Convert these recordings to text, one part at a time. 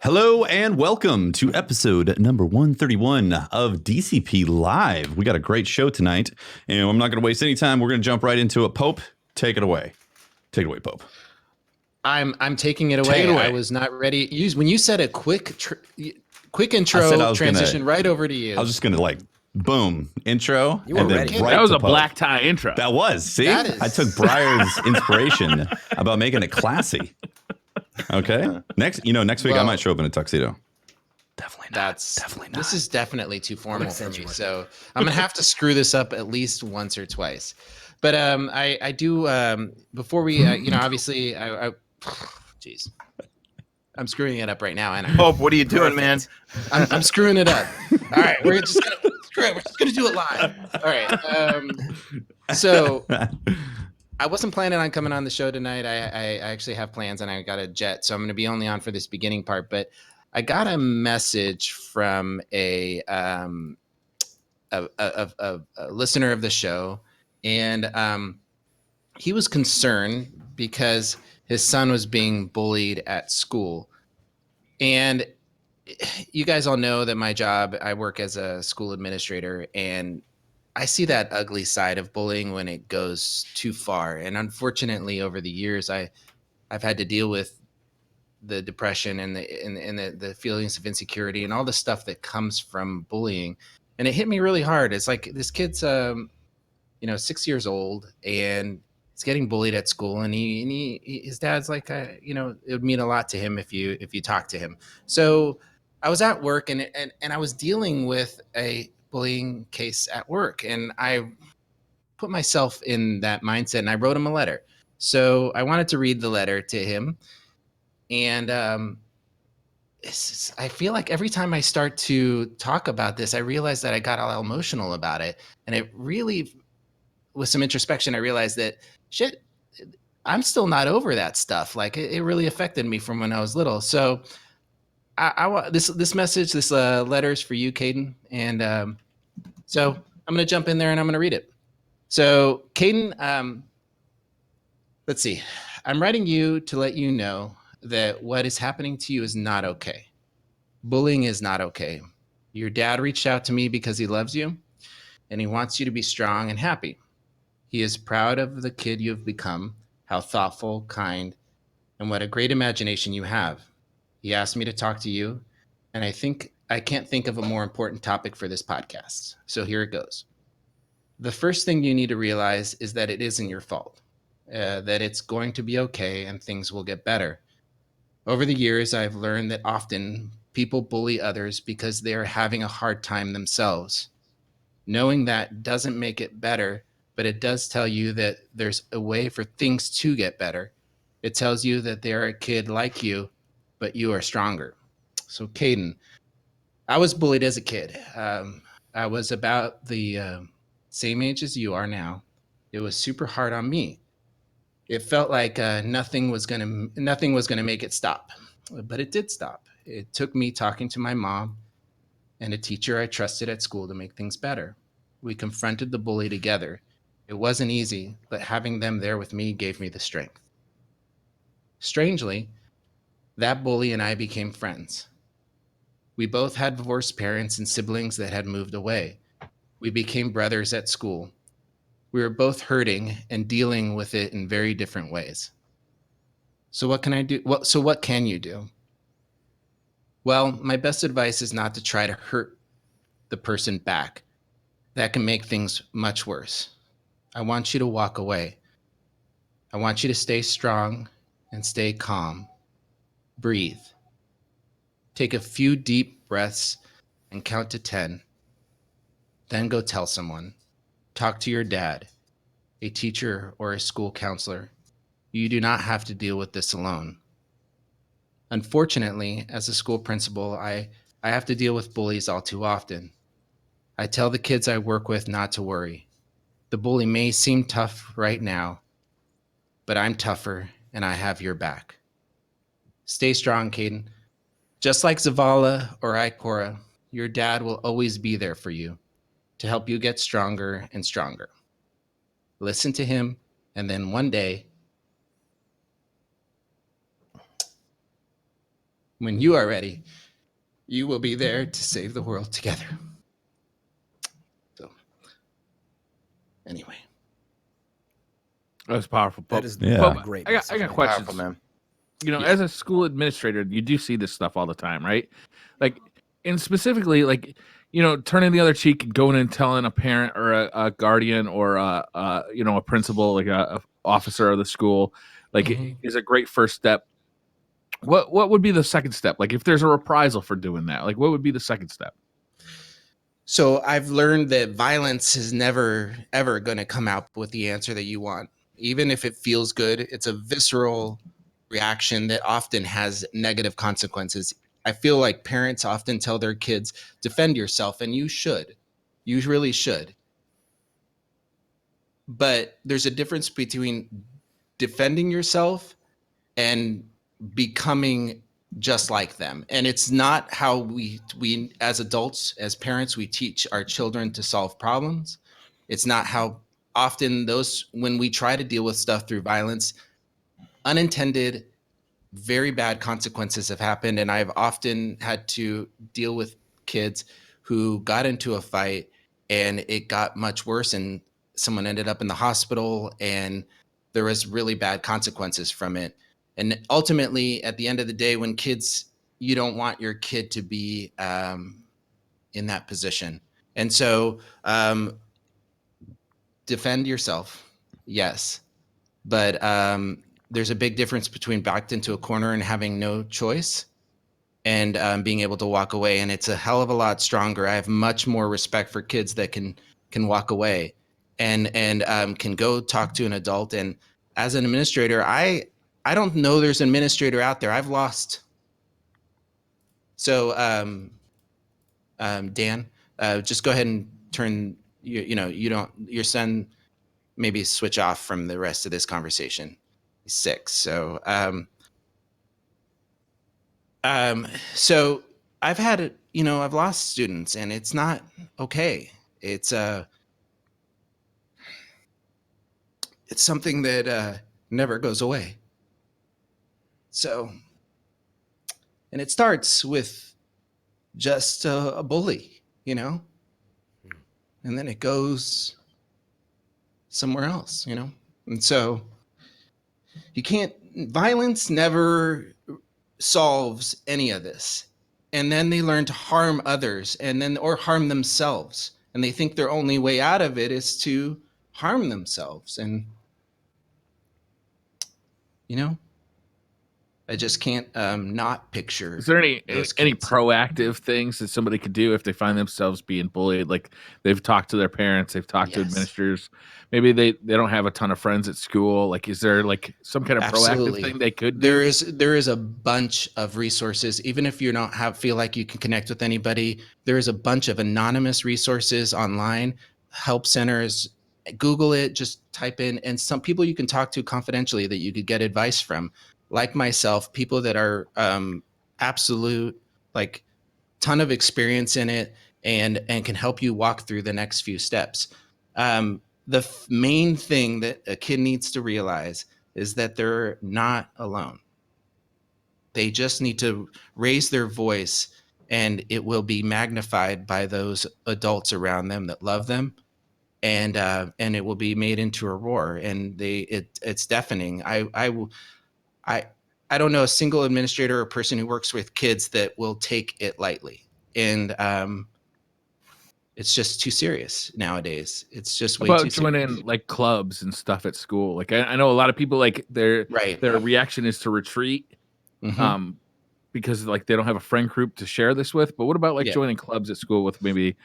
Hello and welcome to episode number 131 of DCP Live. We got a great show tonight, and I'm not going to waste any time. We're going to jump right into it. Pope, take it away. Take it away, Pope. I'm taking it away. I was not ready. When you said a quick intro transition right over to you. I was just going to boom, intro. You were ready. Right that was a Pope. black tie intro. That was. See? I took Briar's inspiration about making it classy. Okay. Next week I might show up in a tuxedo. Definitely not. This is definitely too formal for me. So I'm gonna have to screw this up at least once or twice. But I do before we obviously I jeez. I'm screwing it up right now, and Pope, what are you doing, man? I'm screwing it up. All right, we're just gonna do it live. All right. So I wasn't planning on coming on the show tonight. I actually have plans, and I got a jet, so I'm going to be only on for this beginning part. But I got a message from a listener of the show, and he was concerned because his son was being bullied at school. And you guys all know that my job, I work as a school administrator, and I see that ugly side of bullying when it goes too far. And unfortunately, over the years, I've had to deal with the depression and the feelings of insecurity and all the stuff that comes from bullying. And it hit me really hard. It's like this kid's 6 years old, and he's getting bullied at school, and his dad's like, it would mean a lot to him if you talk to him. So I was at work, and I was dealing with a bullying case at work, and I put myself in that mindset, and I wrote him a letter. So I wanted to read the letter to him, and I feel like every time I start to talk about this, I realize that I got all emotional about it, and it really, with some introspection, I realized that shit, I'm still not over that stuff. Like it really affected me from when I was little. So this message, this letter is for you, Caden, and so I'm going to jump in there and I'm going to read it. So Caden, let's see. I'm writing you to let you know that what is happening to you is not okay. Bullying is not okay. Your dad reached out to me because he loves you, and he wants you to be strong and happy. He is proud of the kid you've become, how thoughtful, kind, and what a great imagination you have. He asked me to talk to you, and I can't think of a more important topic for this podcast. So here it goes. The first thing you need to realize is that it isn't your fault, that it's going to be okay and things will get better. Over the years, I've learned that often people bully others because they are having a hard time themselves. Knowing that doesn't make it better, but it does tell you that there's a way for things to get better. It tells you that they're a kid like you, but you are stronger. So Caden, I was bullied as a kid. I was about the same age as you are now. It was super hard on me. It felt like nothing was gonna make it stop, but it did stop. It took me talking to my mom and a teacher I trusted at school to make things better. We confronted the bully together. It wasn't easy, but having them there with me gave me the strength. Strangely, that bully and I became friends. We both had divorced parents and siblings that had moved away. We became brothers at school. We were both hurting and dealing with it in very different ways. So what can I do? What can you do? Well, my best advice is not to try to hurt the person back. That can make things much worse. I want you to walk away. I want you to stay strong and stay calm. Breathe. Take a few deep breaths and count to 10. Then go tell someone. Talk to your dad, a teacher, or a school counselor. You do not have to deal with this alone. Unfortunately, as a school principal, I have to deal with bullies all too often. I tell the kids I work with not to worry. The bully may seem tough right now, but I'm tougher and I have your back. Stay strong, Caden. Just like Zavala or Ikora, your dad will always be there for you to help you get stronger and stronger. Listen to him, and then one day, When you are ready, you will be there to save the world together. So, anyway. That was powerful, Pope. That is Yeah. a great I got message. questions. Powerful, man. You know, Yeah. as a school administrator, you do see this stuff all the time, right? Like, and specifically, like, you know, turning the other cheek and going and telling a parent or a guardian or a principal, like a officer of the school, like, Mhm. is a great first step. What would be the second step? Like, if there's a reprisal for doing that, like, what would be the second step? So I've learned that violence is never, ever going to come out with the answer that you want. Even if it feels good, it's a visceral reaction that often has negative consequences. I feel like parents often tell their kids, defend yourself, and you should. You really should. But there's a difference between defending yourself and becoming just like them. And it's not how we as adults, as parents, we teach our children to solve problems. It's not how often when we try to deal with stuff through violence, unintended, very bad consequences have happened. And I've often had to deal with kids who got into a fight and it got much worse and someone ended up in the hospital and there was really bad consequences from it. And ultimately, at the end of the day, when kids, you don't want your kid to be in that position. And so defend yourself, yes. But there's a big difference between backed into a corner and having no choice and being able to walk away. And it's a hell of a lot stronger. I have much more respect for kids that can walk away and can go talk to an adult. And as an administrator, I don't know there's an administrator out there. I've lost. So Dan, just go ahead and turn your son maybe switch off from the rest of this conversation. He's 6. So so I've had I've lost students and it's not okay. It's something that never goes away. So, and it starts with just a bully, and then it goes somewhere else, and so violence never solves any of this. And then they learn to harm others or harm themselves. And they think their only way out of it is to harm themselves. And, I just can't not picture. Is there any those kids. proactive things that somebody could do if they find themselves being bullied? Like they've talked to their parents, they've talked to administrators. Maybe they don't have a ton of friends at school. Like, is there like some kind of Absolutely. proactive thing they could do? There is a bunch of resources. Even if you don't feel like you can connect with anybody, there is a bunch of anonymous resources online, help centers. Google it, just type in, and some people you can talk to confidentially that you could get advice from. Like myself, people that are absolute, like ton of experience in it and can help you walk through the next few steps. The main thing that a kid needs to realize is that they're not alone. They just need to raise their voice and it will be magnified by those adults around them that love them. And it will be made into a roar and it's deafening. I don't know a single administrator or person who works with kids that will take it lightly. And it's just too serious nowadays. It's just way too serious. Joining like clubs and stuff at school. Like I know a lot of people like their reaction is to retreat because like they don't have a friend group to share this with. But what about like joining clubs at school with maybe,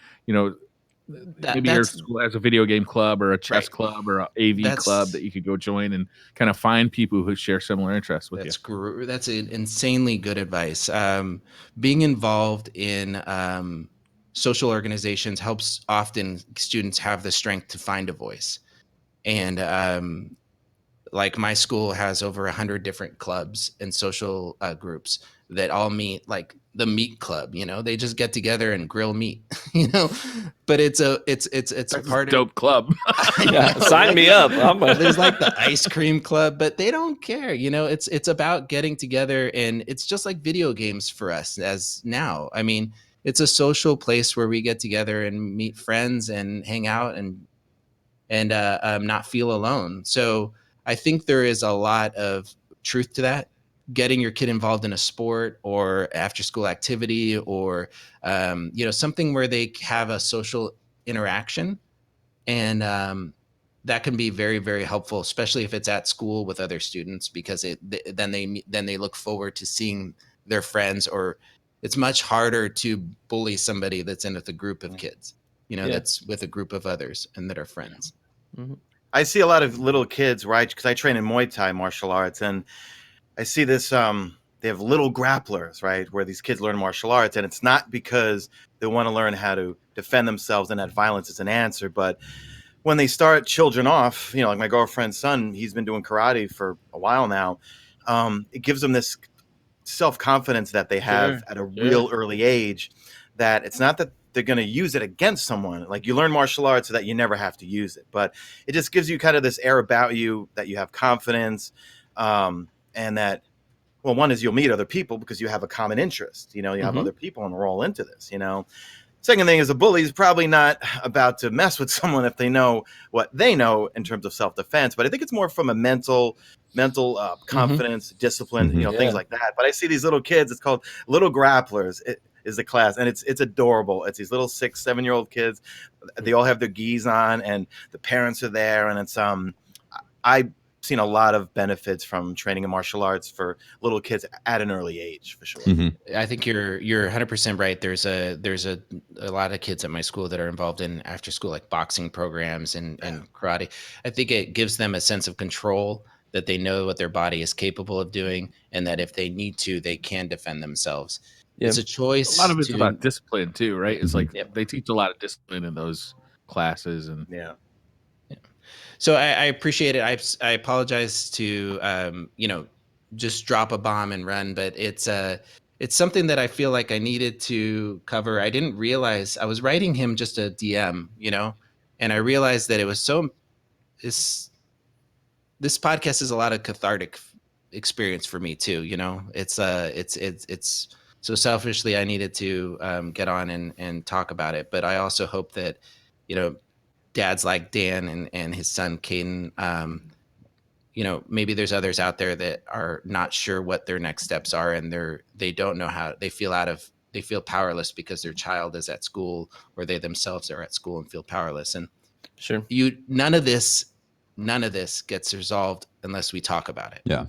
maybe your school has a video game club or a chess club or a AV club that you could go join and kind of find people who share similar interests with you. That's insanely good advice. Being involved in social organizations helps often students have the strength to find a voice. And like my school has over 100 different clubs and social groups that all meet, like the meat club, you know, they just get together and grill meat, you know, but it's a part of dope club. Yeah, sign me up. There's like the ice cream club, but they don't care, you know, it's about getting together, and it's just like video games for us as now. I mean, it's a social place where we get together and meet friends and hang out and not feel alone. So I think there is a lot of truth to that. Getting your kid involved in a sport or after school activity, or you know, something where they have a social interaction, and that can be very, very helpful, especially if it's at school with other students, because then they look forward to seeing their friends. Or it's much harder to bully somebody that's in with a group of kids, you know, that's with a group of others and that are friends. Mm-hmm. I see a lot of little kids, right? Because I train in Muay Thai martial arts, and I see this, they have little grapplers, right? Where these kids learn martial arts, and it's not because they want to learn how to defend themselves and that violence is an answer. But when they start children off, you know, like my girlfriend's son, he's been doing karate for a while now. It gives them this self-confidence that they have at a real early age, that it's not that they're going to use it against someone. Like, you learn martial arts so that you never have to use it, but it just gives you kind of this air about you that you have confidence. And that, well, one is you'll meet other people because you have a common interest, you know, you have other people and we're all into this, you know. Second thing is, a bully is probably not about to mess with someone if they know what they know in terms of self-defense. But I think it's more from a mental confidence, discipline, you know, things like that. But I see these little kids, it's called Little Grapplers. It is the class, and it's adorable. It's these little 6-7-year-old kids. They all have their gis on, and the parents are there, and it's I've seen a lot of benefits from training in martial arts for little kids at an early age, for sure. I think you're 100% right. There's a lot of kids at my school that are involved in after school, like boxing programs and karate. I think it gives them a sense of control, that they know what their body is capable of doing, and that if they need to, they can defend themselves. It's a choice. A lot of it's about discipline too, right? It's like they teach a lot of discipline in those classes, and So I appreciate it. I apologize to you know, just drop a bomb and run, but it's something that I feel like I needed to cover. I didn't realize I was writing him just a DM, you know, and I realized that it was this podcast is a lot of cathartic experience for me too. You know, it's so selfishly I needed to get on and talk about it, but I also hope that, you know, dads like Dan and his son Caden, you know, maybe there's others out there that are not sure what their next steps are, and they don't know how, they feel powerless because their child is at school, or they themselves are at school and feel powerless. And none of this gets resolved unless we talk about it. Yeah.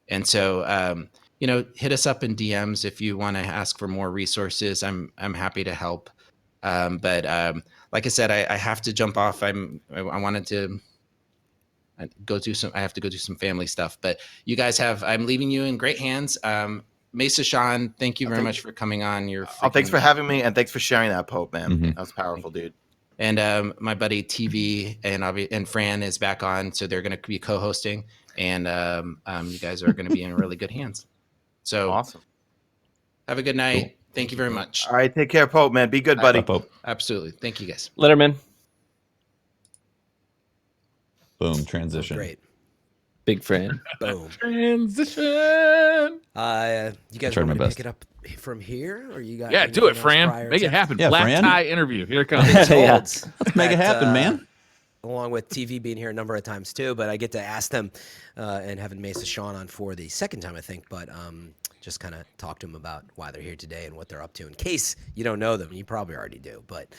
And so, you know, hit us up in DMs if you want to ask for more resources. I'm happy to help. But like I said, I have to jump off. I wanted to go do some. I have to go do some family stuff. But you guys I'm leaving you in great hands. MesaSean, thank you very much for coming on. Thanks for having me, and thanks for sharing that, Pope, man. That was powerful, dude. And my buddy TV and Fran is back on, so they're going to be co-hosting, and you guys are going to be in really good hands. So awesome. Have a good night. Cool. Thank you very much. All right, take care, Pope, man. Be good, buddy. Pope. Absolutely. Thank you, guys. Later, man. Boom. Transition. Great. Big Fran. Boom. Transition. You guys want me to pick it up from here, or you got? Yeah, do it, Fran. Make it happen. Yeah, Black Fran. tie interview. Here it comes. Let's make it happen, man. Along with TV being here a number of times too, but I get to ask them and having MesaSean on for the second time, I think. But just kind of talk to them about why they're here today and what they're up to. In case you don't know them, you probably already do. But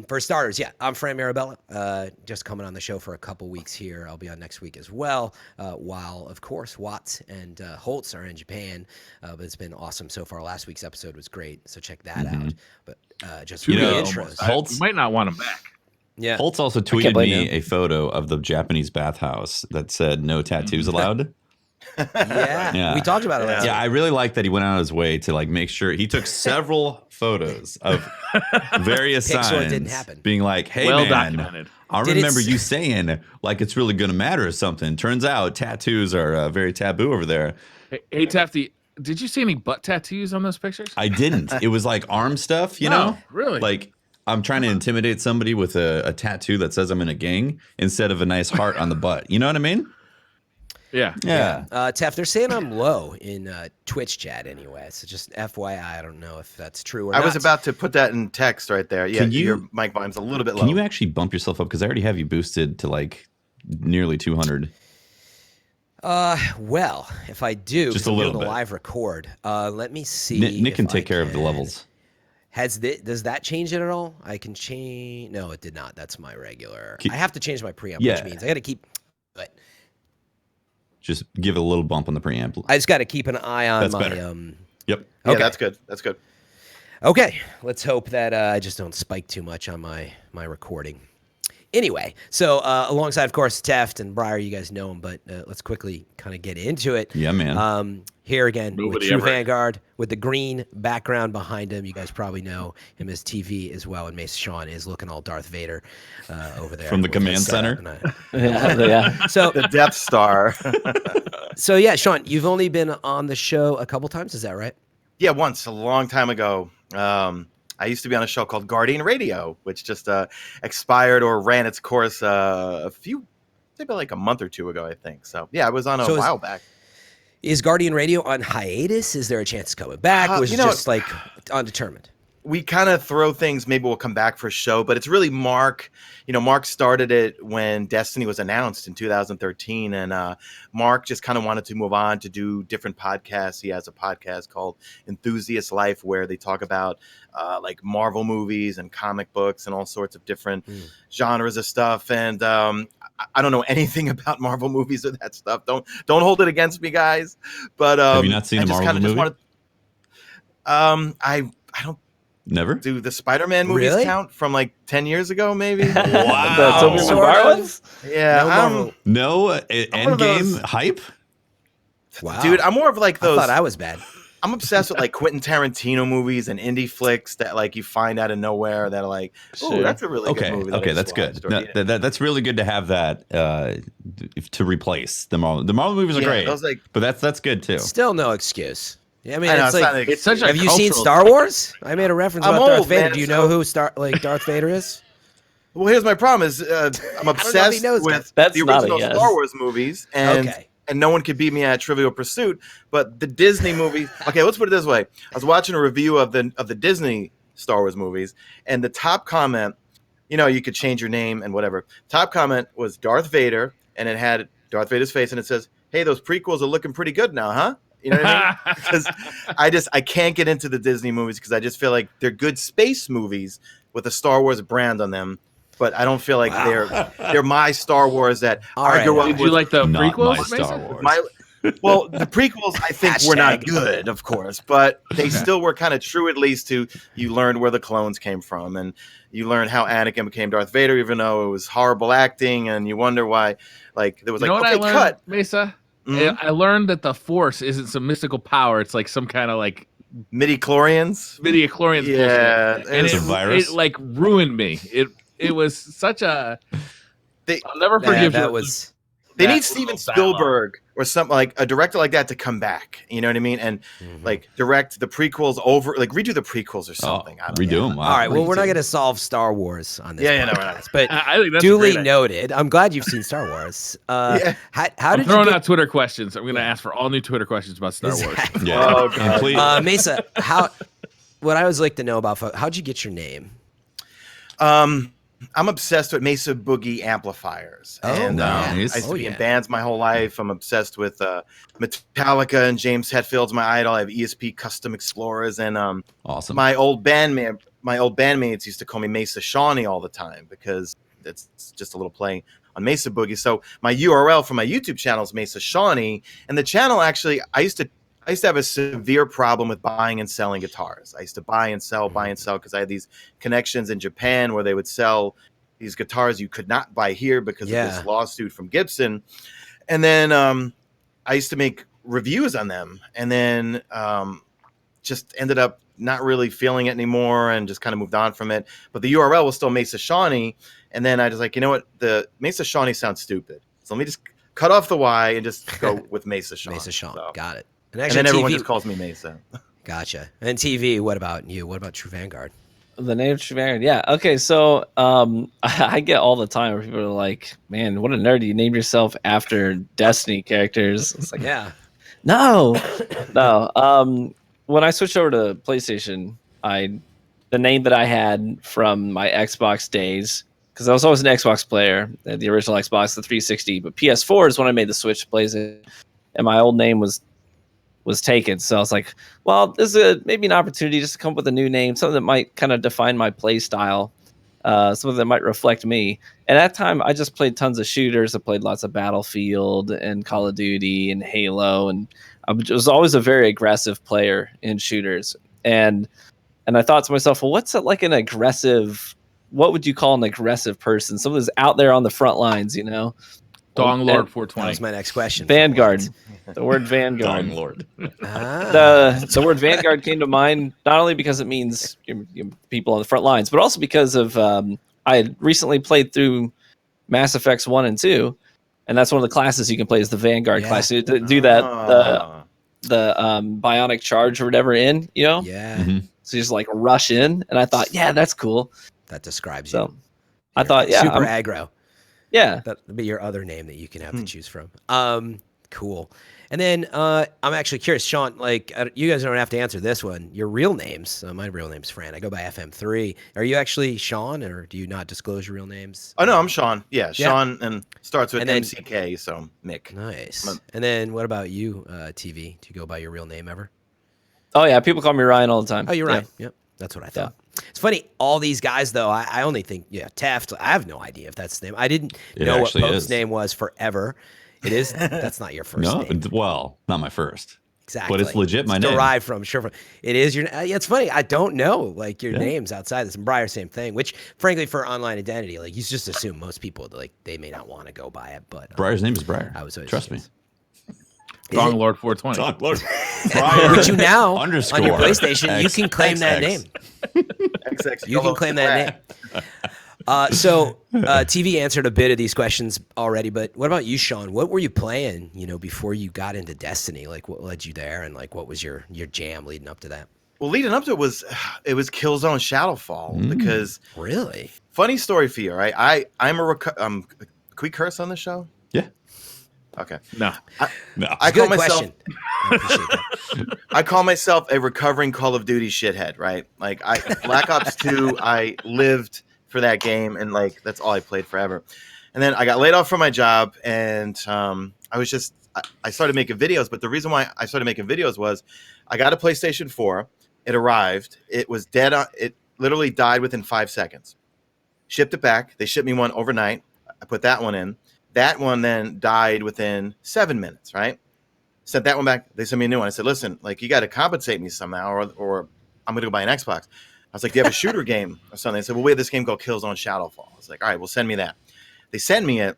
for starters, I'm Fran Mirabella, just coming on the show for a couple weeks here. I'll be on next week as well, while, of course, Watts and Holtz are in Japan. But it's been awesome so far. Last week's episode was great, so check that out. But just really intros. Holtz might not want him back. Yeah. Holtz also tweeted me a photo of the Japanese bathhouse that said "No tattoos allowed." Yeah, we talked about it last I really like that he went out of his way to like make sure he took several photos of various signs, didn't happen. being like, "Hey, well man, documented. I remember you saying like it's really going to matter or something. Turns out tattoos are very taboo over there. Hey, Tafty, did you see any butt tattoos on those pictures? I didn't. It was like arm stuff, you know? Really? Like I'm trying to intimidate somebody with a tattoo that says I'm in a gang instead of a nice heart on the butt. You know what I mean? Yeah. Tef, they're saying I'm low in Twitch chat anyway. So just FYI, I don't know if that's true or not. I was about to put that in text right there. Yeah, your mic volume's a little bit low. Can you actually bump yourself up? Because I already have you boosted to like nearly 200. Well, if I do, just a little bit. Live record. Let me see. Nick can take care of the levels. Does that change it at all? I can change. No, it did not. That's my regular. I have to change my preamp, which means I got to keep. But just give it a little bump on the preamp. I just got to keep an eye on my. Better. Yep. Okay. Yeah, that's good. That's good. Okay, let's hope that I just don't spike too much on my recording. Anyway, so alongside, of course, Teft and Briar, you guys know him, but let's quickly kind of get into it. Yeah, man. Here again with TrueVanguard with the green background behind him. You guys probably know him as TV as well, and MesaSean is looking all Darth Vader over there from the command center. Yeah. So the Death Star. So yeah, Sean, you've only been on the show a couple times. Is that right? Yeah, once a long time ago. I used to be on a show called Guardian Radio, which just expired or ran its course maybe like a month or two ago, I think. So yeah, I was on a while back. Is Guardian Radio on hiatus? Is there a chance of coming back? Was it just like undetermined? We kind of throw things. Maybe we'll come back for a show, but it's really Mark. You know, Mark started it when Destiny was announced in 2013, and Mark just kind of wanted to move on to do different podcasts. He has a podcast called Enthusiast Life where they talk about like Marvel movies and comic books and all sorts of different genres of stuff. And I don't know anything about Marvel movies or that stuff. Don't hold it against me, guys. But have you not seen a Marvel movie? I don't. Never? Do the Spider-Man movies count from like 10 years ago, maybe? Wow. Tobey Maguire ones? Yeah. No Endgame hype? Wow. Dude, I'm more of like those. I thought I was bad. I'm obsessed with like Quentin Tarantino movies and indie flicks that like you find out of nowhere that are like, oh, that's a really good movie. Okay, that's good. That's really good to have that to replace the Marvel. The Marvel movies are great, but that's good too. Still no excuse. Yeah, I mean, it's such a. Have you seen Star Wars? I made a reference about Darth Vader. Do you know who Darth Vader is? Well, here's my problem: is I'm obsessed with the original Star Wars movies, and no one could beat me at Trivial Pursuit. But the Disney movies. Okay, let's put it this way: I was watching a review of the Disney Star Wars movies, and the top comment, you know, you could change your name and whatever. Top comment was Darth Vader, and it had Darth Vader's face, and it says, "Hey, those prequels are looking pretty good now, huh?" You know what I mean? Because I can't get into the Disney movies because I just feel like they're good space movies with a Star Wars brand on them, but I don't feel like they're my Star Wars that I grew up with. Did you like the prequels? My Star Wars. Well, the prequels I think were not good, of course, but they still were kind of true at least to you learned where the clones came from and you learned how Anakin became Darth Vader, even though it was horrible acting, and you wonder why like there was like cut. Mesa? I learned that the Force isn't some mystical power. It's like some kind of like midi-chlorians. Yeah, and it's a virus. It like ruined me. It was such a. I'll never forgive you. They need Steven Spielberg or something like a director like that to come back. You know what I mean? And like direct the prequels over, like redo the prequels or something. Redo them. Wow. All right. Well, we're not going to solve Star Wars on this. Yeah, no, we're not. But I think that's duly noted. I'm glad you've seen Star Wars. How did you throwing out Twitter questions? I'm going to ask for all new Twitter questions about Star Wars. Yeah. And please. Mesa, what I always like to know about, how'd you get your name? I'm obsessed with Mesa Boogie amplifiers. And I used to be in bands my whole life. I'm obsessed with Metallica and James Hetfield's my idol. I have ESP Custom Explorers, and awesome. My old bandmates used to call me Mesa Shawnee all the time because it's just a little play on Mesa Boogie. So my URL for my YouTube channel is Mesa Shawnee, and the channel actually I used to have a severe problem with buying and selling guitars. I used to buy and sell because I had these connections in Japan where they would sell these guitars you could not buy here because of this lawsuit from Gibson. And then I used to make reviews on them, and then just ended up not really feeling it anymore and just kind of moved on from it. But the URL was still MesaSean. And then I was like, you know what? The MesaSean sounds stupid. So let me just cut off the Y and just go with MesaSean. MesaSean, so. got it. And then everyone just calls me Mesa. Gotcha. And TV, what about you? What about TrueVanguard? The name of TrueVanguard, yeah. Okay, so I get all the time where people are like, man, what a nerd. You named yourself after Destiny characters. It's like, Yeah. no. When I switched over to PlayStation, the name that I had from my Xbox days, because I was always an Xbox player, the original Xbox, the 360, but PS4 is when I made the switch to PlayStation, and my old name was taken. So I was like, well, this is maybe an opportunity just to come up with a new name, something that might kind of define my play style, something that might reflect me. And at that time, I just played tons of shooters. I played lots of Battlefield and Call of Duty and Halo, and I was always a very aggressive player in shooters. And I thought to myself, well, what's like an aggressive? What would you call an aggressive person? Someone who's out there on the front lines, you know? Dong Lord 420. That was my next question. Vanguard. The word Vanguard. Dong Lord. The word Vanguard came to mind not only because it means people on the front lines, but also because of I had recently played through Mass Effects 1 and 2, and that's one of the classes you can play is the Vanguard class. So to do that, the bionic charge or whatever in, you know? Yeah. Mm-hmm. So you just like rush in, and I thought, yeah, that's cool. That describes So you. I thought, yeah. Super aggro. Yeah. That'd be your other name that you can have to choose from. Cool. And then I'm actually curious, Sean, like you guys don't have to answer this one. Your real names, my real name's Fran. I go by FM3. Are you actually Sean, or do you not disclose your real names? Oh, no, I'm Sean. Yeah, Sean, and starts with MCK, so Mick. Nice. And then what about you, TV? Do you go by your real name ever? Oh, yeah. People call me Ryan all the time. Oh, you're Ryan. Yep. That's what I thought. Yeah. It's funny. All these guys, though, I only think, Taft. I have no idea if that's the name. I didn't know what Pope's name was forever. It is. That's not your first name. Well, not my first. Exactly. But it's legit my name. Derived from, sure. It is your. Yeah, it's funny. I don't know like your names outside this. And Briar, same thing. Which, frankly, for online identity, like you just assume most people like they may not want to go by it. But Briar's name is Briar. I was always trust me. Dong Lord 420. Dong Lord. Briar. Which you now underscore on your PlayStation, you can claim that name. You can claim that name. So TV answered a bit of these questions already, but what about you, Sean? What were you playing, before you got into Destiny? Like what led you there, and like what was your jam leading up to that? Well, leading up to it was Killzone Shadowfall because really funny story for you, right? I'm can we curse on the show? Yeah. Okay. No. I call myself. Question. I appreciate that. I call myself a recovering Call of Duty shithead, right? Like Black Ops 2, I lived for that game, and like that's all I played forever. And then I got laid off from my job, and I started making videos. But the reason why I started making videos was I got a PlayStation 4. It arrived. It was dead. It literally died within 5 seconds. Shipped it back. They shipped me one overnight. I put that one in. That one then died within 7 minutes, right? Sent that one back. They sent me a new one. I said, listen, like you got to compensate me somehow, or I'm going to go buy an Xbox. I was like, do you have a shooter game or something? They said, well, we have this game called Killzone Shadowfall. I was like, all right, well, send me that. They sent me it.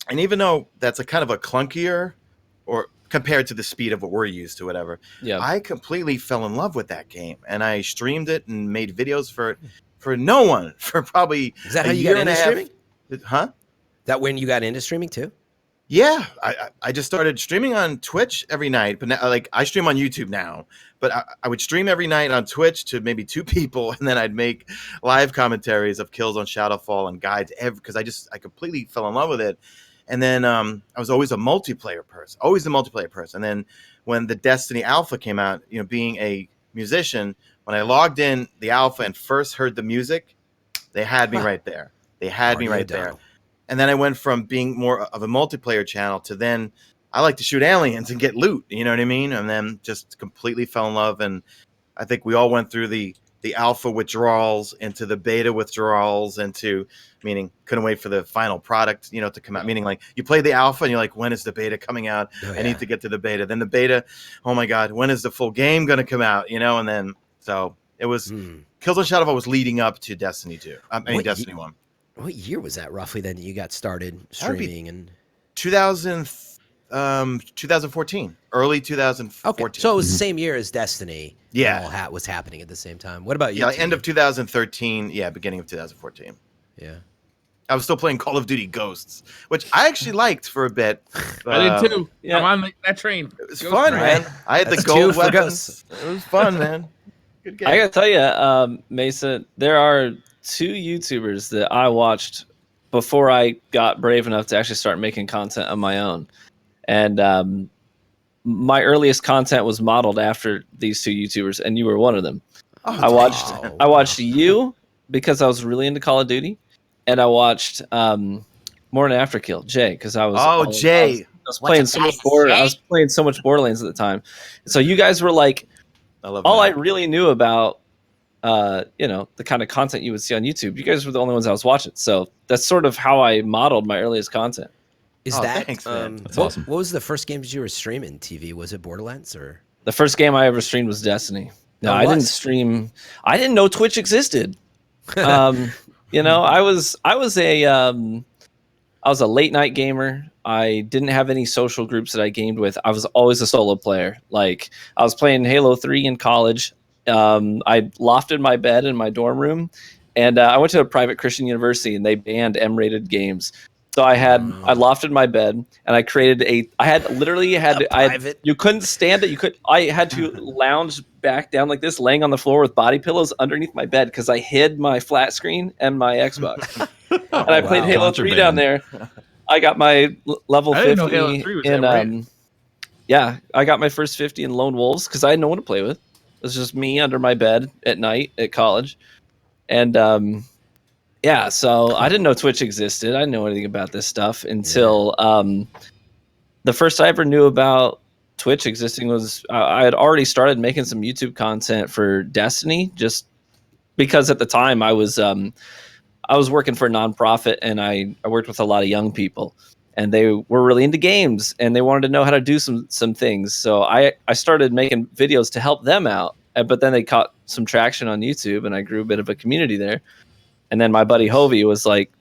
And even though that's a kind of a clunkier or compared to the speed of what we're used to, whatever, I completely fell in love with that game. And I streamed it and made videos for it for no one for probably Is that how you got into streaming? Huh? That when you got into streaming too? Yeah, I just started streaming on Twitch every night, but now, like I stream on YouTube now. But I would stream every night on Twitch to maybe 2 people, and then I'd make live commentaries of kills on Shadowfall and guides because I completely fell in love with it. And then I was always a multiplayer person. And then when the Destiny Alpha came out, being a musician, when I logged in the Alpha and first heard the music, they had me right there. They had me right there. And then I went from being more of a multiplayer channel to then I like to shoot aliens and get loot. You know what I mean? And then just completely fell in love. And I think we all went through the alpha withdrawals into the beta withdrawals meaning couldn't wait for the final product, to come out. Meaning like you play the alpha and you're like, when is the beta coming out? I need to get to the beta. Then the beta, oh my God, when is the full game going to come out? And then, so it was Killzone Shadowfall was leading up to Destiny 2. Destiny 1. What year was that roughly then you got started streaming? And 2014, early 2014. Okay, so it was the same year as Destiny. it all was happening at the same time. What about you? Yeah, end of 2013. Yeah, beginning of 2014. Yeah. I was still playing Call of Duty Ghosts, which I actually liked for a bit. I did too. Yeah. I'm on that train. It was fun, man. I had That's the gold 2 for weapons. It was fun, man. Good game. I gotta tell you, Mesa, there are 2 YouTubers that I watched before I got brave enough to actually start making content of my own, and my earliest content was modeled after these 2 YouTubers, and you were one of them. Oh, I watched you because I was really into Call of Duty, and I watched More Than Afterkill, Jay, because I was Jay. I was playing so much I was playing so much Borderlands at the time. So you guys were like all I really knew about the kind of content you would see on YouTube. You guys were the only ones I was watching. So that's sort of how I modeled my earliest content. Thanks, man. That's awesome. What was the first games you were streaming TV? Was it Borderlands or? The first game I ever streamed was Destiny. No, I didn't stream. I didn't know Twitch existed. I was a late night gamer. I didn't have any social groups that I gamed with. I was always a solo player. Like I was playing Halo 3 in college. I lofted my bed in my dorm room, and I went to a private Christian university, and they banned M-rated games. So I lofted my bed, and I created you couldn't stand it. I had to lounge back down like this, laying on the floor with body pillows underneath my bed because I hid my flat screen and my Xbox. And I played Halo 3 down there. I got my level 50 in I got my first 50 in Lone Wolves because I had no one to play with. It was just me under my bed at night at college. And so I didn't know Twitch existed. I didn't know anything about this stuff until the first I ever knew about Twitch existing was I had already started making some YouTube content for Destiny, just because at the time I was working for a nonprofit, and I worked with a lot of young people, and they were really into games, and they wanted to know how to do some things. So I started making videos to help them out, but then they caught some traction on YouTube, and I grew a bit of a community there. And then my buddy Hovey was like,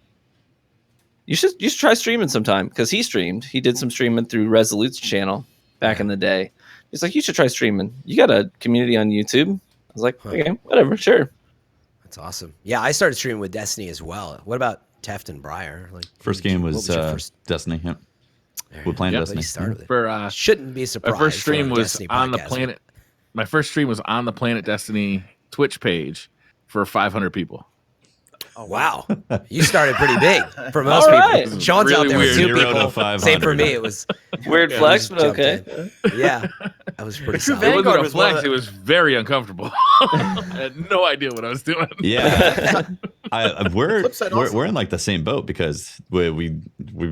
you should try streaming sometime, because he streamed. He did some streaming through Resolute's channel back in the day. He's like, you should try streaming. You got a community on YouTube. I was like, okay, whatever, sure. That's awesome. Yeah, I started streaming with Destiny as well. What about Teft and Briar? Like, first game was Destiny. Yep. We're playing Destiny. Shouldn't be surprised. My first stream was on the Planet. My first stream was on the Planet Destiny Twitch page for 500 people. Oh, wow. You started pretty big for most people. Sean's really out there with 2 people. Same for me. It was weird flex, but okay. Yeah. That was pretty solid. It wasn't a flex. It was very uncomfortable. I had no idea what I was doing. Yeah. We're in like the same boat, because we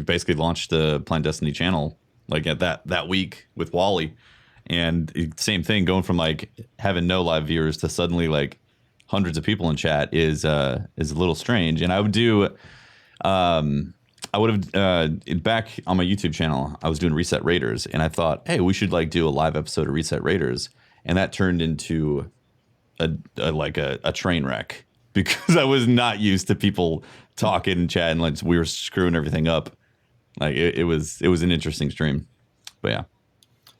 basically launched the Planet Destiny channel like at that week with Wally. And same thing, going from like having no live viewers to suddenly like hundreds of people in chat is a little strange. And I would do, I would have back on my YouTube channel, I was doing Reset Raiders, and I thought, hey, we should like do a live episode of Reset Raiders, and that turned into a train wreck, because I was not used to people talking and chatting, like we were screwing everything up. Like it was an interesting stream, but yeah.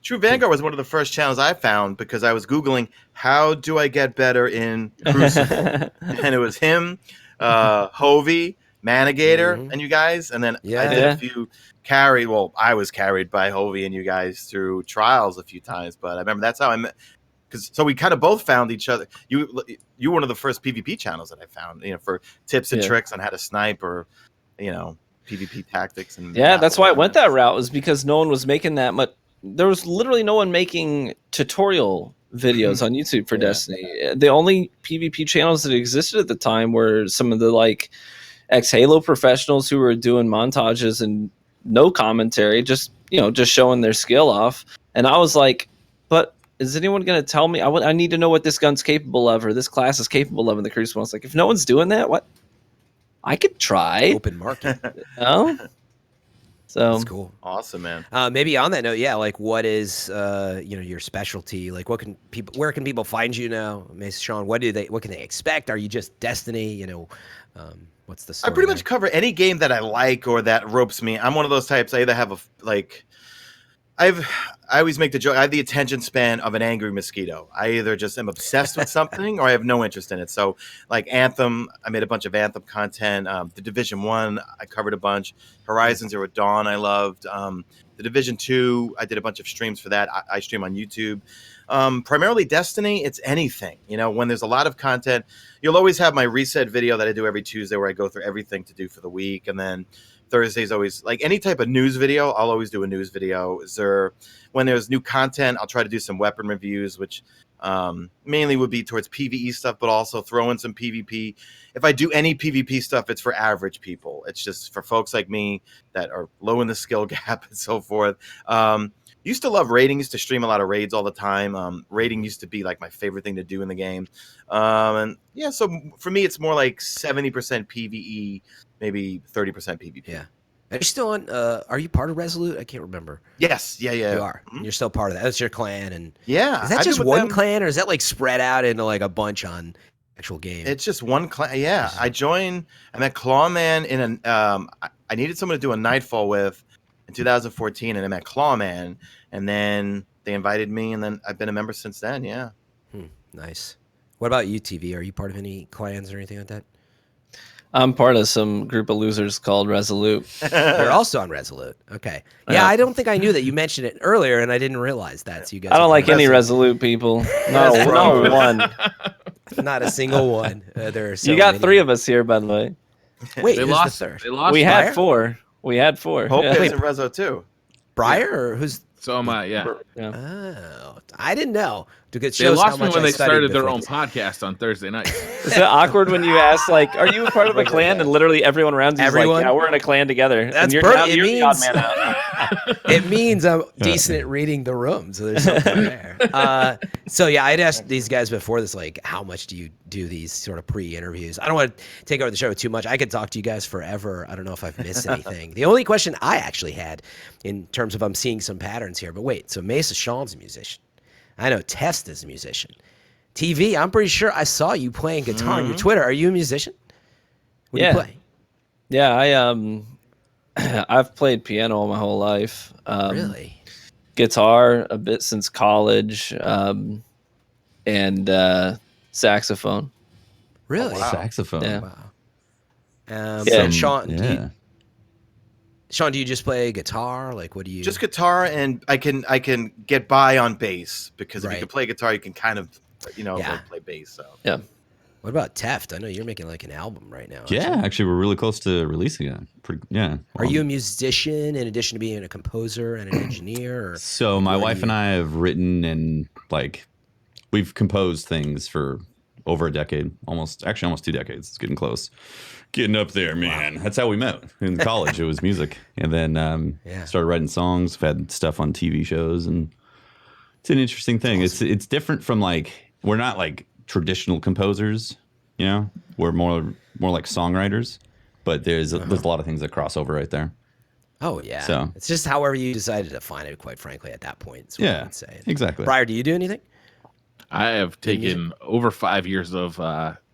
TrueVanguard was one of the first channels I found, because I was Googling, how do I get better in Crucible? And it was him, Hovey, Manigator, and you guys. And then I did a few I was carried by Hovey and you guys through trials a few times. But I remember that's how I met. So we kind of both found each other. You were one of the first PvP channels that I found, for tips and tricks on how to snipe, or, PvP tactics. And that's why I went that route, was because no one was making that much. There was literally no one making tutorial videos on YouTube for Destiny. The only PvP channels that existed at the time were some of the like ex-Halo professionals who were doing montages and no commentary, just showing their skill off. And I was like, but is anyone going to tell me? I need to know what this gun's capable of, or this class is capable of in the Crucible. I was like, if no one's doing that, what? I could try. Open market. So that's cool. Awesome, man. Maybe on that note, like what is your specialty? Like where can people find you now? MesaSean, what can they expect? Are you just Destiny? What's the story? I pretty much cover any game that I like or that ropes me. I'm one of those types. I either have I always make the joke. I have the attention span of an angry mosquito. I either just am obsessed with something or I have no interest in it. So, like Anthem, I made a bunch of Anthem content. The Division 1, I covered a bunch. Horizon Zero Dawn, I loved. The Division 2, I did a bunch of streams for that. I stream on YouTube. Primarily Destiny, it's anything. You know, when there's a lot of content, you'll always have my reset video that I do every Tuesday where I go through everything to do for the week. And then Thursday's always like any type of news video. I'll always do a news video. When there's new content, I'll try to do some weapon reviews, which mainly would be towards PvE stuff, but also throw in some PvP. If I do any PvP stuff, it's for average people. It's just for folks like me that are low in the skill gap and so forth. Used to love raiding. Used to stream a lot of raids all the time. Raiding used to be like my favorite thing to do in the game. And yeah, so for me, it's more like 70% PvE, maybe 30% PvP. Yeah. Are you still on? Are you part of Resolute? I can't remember. Yes. Yeah. You are. Mm-hmm. You're still part of that. That's your clan, and yeah. Is that just one clan, or is that like spread out into like a bunch on actual game? It's just one clan. Yeah. I met Clawman in an. I needed someone to do a Nightfall with in 2014, and I met Clawman, and then they invited me, and then I've been a member since then. Yeah. Nice. What about you, TV? Are you part of any clans or anything like that? I'm part of some group of losers called Resolute. You're also on Resolute. Okay. Yeah, I don't think I knew that. You mentioned it earlier, and I didn't realize that. So you guys. I don't like any Resolute people. No one. Not a single one. There are so you got many. 3 of us here, by the way. Wait, they who's lost. the third? They lost. We Briar? had 4. We had 4. Hope Yeah. is in Rezo too. Briar or who's? So am I. Yeah. Oh, I didn't know. Because They lost me when they started their own podcast on Thursday night. Is it awkward when you ask, like, are you a part of a clan? And literally everyone around you is like, yeah, we're in a clan together. That's and you're perfect. you're the odd man out. It means I'm decent at reading the room, so there's something there. So yeah, I'd asked these guys before this, like, how much do you do these sort of pre-interviews? I don't want to take over the show too much. I could talk to you guys forever. I don't know if I've missed anything. The only question I actually had, in terms of I'm seeing some patterns here, but wait, so MesaSean's a musician. I know Test is a musician. TV, I'm pretty sure I saw you playing guitar on your Twitter. Are you a musician? What do you play? Yeah, I've played piano all my whole life. Really? Guitar a bit since college, and saxophone. Really? Oh, wow. Saxophone. Yeah. Wow. Yeah. Sean, Sean, do you just play guitar? Like, what do you? Just guitar, and I can get by on bass because if Right. you can play guitar, you can kind of, like play bass. So Yeah. What about Teft? I know you're making like an album right now. aren't you? Yeah, actually, we're really close to releasing it. Are you a musician in addition to being a composer and an engineer? Or So my wife and I have written and we've composed things for over a decade, almost 2 decades. It's getting close. Getting up there, man. Wow. That's how we met in college. It was music. And then started writing songs. We've had stuff on TV shows, and it's an interesting thing. Awesome. It's different from we're not like traditional composers, we're more like songwriters, but there's a lot of things that cross over right there. Oh yeah. So it's just however you decided to define it, quite frankly, at that point. I would say. Exactly. Briar, do you do anything? I have taken over 5 years of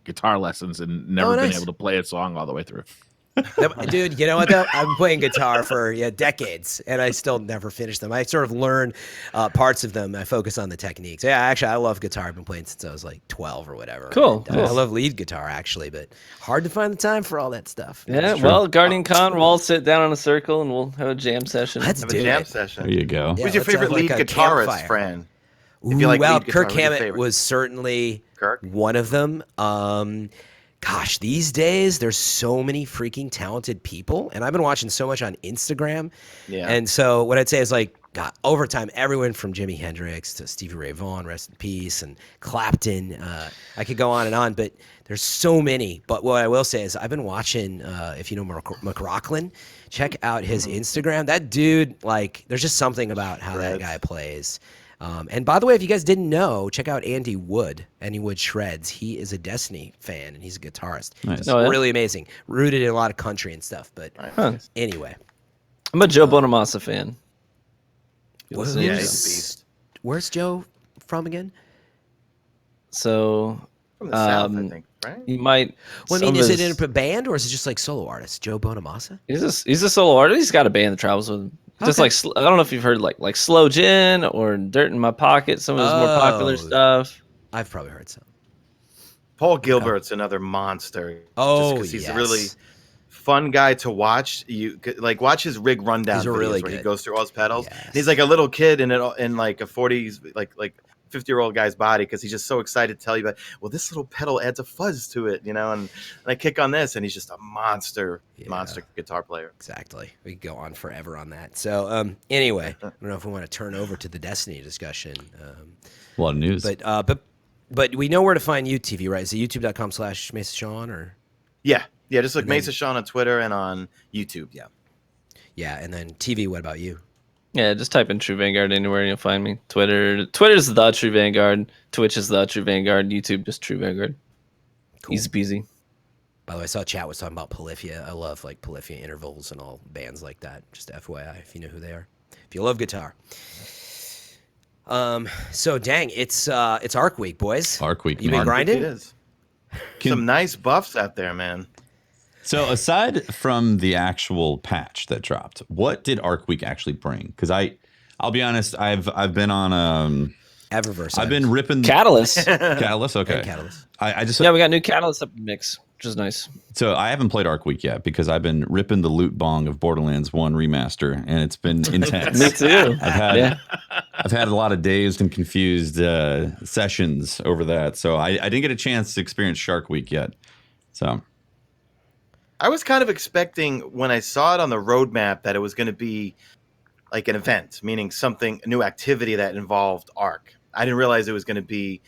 guitar lessons and never been able to play a song all the way through. Dude, you know what though? I've been playing guitar for decades, and I still never finish them. I sort of learn parts of them. I focus on the techniques. Yeah, actually, I love guitar. I've been playing since I was like 12 or whatever. Cool. I love lead guitar actually, but hard to find the time for all that stuff. Yeah. Well, GuardianCon, we'll all sit down in a circle and we'll have a jam session. Let's have do a jam it. session. There you go. Who's your favorite lead guitarist, Fran? Kirk Hammett was certainly one of them. Gosh, these days there's so many freaking talented people, and I've been watching so much on Instagram. Yeah. And so what I'd say is God, over time, everyone from Jimi Hendrix to Stevie Ray Vaughan, rest in peace, and Clapton. I could go on and on, but there's so many. But what I will say is I've been watching, if you know McRocklin, check out his Instagram. That dude, there's just something about how that guy plays. And by the way, if you guys didn't know, check out Andy Wood Shreds. He is a Destiny fan, and he's a guitarist. Nice. Really amazing. Rooted in a lot of country and stuff. But anyway. I'm a Joe Bonamassa fan. He's a beast. Where's Joe from again? So From the South, I think, right? You might. Well, I mean, is it in a band or is it just like solo artist? Joe Bonamassa? He's a solo artist. He's got a band that travels with him. Just like I don't know if you've heard like Slow Gin or Dirt in My Pocket, some of his more popular stuff. I've probably heard some. Paul Gilbert's another monster. Oh, just because he's a really fun guy to watch. You like watch his rig rundown videos really where good. he goes through all his pedals. Yes. And he's like a little kid in like a 40s like 50-year-old guy's body because he's just so excited to tell you about. Well, this little pedal adds a fuzz to it, you know, and I kick on this, and he's just a monster guitar player. Exactly. We could go on forever on that. So anyway, I don't know if we want to turn over to the Destiny discussion. A lot of news, but we know where to find you, TV, right? Is it youtube.com/MesaSean or? Yeah, just look MesaSean on Twitter and on YouTube. Yeah, and then TV. What about you? Yeah, just type in TrueVanguard anywhere and you'll find me. Twitter's the TrueVanguard. Twitch is the TrueVanguard. YouTube just TrueVanguard. Cool. Easy peasy. By the way, I saw chat was talking about Polyphia. I love like Polyphia intervals and all bands like that. Just FYI, if you know who they are. If you love guitar. So dang, it's Arc Week, boys. Arc Week. You been grinding? It is. Some nice buffs out there, man. So aside from the actual patch that dropped, what did Arc Week actually bring? Because I'll be honest, I've been on Eververse. I've been ripping Catalyst. Catalyst, okay. And Catalyst. I just we got new Catalyst up mix, which is nice. So I haven't played Arc Week yet because I've been ripping the loot bong of Borderlands 1 remaster, and it's been intense. Me too. I've had a lot of dazed and confused sessions over that, so I didn't get a chance to experience Shark Week yet. So I was kind of expecting when I saw it on the roadmap that it was going to be like an event, meaning a new activity that involved Arc. I didn't realize it was going to be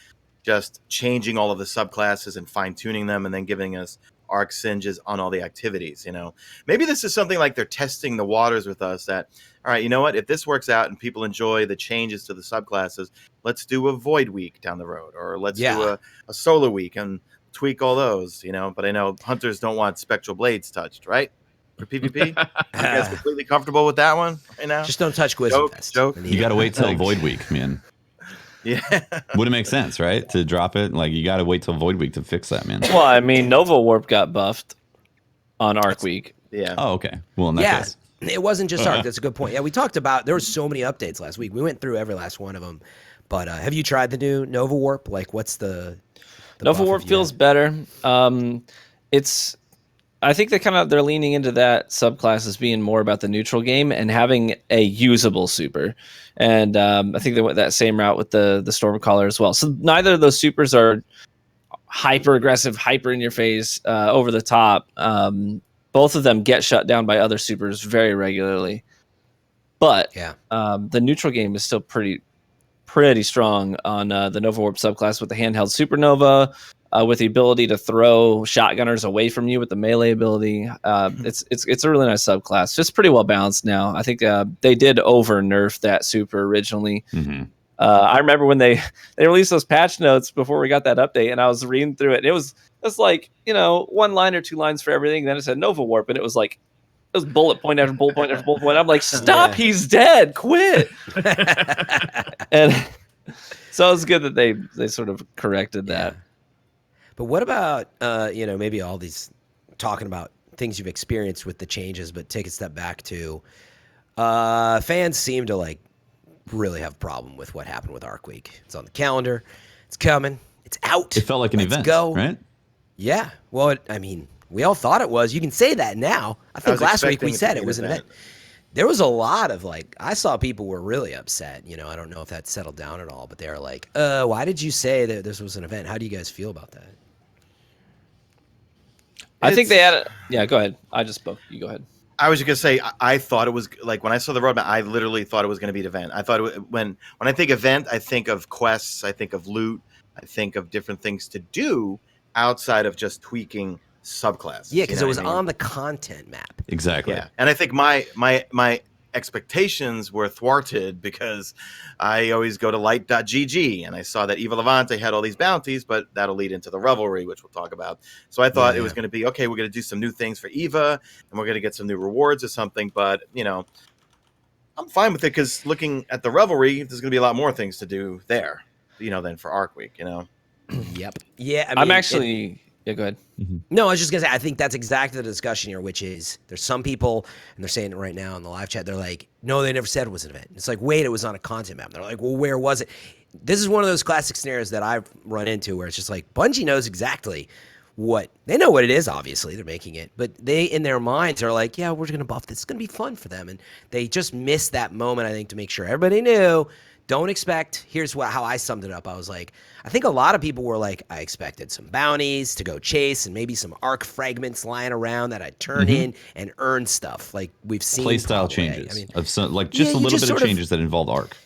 just changing all of the subclasses and fine tuning them and then giving us Arc singes on all the activities, you know. Maybe this is something like they're testing the waters with us that, all right, you know what, if this works out and people enjoy the changes to the subclasses, let's do a Void Week down the road, or let's do a Solar Week and tweak all those, you know. But I know hunters don't want spectral blades touched, right? For PvP? You guys completely comfortable with that one right now? Just don't touch Quiz. Joke. You got to wait till Void Week, man. Yeah. Wouldn't make sense, right? To drop it, like you got to wait till Void Week to fix that, man. Well, I mean, Nova Warp got buffed on Arc Week. Yeah. Oh, okay. Well, in that case. It wasn't just Arc. That's a good point. Yeah, we talked about there were so many updates last week. We went through every last one of them. But have you tried the new Nova Warp? Like, what's the Nova Warp feels better. I think they're leaning into that subclass as being more about the neutral game and having a usable super. And I think they went that same route with the Stormcaller as well. So neither of those supers are hyper aggressive, hyper in your face, over the top. Both of them get shut down by other supers very regularly. But the neutral game is still pretty strong on the Nova Warp subclass with the handheld Supernova. With the ability to throw shotgunners away from you with the melee ability. It's a really nice subclass. Just pretty well balanced now. I think they did over nerf that super originally. Mm-hmm. I remember when they released those patch notes before we got that update, and I was reading through it. And it was like, you know, 1 line or 2 lines for everything. Then it said Nova Warp, and it was bullet point after bullet point after bullet point. I'm like, stop! He's dead! Quit! And so it was good that they sort of corrected that. But what about, maybe all these talking about things you've experienced with the changes, but take a step back to fans seem to really have a problem with what happened with Arc Week. It's on the calendar. It's coming. It's out. It felt like an event, right? Yeah. Well, we all thought it was. You can say that now. I think last week we said it was an event. There was a lot of I saw people were really upset. You know, I don't know if that settled down at all, but they were like, why did you say that this was an event? How do you guys feel about that? I think they had yeah, go ahead. I just spoke. You go ahead. I was just going to say, I thought it was when I saw the roadmap, I literally thought it was going to be an event. I thought when I think event, I think of quests, I think of loot, I think of different things to do outside of just tweaking subclasses. Yeah, because it was on the content map. Exactly. Yeah, and I think my expectations were thwarted because I always go to light.gg and I saw that Eva Levante had all these bounties, but that'll lead into the Revelry, which we'll talk about. So I thought it was going to be, okay, we're going to do some new things for Eva and we're going to get some new rewards or something. But, I'm fine with it because looking at the Revelry, there's going to be a lot more things to do there, than for Arc Week, Yep. Yeah. I'm actually Yeah, go ahead. No, I was just gonna say, I think that's exactly the discussion here, which is there's some people, and they're saying it right now in the live chat, they're like, no, they never said it was an event. It's like, wait, it was on a content map. They're like, well, where was it? This is one of those classic scenarios that I've run into where it's just like, Bungie knows exactly they know what it is, obviously, they're making it, but they, in their minds, are like, yeah, we're gonna buff this, it's gonna be fun for them. And they just missed that moment, I think, to make sure everybody knew. Don't expect, here's how I summed it up. I was like, I think a lot of people were like, I expected some bounties to go chase and maybe some arc fragments lying around that I'd turn in and earn stuff like we've seen. Playstyle changes. I mean, of some, like just a little bit of changes that involve arc.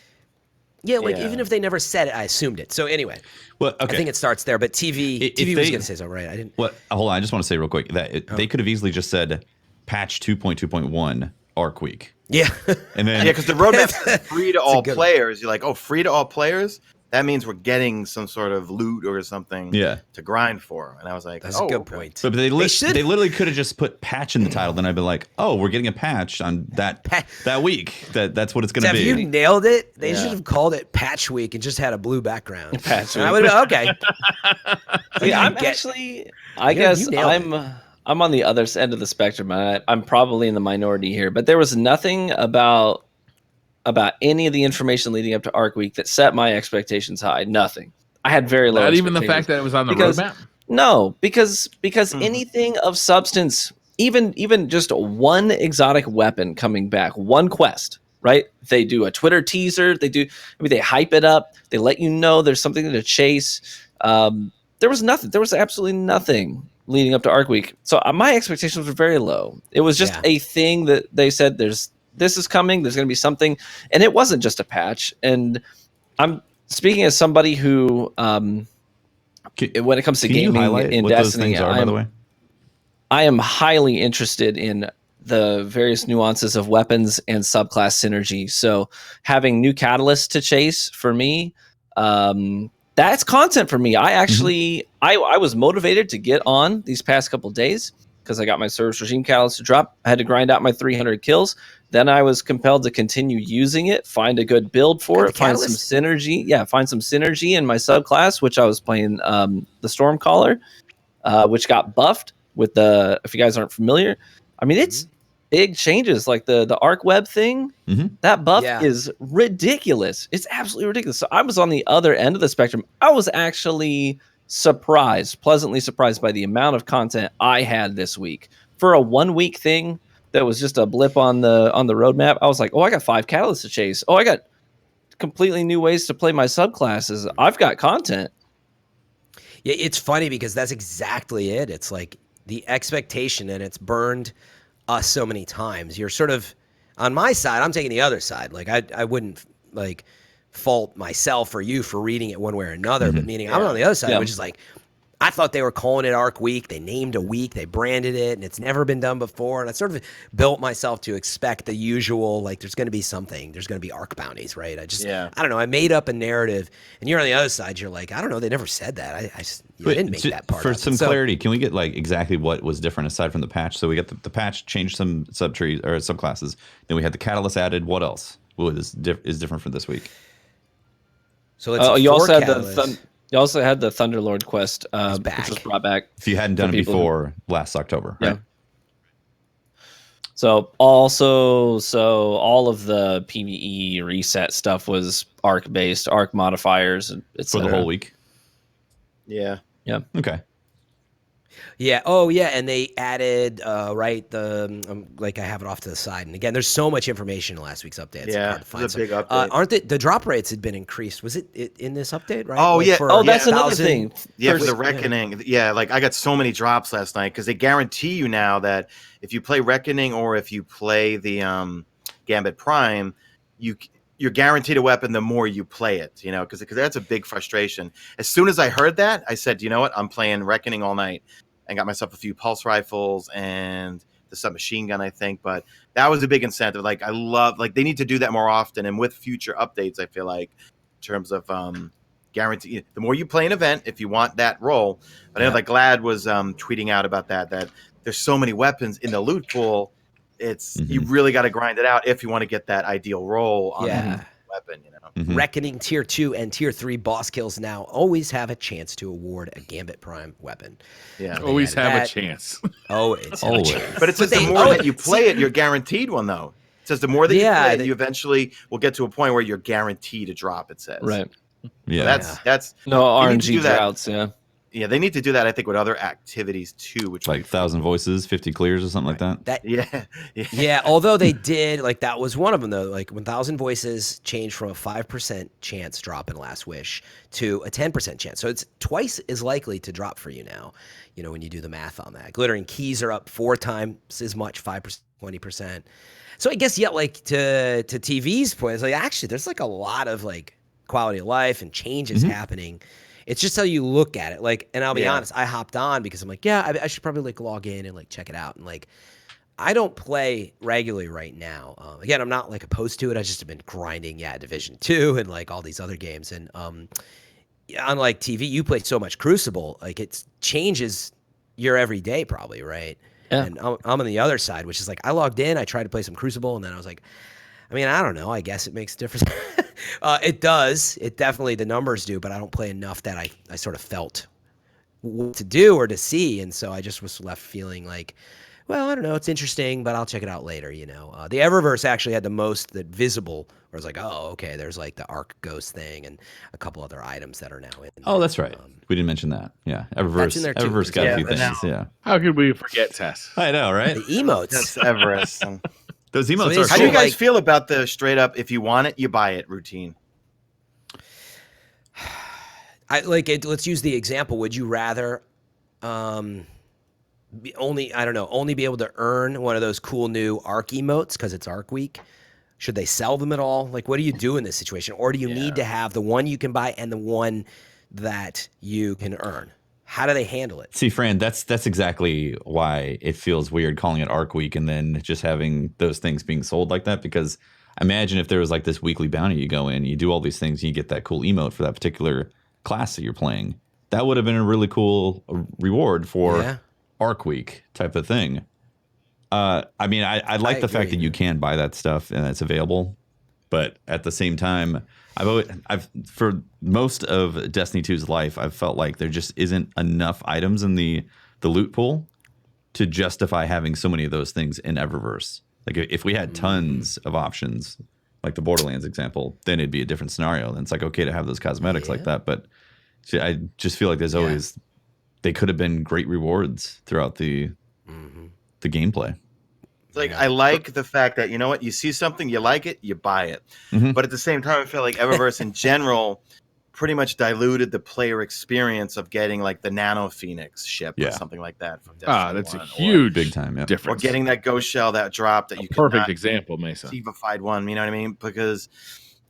Yeah, like even if they never said it, I assumed it. So anyway, well, okay. I think it starts there. But TV was going to say so, right? I didn't. Hold on. I just want to say real quick that they could have easily just said patch 2.2.1 arc week. Yeah. And then because the roadmap says free to all players. You're like, oh, free to all players? That means we're getting some sort of loot or something to grind for. And I was like, that's a good point. But they literally could have just put patch in the title. Then I'd be like, oh, we're getting a patch on that week. That's what it's going to be. You nailed it. They should have called it Patch Week and just had a blue background. Patch Week. I would have been, okay. I guess I'm on the other end of the spectrum. I'm probably in the minority here, but there was nothing about any of the information leading up to Arc Week that set my expectations high. Nothing. I had very low. Not even the fact that it was on the roadmap. No, because anything of substance, even just one exotic weapon coming back, one quest, right? They do a Twitter teaser. They hype it up. They let you know there's something to chase. There was nothing. There was absolutely nothing leading up to Arc Week. So my expectations were very low. It was just a thing that they said this is coming. There's going to be something. And it wasn't just a patch. And I'm speaking as somebody who, when it comes to gaming in Destiny, I am highly interested in the various nuances of weapons and subclass synergy. So having new catalysts to chase for me, that's content for me. I actually, I was motivated to get on these past couple days because I got my service regime catalyst to drop. I had to grind out my 300 kills. Then I was compelled to continue using it, find a good build for it, find some synergy. Yeah, find some synergy in my subclass, which I was playing the Stormcaller, which got buffed with the, if you guys aren't familiar, I mean, it's big changes like the arc web thing. That buff is ridiculous. It's absolutely ridiculous. So I was on the other end of the spectrum. I was actually pleasantly surprised by the amount of content I had this week for a 1 week thing that was just a blip on the roadmap. I was like, oh, I got 5 catalysts to chase. Oh, I got completely new ways to play my subclasses. I've got content. Yeah, it's funny because that's exactly it. It's like the expectation, and it's burned us so many times. You're sort of on my side. I'm taking the other side. Like I wouldn't like fault myself or you for reading it one way or another, but meaning I'm on the other side, which is like, I thought they were calling it Arc Week. They named a week, they branded it, and it's never been done before. And I sort of built myself to expect the usual, like there's going to be something. There's going to be Arc bounties, right? I don't know. I made up a narrative, and you're on the other side. You're like, I don't know. They never said that. I didn't make that part. For some clarity, can we get like exactly what was different aside from the patch? So we got the patch changed some subtrees or subclasses. Then we had the catalyst added. What else? What is different for this week? So let's you also had you also had the Thunderlord quest, which was brought back. If you hadn't done it before last October, right? So all of the PvE reset stuff was arc based, arc modifiers, for the whole week. Yeah. Okay. Yeah. Oh, yeah. And they added, right, the like I have it off to the side. And again, there's so much information in last week's update. It's hard to find. It's a big update. Aren't the drop rates had been increased? Was it in this update? Right. Oh, yeah. That's another thing. Yeah, for the Reckoning. Yeah, like I got so many drops last night because they guarantee you now that if you play Reckoning or if you play the Gambit Prime, you're guaranteed a weapon the more you play it, because that's a big frustration. As soon as I heard that, I said, you know what? I'm playing Reckoning all night. And got myself a few pulse rifles and the submachine gun, I think. But that was a big incentive. Like, I love, like, they need to do that more often. And with future updates, I feel like, in terms of guarantee, the more you play an event, if you want that role. But I know, like, Glad was tweeting out about that there's so many weapons in the loot pool. It's you really got to grind it out if you want to get that ideal role on weapon, you know. Reckoning tier 2 and tier 3 boss kills now always have a chance to award a Gambit Prime weapon. Yeah, always have a chance. Oh, it's always. But it says the more that you play it, you're guaranteed one though. It says the more that you play it, you eventually will get to a point where you're guaranteed a drop. It says right. Yeah, that's no RNG droughts. Yeah, they need to do that. I think with other activities too, which like 1,000 voices, 50 clears, or something like that. Yeah. Although they did, like that was one of them though. Like 1,000 voices changed from a 5% chance drop in Last Wish to a 10% chance. So it's twice as likely to drop for you now. You know, when you do the math on that, glittering keys are up 4 times as much, 5%, 20%. So I guess like to TV's point, it's like actually there's like a lot of like quality of life and changes happening. It's just how you look at it. Like, and I'll be honest, I hopped on because I'm like, I should probably like log in and like check it out. And like, I don't play regularly right now. Again, I'm not like opposed to it. I just have been grinding, Division 2 and like all these other games. And unlike TV, you play so much Crucible, like it changes your everyday probably, right? Yeah. And I'm on the other side, which is like I logged in, I tried to play some Crucible, and then I was like, I mean, I don't know. I guess it makes a difference. It does. It definitely, the numbers do, but I don't play enough that I sort of felt what to do or to see. And so I just was left feeling like, well, I don't know. It's interesting, but I'll check it out later, you know. The Eververse actually had the most that visible, where I was like, oh, okay, there's like the Arc Ghost thing and a couple other items that are now in there. Oh, that's right. We didn't mention that. Yeah. Eververse got a few things. Yeah. How could we forget, Tess? I know, right? The emotes. That's Everest. Those emotes are How do you guys feel about the straight up, if you want it, you buy it routine? I like it. Let's use the example. Would you rather only be able to earn one of those cool new Arc emotes because it's Arc Week? Should they sell them at all? Like, what do you do in this situation? Or do you need to have the one you can buy and the one that you can earn? How do they handle it? See, Fran, that's exactly why it feels weird calling it Arc Week and then just having those things being sold like that. Because imagine if there was like this weekly bounty, you go in, you do all these things, and you get that cool emote for that particular class that you're playing. That would have been a really cool reward for Arc Week type of thing. I mean, I like the fact that you can buy that stuff and it's available, but at the same time, I've for most of Destiny 2's life, I've felt like there just isn't enough items in the loot pool to justify having so many of those things in Eververse. Like if we had tons of options, like the Borderlands example, then it'd be a different scenario. Then it's like okay to have those cosmetics like that, but see, I just feel like there's always they could have been great rewards throughout the gameplay. Like I like the fact that, you know what, you see something, you like it, you buy it. But at the same time, I feel like Eververse in general pretty much diluted the player experience of getting like the Nano Phoenix ship or something like that. From that's a huge big time difference. Or getting that ghost shell that dropped that you could perfect example, Mesa. Divified one, you know what I mean? Because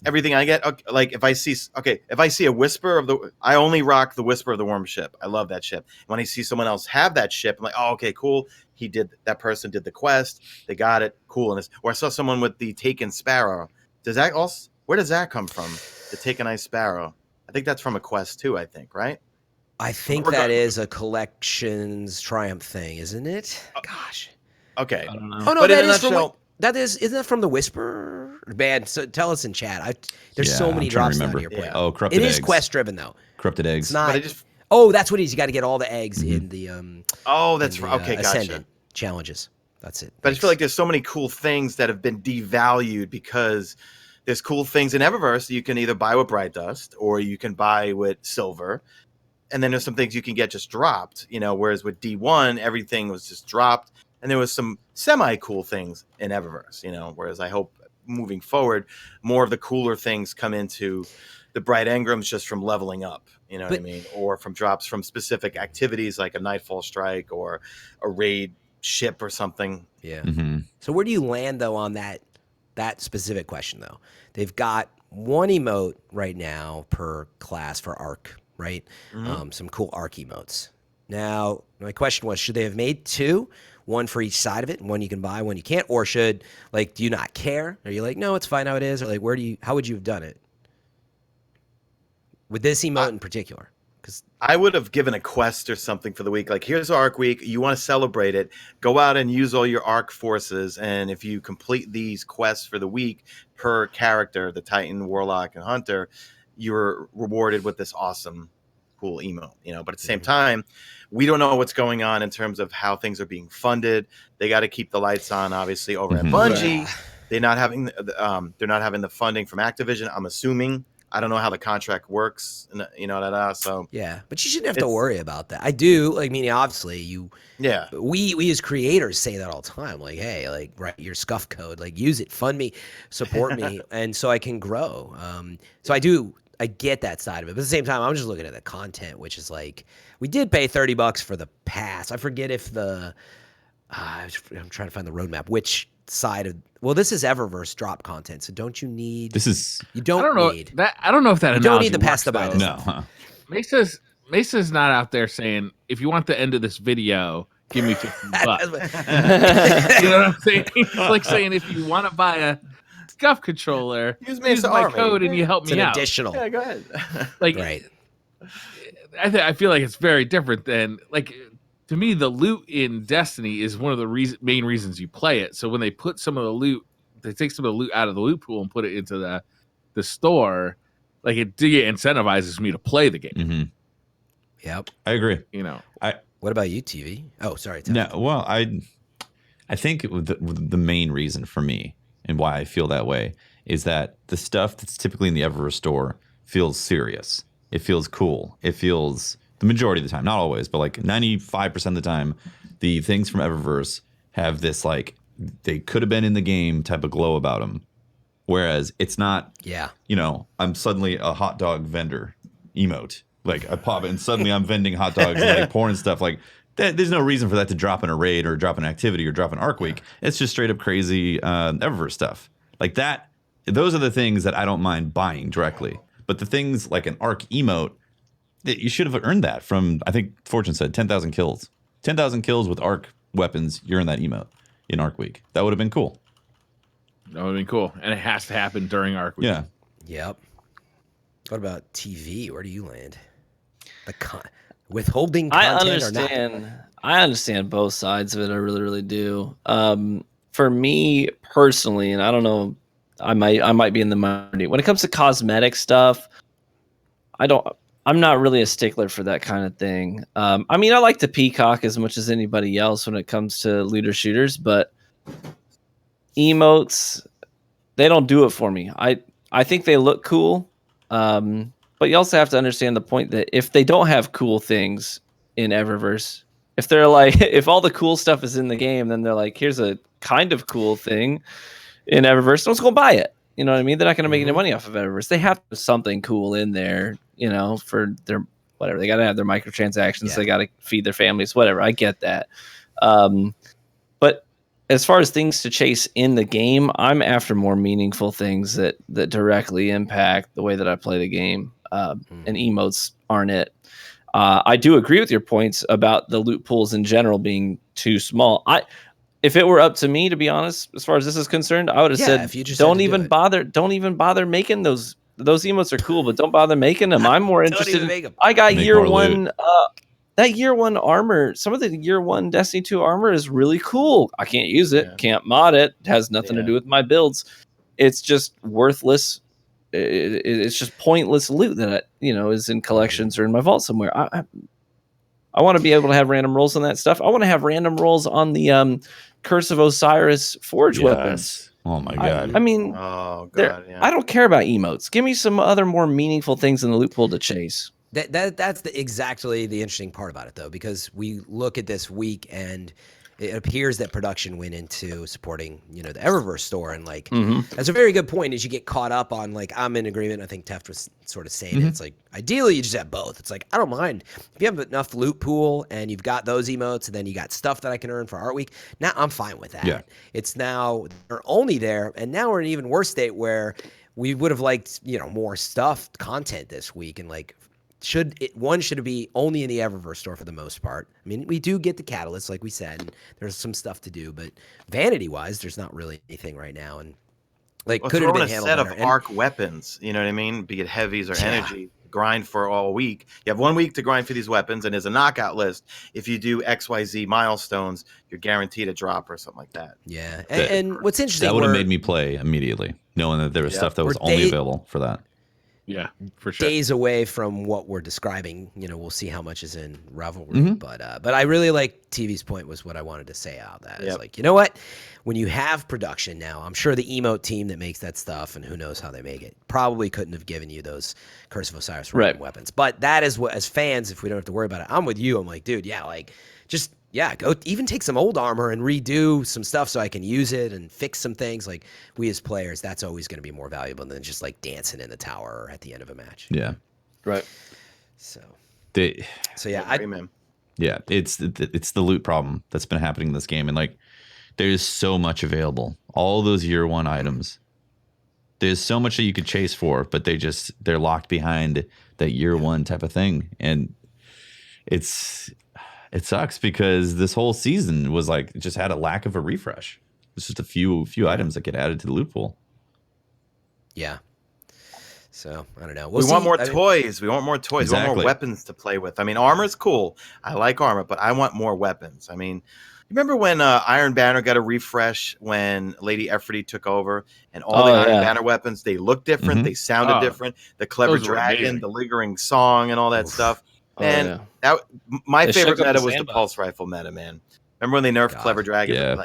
everything I get, like if I see a Whisper of the, I only rock the Whisper of the Worm ship. I love that ship. When I see someone else have that ship, I'm like, oh, okay, cool. That person did the quest. They got it. Cool. Or I saw someone with the Taken Sparrow. Where does that come from? The Taken Ice Sparrow. I think that's from a quest too, I think, right? I think that is a collections triumph thing, isn't it? Gosh. Okay. I don't know. Oh no, but that is from isn't that from the Whisper? Man, so tell us in chat. There's so many drops down here. Yeah. Oh, corrupted eggs. It is quest driven though. Corrupted eggs. It's not. Oh, that's what it is. You got to get all the eggs in the that's right. Okay, Ascendant gotcha. Challenges. That's it. But I feel like there's so many cool things that have been devalued because there's cool things in Eververse that you can either buy with Bright Dust or you can buy with silver. And then there's some things you can get just dropped, you know, whereas with D1, everything was just dropped. And there was some semi-cool things in Eververse, you know, whereas I hope moving forward, more of the cooler things come into the Bright Engrams just from leveling up, you know what I mean? Or from drops from specific activities like a Nightfall Strike or a raid ship or something. Yeah. So where do you land, though, on that specific question, though? They've got one emote right now per class for Arc, right? Some cool Arc emotes. Now, my question was, should they have made two? One for each side of it, and one you can buy, one you can't? Or do you not care? Are you like, no, it's fine how it is? Or like, how would you have done it? With this emote in particular? Because I would have given a quest or something for the week. Like, here's Arc Week. You want to celebrate it. Go out and use all your Arc forces. And if you complete these quests for the week per character, the Titan, Warlock, and Hunter, you're rewarded with this awesome, cool emote. But at the same time, we don't know what's going on in terms of how things are being funded. They got to keep the lights on, obviously, over at Bungie. They're not having the funding from Activision, I'm assuming. I don't know how the contract works, so yeah, but you shouldn't have to worry about that. I do, obviously we as creators say that all the time, like, hey, like, write your Scuf code, like, use it, fund me, support me, and so I can grow. So I get that side of it, but at the same time, I'm just looking at the content, which is like, we did pay $30 for the pass. I forget if I'm trying to find the roadmap, which side of, well, this is Eververse drop content, so don't you need you don't need that. I don't know if that you don't need the pass to buy this. No, Mesa's not out there saying, if you want the end of this video, give me $50. You know what I'm saying? It's like saying, if you want to buy a Scuf controller, use my code and you help me out. Additional. Yeah, go ahead. Like, right. I feel like it's very different than, like, to me, the loot in Destiny is one of the main reasons you play it. So when they put some of the loot, they take some of the loot out of the loot pool and put it into the store, like, it incentivizes me to play the game. Mm-hmm. Yep, I agree. What about you, TV? Oh, sorry. No, well, I think the main reason for me and why I feel that way is that the stuff that's typically in the Eververse store feels serious. It feels cool. It feels, the majority of the time, not always, but like 95% of the time, the things from Eververse have this, like, they could have been in the game type of glow about them. Whereas it's not, I'm suddenly a hot dog vendor emote. Like, I pop it and suddenly I'm vending hot dogs and like porn and stuff. Like, there's no reason for that to drop in a raid or drop an activity or drop an Arc Week. It's just straight up crazy Eververse stuff. Like that, those are the things that I don't mind buying directly. But the things like an Arc emote, you should have earned that from, I think Fortune said, 10,000 kills. 10,000 kills with Arc weapons, you're in that emote in Arc Week. That would have been cool. That would have been cool. And it has to happen during Arc Week. Yeah. Yep. What about TV? Where do you land? Withholding content or not? I understand both sides of it. I really, really do. For me personally, and I don't know, I might be in the minority. When it comes to cosmetic stuff, I'm not really a stickler for that kind of thing. I mean, I like to peacock as much as anybody else when it comes to looter shooters, but emotes, they don't do it for me. I think they look cool. But you also have to understand the point that if they don't have cool things in Eververse, if they're like, if all the cool stuff is in the game, then they're like, here's a kind of cool thing in Eververse, let's go buy it. You know what I mean? They're not going to make any money off of Eververse. They have something cool in there, for their whatever. They got to have their microtransactions. Yeah. They got to feed their families, whatever. I get that. But as far as things to chase in the game, I'm after more meaningful things that directly impact the way that I play the game. And emotes aren't it. I do agree with your points about the loot pools in general being too small. If it were up to me, to be honest, as far as this is concerned, I would have said, don't even bother making those. Those emotes are cool, but don't bother making them. I'm more interested. I got year one. That year one armor, some of the year one Destiny 2 armor is really cool. I can't use it, can't mod it. It has nothing to do with my builds. It's just worthless. It's just pointless loot that is in collections or in my vault somewhere. I want to be able to have random rolls on that stuff. I want to have random rolls on the Curse of Osiris Forge weapons. Oh my god! I mean, I don't care about emotes. Give me some other more meaningful things in the loot pool to chase. That's exactly the interesting part about it, though, because we look at this week and it appears that production went into supporting, the Eververse store, and that's a very good point. Is you get caught up on I'm in agreement. I think Teft was sort of saying it's like ideally you just have both. It's like I don't mind if you have enough loot pool and you've got those emotes, and then you got stuff that I can earn for Art Week. Now I'm fine with that. Yeah. It's now they're only there, and now we're in an even worse state where we would have liked more stuff content this week, and should it be only in the Eververse store for the most part. I mean, we do get the catalysts, like we said, and there's some stuff to do, but vanity-wise, there's not really anything right now. And could have been a set of Arc weapons, you know what I mean? Be it heavies or energy. grind for all week. You have 1 week to grind for these weapons, and there's a knockout list. If you do XYZ milestones, you're guaranteed a drop or something like that. Yeah, and what's interesting, that would have made me play immediately, knowing that there was stuff that was only available for that. Yeah, for sure. Days away from what we're describing, we'll see how much is in Revelry. But I really like TV's point was what I wanted to say out of that. It's like, you know what? When you have production now, I'm sure the emote team that makes that stuff, and who knows how they make it, probably couldn't have given you those Curse of Osiris weapons. But that is what, as fans, if we don't have to worry about it, I'm with you. I'm like, dude, go even take some old armor and redo some stuff so I can use it and fix some things. Like, we as players, that's always going to be more valuable than just like dancing in the tower at the end of a match. Yeah. Right. So Amen. Yeah, it's the loot problem that's been happening in this game, and like there's so much available. All those year one items. There's so much that you could chase for, but they're locked behind that year one type of thing. And it sucks because this whole season was like just had a lack of a refresh. It's just a few items that get added to the loot pool. Yeah. So I don't know. We want more toys. We want more toys. Exactly. We want more weapons to play with. I mean, armor's cool. I like armor, but I want more weapons. I mean, remember when Iron Banner got a refresh when Lady Efferty took over, and all the Iron Banner weapons, they looked different, they sounded different. The Clever Dragon, the lingering song, and all that stuff. Man, my favorite meta was the pulse rifle meta. Man, remember when they nerfed Clever Dragon? Yeah.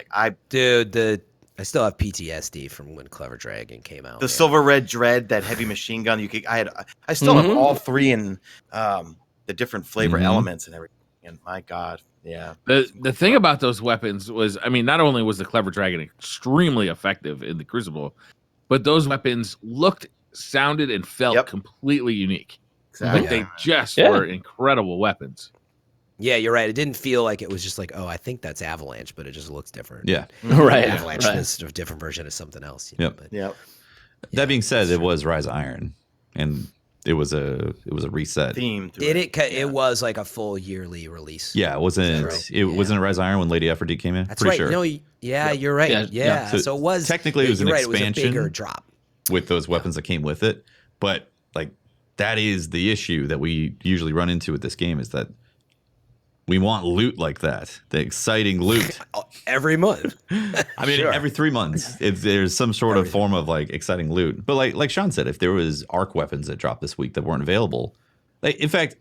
I still have PTSD from when Clever Dragon came out. The Silver Red Dread, that heavy machine gun. I still have all three in the different flavor elements and everything. And my God. Yeah. The thing about those weapons was, I mean, not only was the Clever Dragon extremely effective in the Crucible, but those weapons looked, sounded, and felt completely unique. Exactly. Like they just were incredible weapons. Yeah, you're right. It didn't feel like it was just like, oh, I think that's Avalanche, but it just looks different. Yeah. Right. Avalanche is a different version of something else. That being said, it was Rise of Iron, and it was a reset theme. It was like a full yearly release. Yeah, it wasn't. Wasn't it Rise of Iron when Lady Efferty came in? That's Pretty right. sure. No, you're right. Yeah. So it was technically it was an expansion. It was a bigger drop with those weapons that came with it, but like that is the issue that we usually run into with this game is that we want loot like that, the exciting loot every month. I mean, every 3 months, there's some sort of form of like exciting loot. But like Sean said, if there was arc weapons that dropped this week that weren't available, like in fact,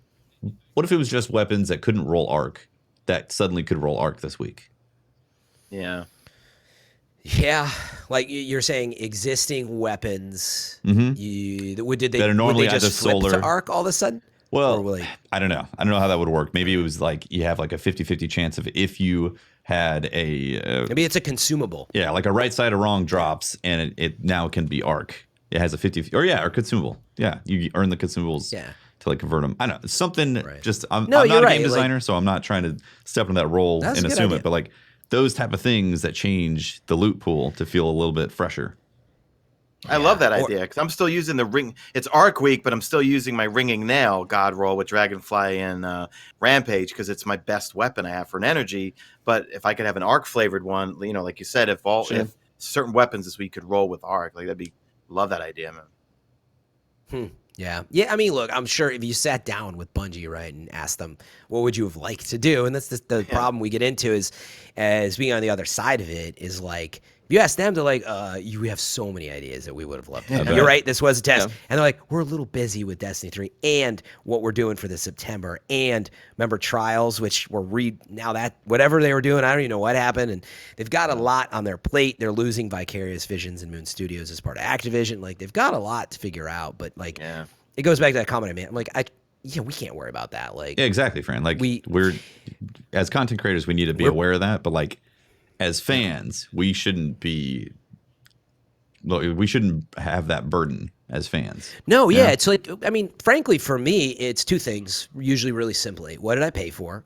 what if it was just weapons that couldn't roll arc that suddenly could roll arc this week? Yeah. Yeah, like you're saying, existing weapons. Mm-hmm. Would they normally just flip solar to arc all of a sudden? Well, I don't know. I don't know how that would work. Maybe it was like you have like a 50-50 chance of if you had a... maybe it's a consumable. Yeah, like a right side or wrong drops, and it now can be arc. It has a 50... or consumable. Yeah, you earn the consumables to like convert them. I don't know. Something just... I'm not a game designer, so I'm not trying to step into that role and assume it. But like those type of things that change the loot pool to feel a little bit fresher. I love that idea because I'm still using the ring. It's Arc Week, but I'm still using my ringing nail God roll with Dragonfly and Rampage because it's my best weapon I have for an energy. But if I could have an Arc flavored one, like you said, if certain weapons this week could roll with Arc, like love that idea, man. Yeah. I mean, look, I'm sure if you sat down with Bungie, right, and asked them what would you have liked to do, and that's the problem we get into is, as being on the other side of it, is like. You ask them to we have so many ideas that we would have loved to. You're right. This was a test. Yeah. And they're like, we're a little busy with Destiny 3 and what we're doing for the September. And remember Trials, which now that whatever they were doing, I don't even know what happened. And they've got a lot on their plate. They're losing Vicarious Visions and Moon Studios as part of Activision. Like they've got a lot to figure out. But it goes back to that comment I made. I'm like, we can't worry about that. Like exactly, Fran. Like we're as content creators, we need to be aware of that. But like, as fans, we shouldn't have that burden as fans. No, it's like, I mean, frankly, for me, it's two things, usually really simply. What did I pay for?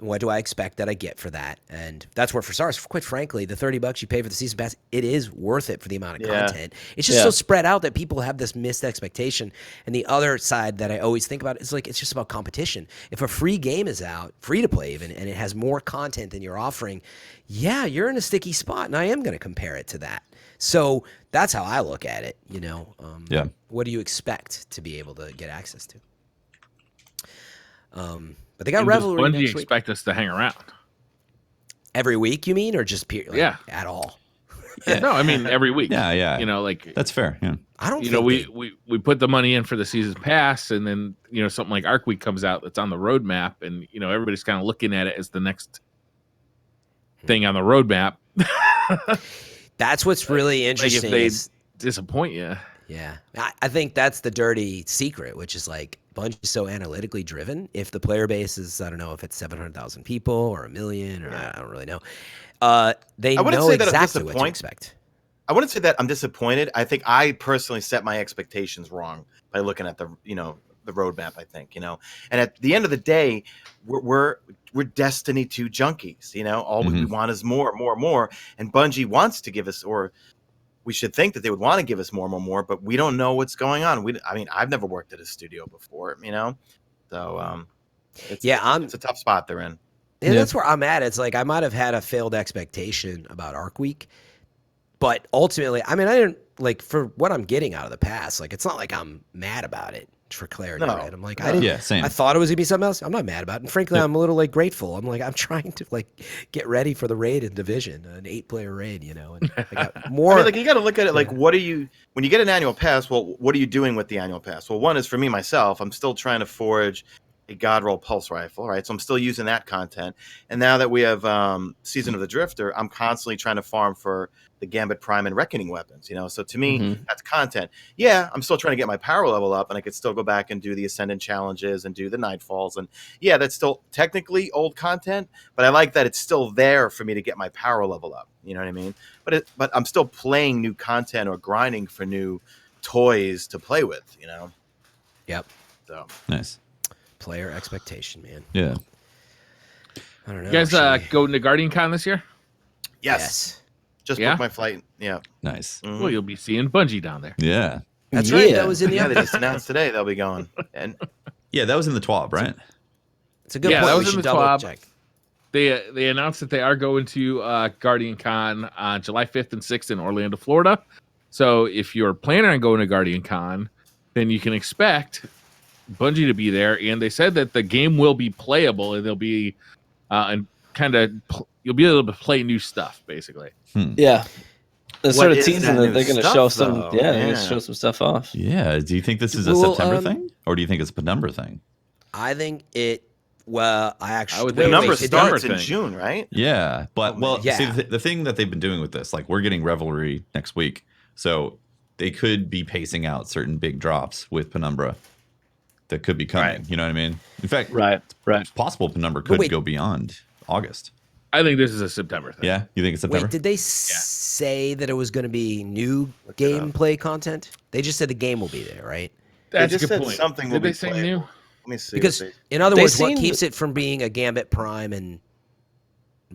What do I expect that I get for that? And that's where for SARS, quite frankly, the $30 you pay for the season pass, it is worth it for the amount of content. It's just so spread out that people have this missed expectation. And the other side that I always think about is like, it's just about competition. If a free game is out, free to play even, and it has more content than you're offering, yeah, you're in a sticky spot. And I am going to compare it to that. So that's how I look at it. You know, what do you expect to be able to get access to? But they got Revelry When next do you week. expect us to hang around? Every week, you mean, or just at all? No, I mean every week. Yeah. You know, like That's fair. Yeah. I don't. You know, we put the money in for the season pass, and then you know something like Arc Week comes out that's on the roadmap, and you know everybody's kind of looking at it as the next thing on the roadmap. That's what's really interesting. Like if they disappoint you. Yeah, I think that's the dirty secret, which is like Bungie is so analytically driven. If the player base is, I don't know if it's 700,000 people or 1 million, or I don't really know. They know exactly what to expect. I wouldn't say that I'm disappointed. I think I personally set my expectations wrong by looking at the roadmap. I think, and at the end of the day, we're Destiny 2 junkies. All we want is more, and Bungie wants to give us, or we should think that they would want to give us more, but we don't know what's going on. I've never worked at a studio before, so it's a tough spot they're in. Yeah, that's where I'm at. It's like I might have had a failed expectation about Arc Week, but ultimately, I didn't for what I'm getting out of the pass. Like, it's not like I'm mad about it. For clarity, right? I'm like, same. I thought it was gonna be something else. I'm not mad about it, and frankly, I'm a little grateful. I'm like, I'm trying to get ready for the raid in Division, an 8-player raid, and I got more. You got to look at it what are you when you get an annual pass? Well, what are you doing with the annual pass? Well, one is for me myself. I'm still trying to forge a God Roll pulse rifle, right? So I'm still using that content. And now that we have Season of the Drifter, I'm constantly trying to farm for the Gambit Prime and Reckoning weapons, So to me, that's content. Yeah, I'm still trying to get my power level up, and I could still go back and do the Ascendant challenges and do the Nightfalls. And yeah, that's still technically old content, but I like that it's still there for me to get my power level up. You know what I mean? But I'm still playing new content or grinding for new toys to play with, Yep. So nice. Player expectation, man. Yeah. I don't know. You guys go to GuardianCon this year? Yes. Just booked my flight. Yeah. Nice. Mm-hmm. Well, you'll be seeing Bungie down there. Yeah. That's right. That was in the they just announced today they'll be going. And yeah, that was in the TWAB, right? It's a good point. That we was in should the double TWAB. check. They announced that they are going to GuardianCon on July 5th and 6th in Orlando, Florida. So if you're planning on going to GuardianCon, then you can expect Bungie to be there. And they said that the game will be playable, and they'll be you'll be able to play new stuff, basically. Yeah. They're sort of teasing that they're going to show some. Though? They're going to show some stuff off. Yeah. Do you think this is a September thing, or do you think it's a Penumbra thing? I think it. Well, the number starts in June, right? Yeah, but yeah. See, the thing that they've been doing with this, we're getting Revelry next week, so they could be pacing out certain big drops with Penumbra that could be coming. Right. You know what I mean? In fact, it's possible Penumbra could go beyond August. I think this is a September thing. Yeah, you think it's September? Wait, did they say that it was going to be new gameplay content? They just said the game will be there, right? That's they just a good said point. something will Did be they say playable. new? Let me see. Because in other words, what keeps it from being a Gambit Prime and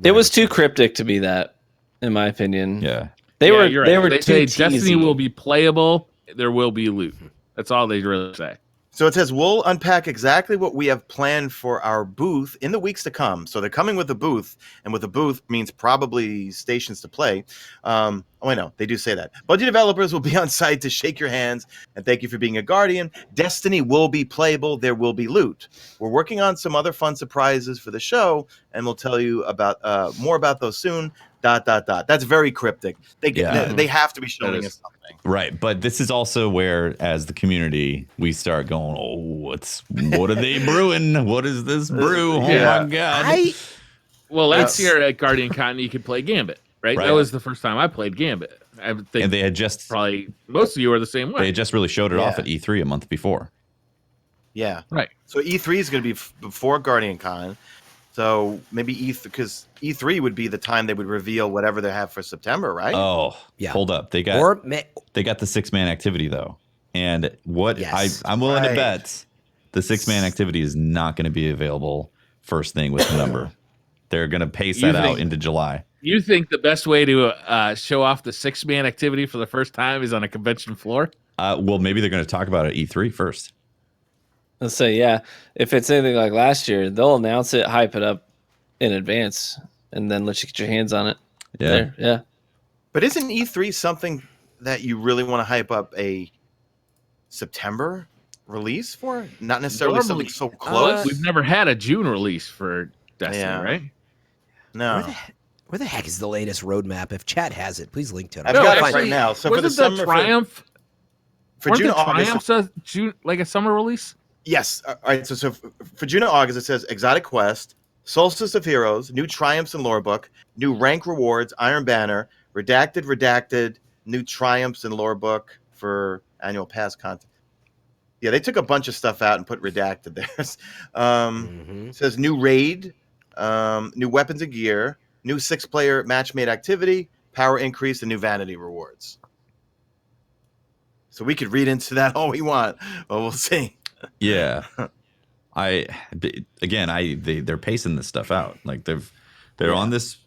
it was too cryptic to be that, in my opinion. Yeah, they were. You're right. They were They too say Destiny teasy. will be playable. There will be loot. That's all they really say. So it says, we'll unpack exactly what we have planned for our booth in the weeks to come. So they're coming with a booth, and with a booth means probably stations to play. Oh, I know. They do say that. Bungie developers will be on site to shake your hands and thank you for being a Guardian. Destiny will be playable. There will be loot. We're working on some other fun surprises for the show, and we'll tell you about more about those soon. ... That's very cryptic. They have to be showing us something. right. But this is also where, as the community, we start going, "Oh, what are they brewing? What is this brew? Oh Yeah. my god!" Well, last year at GuardianCon, you could play Gambit, right? That was the first time I played Gambit. I think And they had just probably most of you are the same way. they had just really showed it off at E3 a month before. Yeah. Right. So E3 is going to be before GuardianCon. So maybe because E3 would be the time they would reveal whatever they have for September, right? Oh, Yeah. Hold up. They got the 6-man activity though. And I'm willing to bet the 6-man activity is not going to be available first thing with Penumbra. They're going to pace that out into July. You think the best way to show off the 6-man activity for the first time is on a convention floor? Well, maybe they're going to talk about it at E3 first. Let's say, yeah, if it's anything like last year, they'll announce it, hype it up in advance, and then let you get your hands on it. Yeah. Yeah. But isn't E3 something that you really want to hype up a September release for? Not necessarily something so close. We've never had a June release for Destiny, right? No. Where the heck is the latest roadmap? If chat has it, please link to it. I've got it right now. So for the summer, Triumph, for June, August, June, like a summer release. Yes. All right. So for June and August, it says Exotic Quest, Solstice of Heroes, new Triumphs and Lore Book, new Rank Rewards, Iron Banner, Redacted, new Triumphs and Lore Book for annual pass content. Yeah, they took a bunch of stuff out and put Redacted there. It says new Raid, new Weapons and Gear, new 6-player match-made activity, power increase, and new Vanity Rewards. So we could read into that all we want, but we'll see. Yeah. They're pacing this stuff out. Like they're on this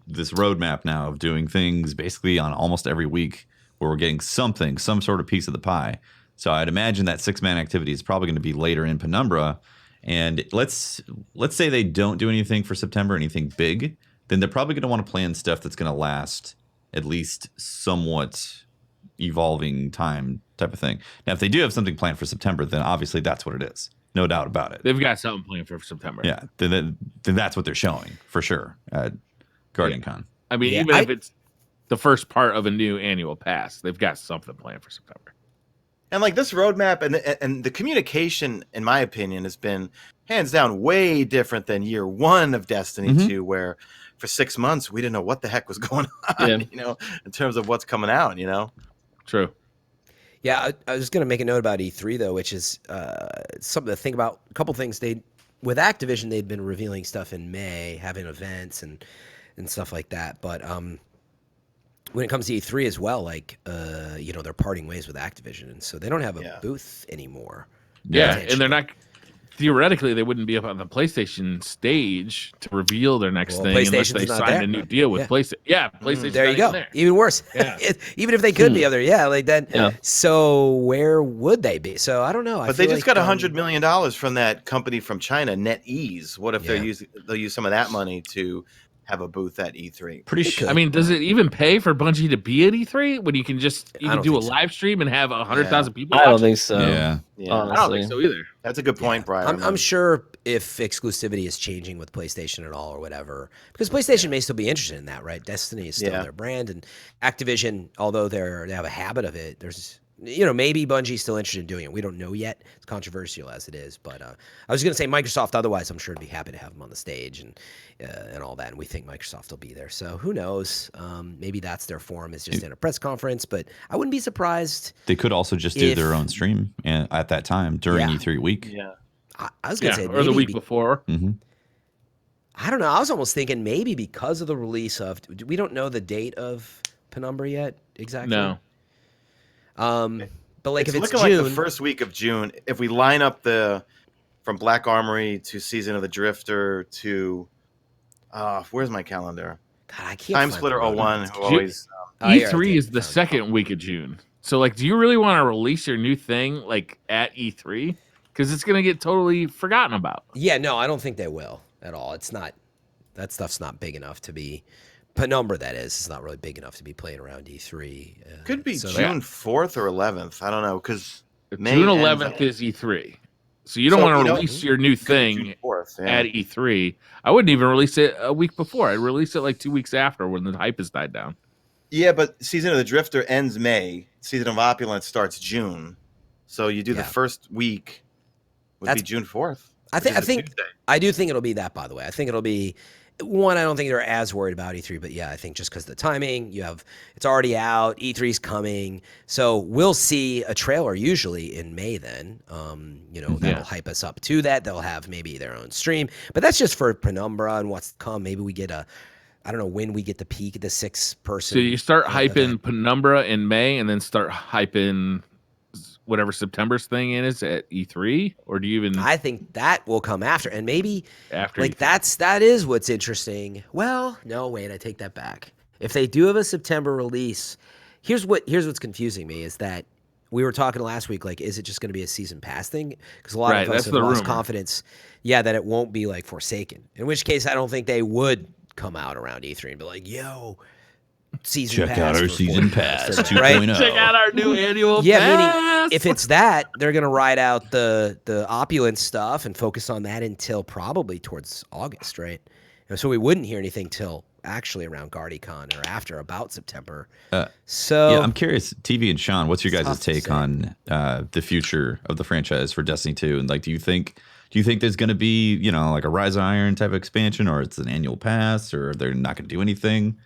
roadmap now of doing things basically on almost every week where we're getting some sort of piece of the pie. So I'd imagine that 6-man activity is probably going to be later in Penumbra. And let's say they don't do anything for September, anything big, then they're probably going to want to plan stuff that's going to last at least somewhat evolving time type of thing. Now, if they do have something planned for September, then obviously that's what it is. No doubt about it. They've got something planned for September. Yeah, then that's what they're showing for sure at GuardianCon. I mean, even if it's the first part of a new annual pass, they've got something planned for September. And like this roadmap and the communication, in my opinion, has been hands down way different than year one of Destiny 2, where for 6 months we didn't know what the heck was going on, in terms of what's coming out, True. Yeah, I was going to make a note about E3 though, which is something to think about. A couple things. With Activision, they'd been revealing stuff in May, having events and stuff like that. But when it comes to E3 as well, like they're parting ways with Activision, and so they don't have a booth anymore. Yeah, and they're not. Theoretically, they wouldn't be up on the PlayStation stage to reveal their next thing unless they signed a new deal with PlayStation. Yeah, PlayStation. There you go. Even worse. Yeah. Even if they could be other, So where would they be? So I don't know. But they just got $100 million from that company from China, NetEase. What if they'll use some of that money to have a booth at E3? Pretty sure. I mean, does it even pay for Bungie to be at E3 when you can do a live stream and have 100,000 people? I don't think so. Yeah. I don't think so either. That's a good point, Brian. I'm sure if exclusivity is changing with PlayStation at all or whatever, because PlayStation may still be interested in that, right? Destiny is still their brand, and Activision, although they have a habit of it, there's maybe Bungie's still interested in doing it. We don't know yet. It's controversial as it is, but I was going to say Microsoft. Otherwise, I'm sure would be happy to have them on the stage and all that. And we think Microsoft will be there. So who knows? Maybe that's their forum, is just in a press conference. But I wouldn't be surprised. They could also just do their own stream at that time during E3 week. Yeah, I was going to say, or the week before. I don't know. I was almost thinking maybe because of the release of. We don't know the date of Penumbra yet exactly. No. But like it's if it's looking June, like the first week of June, if we line up from Black Armory to Season of the Drifter to where's my calendar? God, I can't. Time Splitter 01, who always E3 is the second week of June. So like, do you really want to release your new thing like at E3? Because it's gonna get totally forgotten about. Yeah, no, I don't think they will at all. It's not. That stuff's not big enough to be. Penumbra, that is. It's not really big enough to be playing around E3. Could be June 4th or 11th. I don't know, because June 11th is E3. So you don't want to release your new thing at E3. I wouldn't even release it a week before. I'd release it like 2 weeks after when the hype has died down. Yeah, but Season of the Drifter ends May. Season of Opulence starts June. So you do the first week would be June 4th. I do think it'll be that, by the way. I think it'll be one. I don't think they're as worried about E3, but yeah, I think just because of the timing, it's already out. E3's coming, so we'll see a trailer usually in May. Then, that'll hype us up to that. They'll have maybe their own stream, but that's just for Penumbra and what's to come. Maybe we get I don't know when we get the peak of the 6-person. So you start hyping Penumbra in May, and then start hyping whatever September's thing is at E3, or do you even? I think that will come after, and maybe after like E3. that is what's interesting. Well, no, wait, I take that back. If they do have a September release, here's what's confusing me is that we were talking last week, like, is it just going to be a season pass thing? Because a lot of us have lost confidence, that it won't be like Forsaken. In which case, I don't think they would come out around E3 and be like, yo, season pass. Check out our season pass 2.0. Right? Check out our new annual pass. Meaning if it's that, they're going to ride out the opulent stuff and focus on that until probably towards August, right? And so we wouldn't hear anything till actually around GuardianCon or after about September. So I'm curious, TV and Sean, what's your guys' take on the future of the franchise for Destiny 2? And like, do you think there's going to be, like a Rise of Iron type of expansion, or it's an annual pass, or they're not going to do anything?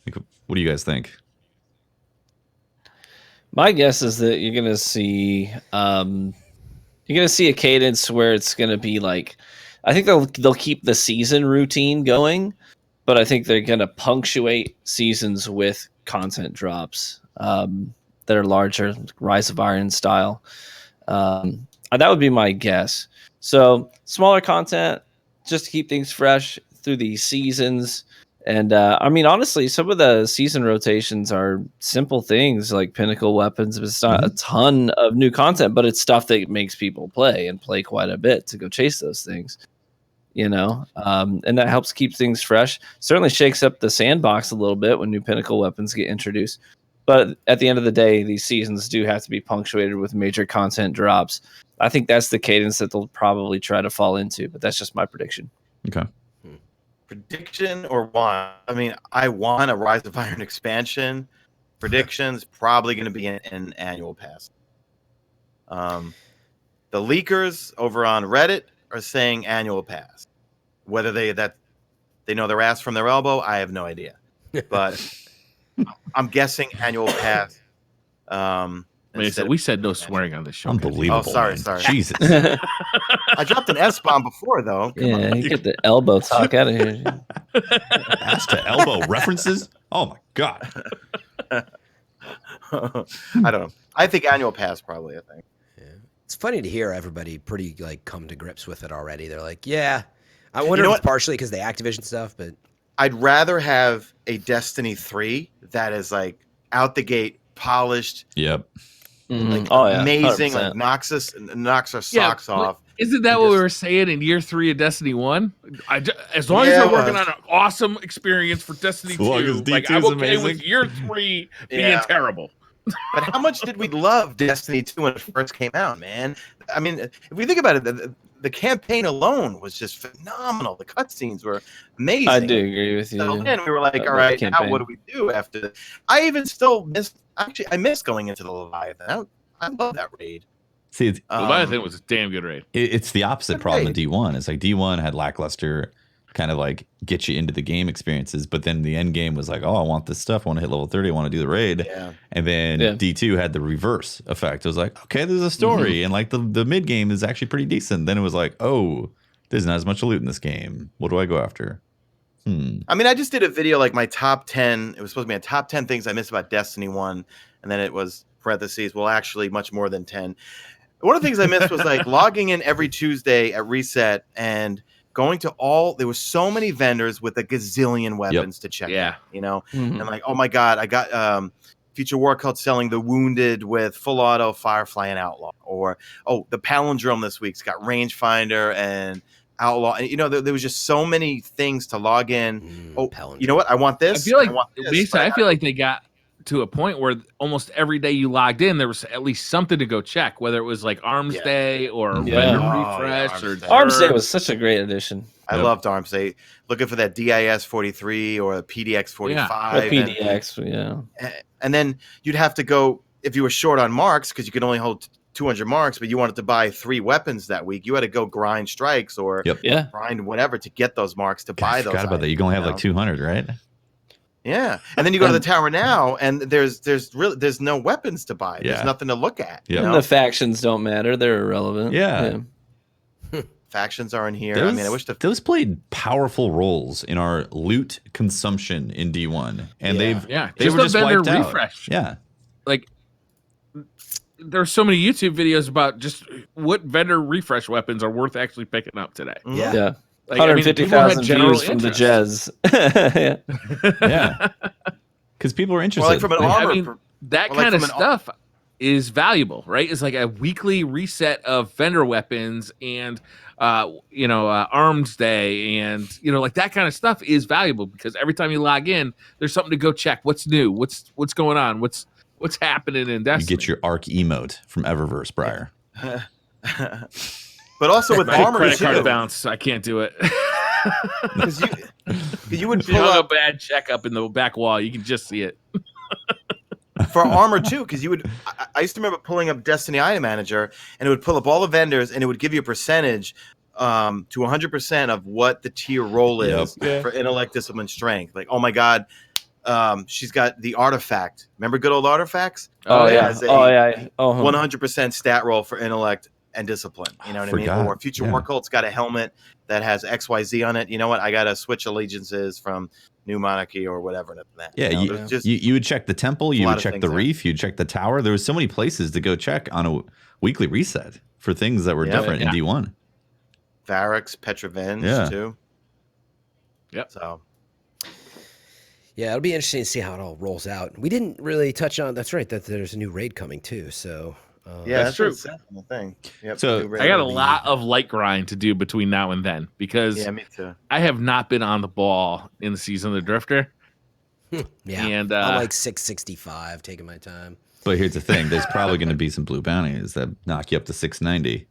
Like, what do you guys think? My guess is that you're going to see a cadence where it's going to be like, I think they'll keep the season routine going, but I think they're going to punctuate seasons with content drops that are larger, Rise of Iron style. That would be my guess. So smaller content, just to keep things fresh through these seasons. And I mean, honestly, some of the season rotations are simple things like pinnacle weapons. It's not a ton of new content, but it's stuff that makes people play quite a bit to go chase those things. And that helps keep things fresh. Certainly shakes up the sandbox a little bit when new pinnacle weapons get introduced. But at the end of the day, these seasons do have to be punctuated with major content drops. I think that's the cadence that they'll probably try to fall into, but that's just my prediction. Okay. Prediction or want? I mean, I want a Rise of Iron expansion. Predictions probably going to be an annual pass. The leakers over on Reddit are saying annual pass. Whether they know their ass from their elbow, I have no idea. But I'm guessing annual pass. We said no swearing on this show. Unbelievable. Oh, sorry. Jesus. I dropped an S-bomb before, though. Come on. You get the elbow talk out of here. Ass to elbow references? Oh, my God. I don't know. I think annual pass probably, I think. Yeah. It's funny to hear everybody pretty like come to grips with it already. They're like, yeah. I wonder if it's partially because the Activision stuff, but I'd rather have a Destiny 3 that is like out the gate, polished. Yep. Like amazing, 100%. like knocks our socks off. Isn't that what we were saying in year 3 of Destiny 1? As long as you're working on an awesome experience for Destiny 2, like, I'm okay with year 3 being terrible. But how much did we love Destiny 2 when it first came out, man? I mean, if we think about it, the campaign alone was just phenomenal. The cutscenes were amazing. I do agree with you. So then we were like, all right, now what do we do after this? I even still I miss going into the Leviathan. I love that raid. See, Leviathan was a damn good raid. It's the opposite problem in D1. It's like D1 had lackluster kind of like get you into the game experiences, but then the end game was like, oh, I want this stuff. I want to hit level 30. I want to do the raid. Yeah. And then D2 had the reverse effect. It was like, okay, there's a story. And like the mid game is actually pretty decent. Then it was like, oh, there's not as much loot in this game. What do I go after? I mean, I just did a video like my top 10. It was supposed to be a top 10 things I missed about Destiny 1. And then it was parentheses, well, actually much more than 10. One of the things I missed was like logging in every Tuesday at reset and going to there were so many vendors with a gazillion weapons to check out, and like, oh my God, I got Future War Cult selling the Wounded with full auto Firefly and Outlaw, or, the Palindrome this week's got Rangefinder and Outlaw. And, there was just so many things to log in. You know what? I want this. I feel like I feel like they got to a point where almost every day you logged in, there was at least something to go check, whether it was like Arms Day or vendor refresh. Arms Day was such a great addition. I loved Arms Day. Looking for that DIS 43 or a PDX 45. PDX, and then you'd have to go, if you were short on marks, because you could only hold 200 marks, but you wanted to buy 3 weapons that week, you had to go grind strikes or grind whatever to get those marks to buy those. I forgot about that. You can only have like 200, right? Yeah, and then you go to the tower now, and there's no weapons to buy. There's nothing to look at. Yeah, the factions don't matter; they're irrelevant. Yeah. Factions are in here. I mean, I wish those played powerful roles in our loot consumption in D1, and they were just wiped out. Refresh. Yeah, like there's so many YouTube videos about just what vendor refresh weapons are worth actually picking up today. Yeah. Like, 150,000 general views from the interest. Jez. Yeah. Because people are interested. Well, like from an armor, that or like kind of from an stuff is valuable, right? It's like a weekly reset of vendor weapons and arms day, and like that kind of stuff is valuable because every time you log in, there's something to go check. What's new? What's going on? What's happening in Destiny? You get your Arc emote from Eververse, Briar. But also with armor credit too. card bounce, I can't do it. Because you would If you pull hung a up bad check up in the back wall, you can just see it. for armor too, because you would. I used to remember pulling up Destiny Item Manager, and it would pull up all the vendors, and it would give you a percentage to 100% of what the tier roll is for intellect, discipline, strength. Like, oh my god, she's got the artifact. Remember good old artifacts? Oh It yeah. has a Oh yeah. 100% stat roll for intellect and discipline. You know what I mean? Forgot. Or Future War Cult's got a helmet that has XYZ on it. You know what? I got to switch allegiances from New Monarchy or whatever. Yeah, you would check the temple, you would check the reef, you'd check the tower. There was so many places to go check on a weekly reset for things that were different in D1. Varix, Petrovenge too. Yep. So yeah, it'll be interesting to see how it all rolls out. We didn't really touch on. That's right. That there's a new raid coming too. So that's true. The thing. Yep, So I got a lot of light grind to do between now and then because me too. I have not been on the ball in the season of the Drifter. Yeah, and I'm like 665, taking my time. But here's the thing: there's probably going to be some blue bounties that knock you up to 690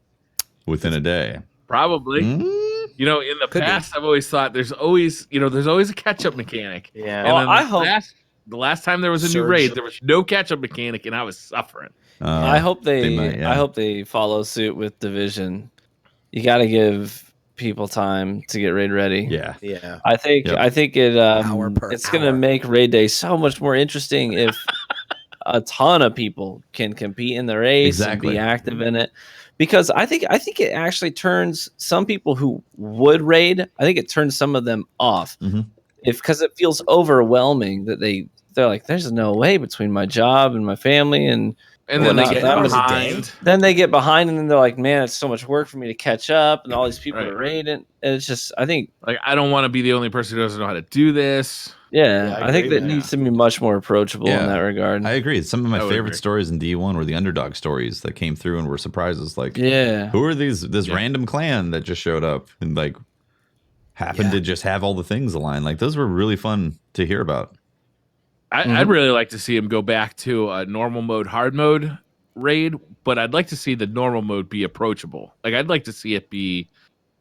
within a day. Probably. Mm? In the past, I've always thought there's always a catch-up mechanic. Yeah. And I hope the last time there was a new raid, there was no catch-up mechanic, and I was suffering. I hope might, I hope they follow suit with Division. You got to give people time to get raid ready. Yeah. Yeah. I think it it's going to hour. make raid day so much more interesting if a ton of people can compete in the race and be active in it. Because I think it actually turns some people who would raid, I think it turns some of them off. Because it feels overwhelming that they're like, there's no way between my job and my family and then they get behind. Then they get behind, and then they're like, man, it's so much work for me to catch up, and all these people are raiding. And it's just, I think, like, I don't want to be the only person who doesn't know how to do this. Yeah, I think that needs to be much more approachable in that regard. I agree. Some of my favorite stories in D1 were the underdog stories that came through and were surprises. Like, who are this random clan that just showed up and like happened to just have all the things aligned? Like, those were really fun to hear about. I'd really like to see him go back to a normal mode, hard mode raid, but I'd like to see the normal mode be approachable. Like, I'd like to see it be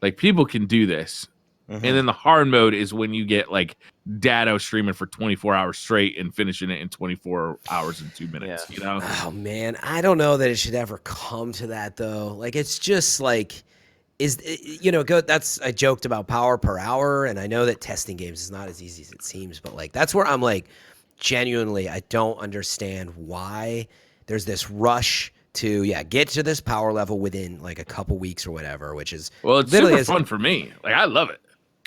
like people can do this. And then the hard mode is when you get like Dado streaming for 24 hours straight and finishing it in 24 hours and 2 minutes. Oh man, I don't know that it should ever come to that though. Like, it's just like, I joked about power per hour, and I know that testing games is not as easy as it seems, but like, that's where I'm like, genuinely, I don't understand why there's this rush to get to this power level within like a couple weeks or whatever, which is it's super fun for me. Like, I love it.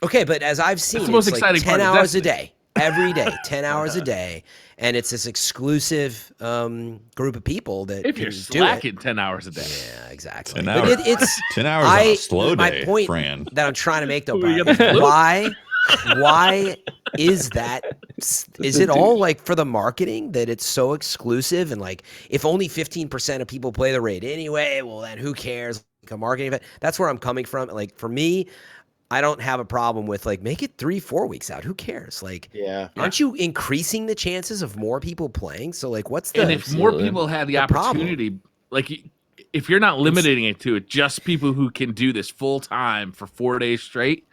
Okay, but as I've seen, it's the most exciting like 10 part hours a day, every day, 10 hours a day, and it's this exclusive group of people that if you're slacking 10 hours a day. Yeah, exactly. 10 hours, it's 10 hours on a slow day. My point Fran. that I'm trying to make though, Brian, why is that? Is it all like for the marketing that it's so exclusive, and like if only 15% of people play the raid anyway, well then who cares? Like a marketing event. That's where I'm coming from. Like, for me, I don't have a problem with like, make it 3-4 weeks out. Who cares? Like, aren't you increasing the chances of more people playing? So like, what's the? And if more people had the opportunity, problem? Like, if you're not limiting it to just people who can do this full time for 4 days straight,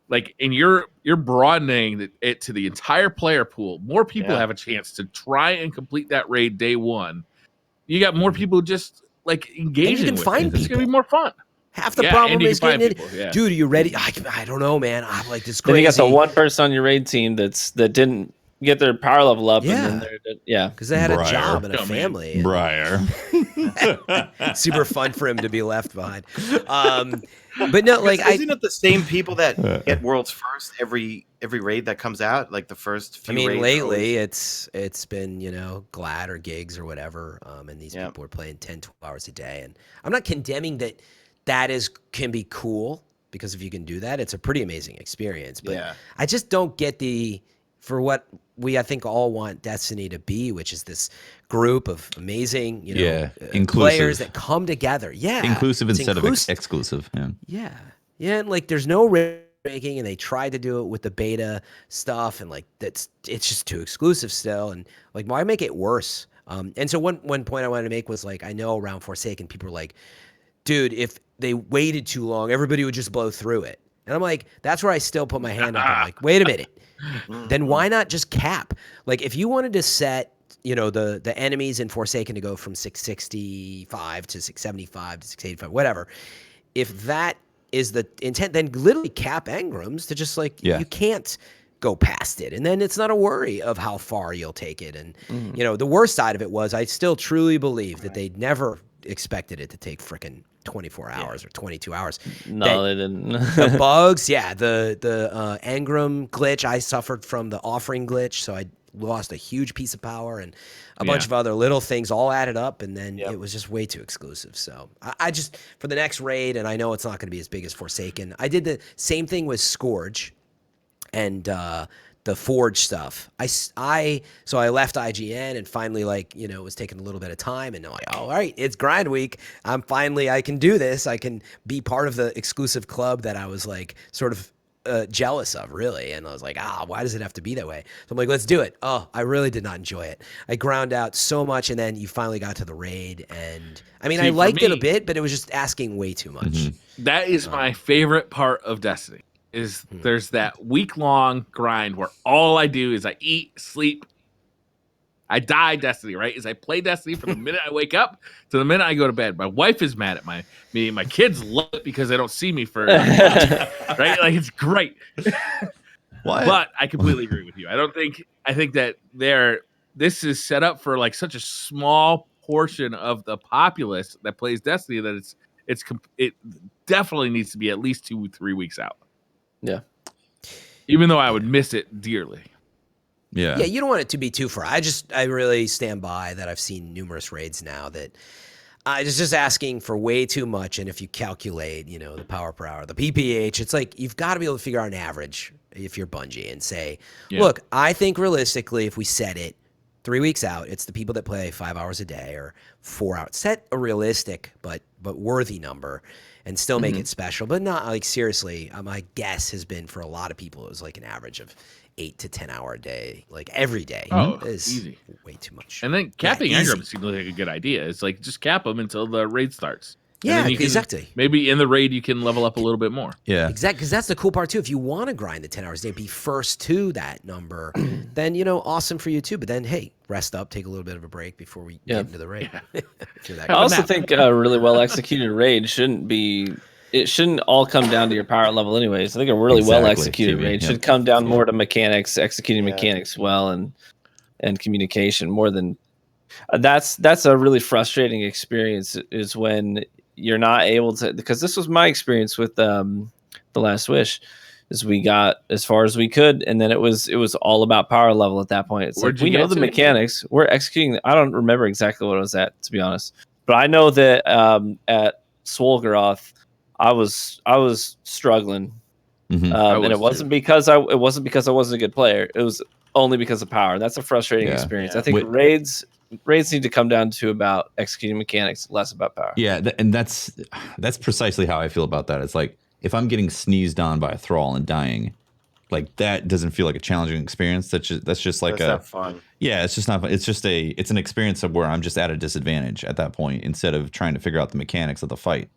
like, and you're broadening it to the entire player pool. More people have a chance to try and complete that raid day one. You got more people just like engaging. And you can find people. It's gonna be more fun. Half the problem is getting it. Dude, are you ready? I don't know, man. I'm like, this crazy. Then you got the one person on your raid team that didn't get their power level up. Yeah. And then yeah, because they had a Briar. job and a family. Briar. Super fun for him to be left behind. But no, like isn't it the same people that get world's first every raid that comes out? Like the first few I mean, raids lately it's been, Glad or gigs or whatever. And these people are playing 10, 12 hours a day. And I'm not condemning that can be cool, because if you can do that, it's a pretty amazing experience. But I just don't get for what I think all want Destiny to be, which is this group of amazing, players that come together. Yeah. Inclusive instead of exclusive. Yeah. Yeah. And like, there's no making, and they tried to do it with the beta stuff. And like, it's just too exclusive still. And like, why make it worse? And so one point I wanted to make was like, I know around Forsaken, people were like, dude, if they waited too long, everybody would just blow through it. And I'm like, that's where I still put my hand up. I'm like, wait a minute. Then why not just cap? Like, if you wanted to set, the enemies in Forsaken to go from 665 to 675 to 685, whatever. If that is the intent, then literally cap engrams to just like, you can't go past it. And then it's not a worry of how far you'll take it. And, the worst side of it was I still truly believe that they never expected it to take frickin' 24 hours or 22 hours. No, they didn't. The bugs, the engram glitch, I suffered from the offering glitch, so I lost a huge piece of power, and a bunch of other little things all added up, and then it was just way too exclusive. So I just, for the next raid, and I know it's not going to be as big as Forsaken, I did the same thing with Scourge and the Forge stuff. So I left IGN and finally, it was taking a little bit of time, and I'm like, all right, it's grind week. I can do this. I can be part of the exclusive club that I was like sort of jealous of, really. And I was like, why does it have to be that way? So I'm like, let's do it. Oh, I really did not enjoy it. I ground out so much, and then you finally got to the raid, and I mean, I liked it a bit, but it was just asking way too much. Mm-hmm. That is my favorite part of Destiny. There's that week-long grind where all I do is I eat, sleep, I die Destiny, right? Is I play Destiny from the minute I wake up to the minute I go to bed. My wife is mad at me. My kids love it because they don't see me for right? Like, it's great. But I completely agree with you. I think that this is set up for like such a small portion of the populace that plays Destiny that it definitely needs to be at least 2-3 weeks out. Yeah. Even though I would miss it dearly. Yeah. Yeah, you don't want it to be too far. I really stand by that. I've seen numerous raids now that it's just asking for way too much. And if you calculate, the power per hour, the PPH, it's like you've got to be able to figure out an average if you're Bungie and say, look, I think realistically, if we set it 3 weeks out, it's the people that play 5 hours a day or 4 hours. Set a realistic but worthy number. And still make it special, but not like seriously. My guess has been for a lot of people, it was like an average of 8 to 10 hour a day, like every day. Is easy. Way too much. And then capping engrams seems like a good idea. It's like just cap them until the raid starts. Yeah, exactly. Maybe in the raid you can level up a little bit more. Yeah, exactly. Because that's the cool part too. If you want to grind the 10 hours a day, be first to that number, then awesome for you too. But then hey, rest up, take a little bit of a break before we get into the raid. I also think a really well executed raid shouldn't all come down to your power level anyways. I think a really well executed raid should come down more to mechanics, executing mechanics well, and communication more than that's a really frustrating experience is when you're not able to, because this was my experience with the Last Wish, is we got as far as we could, and then it was all about power level at that point. It's like we know the mechanics, we're executing. I don't remember exactly what it was at, to be honest, but I know that at Swolgaroth, I was struggling, and it wasn't because I wasn't a good player. It was only because of power. That's a frustrating experience. I think raids need to come down to about executing mechanics, less about power. Yeah, and that's precisely how I feel about that. It's like if I'm getting sneezed on by a thrall and dying, like that doesn't feel like a challenging experience. That's just like not fun. Yeah, it's just not fun. It's just it's an experience of where I'm just at a disadvantage at that point instead of trying to figure out the mechanics of the fight.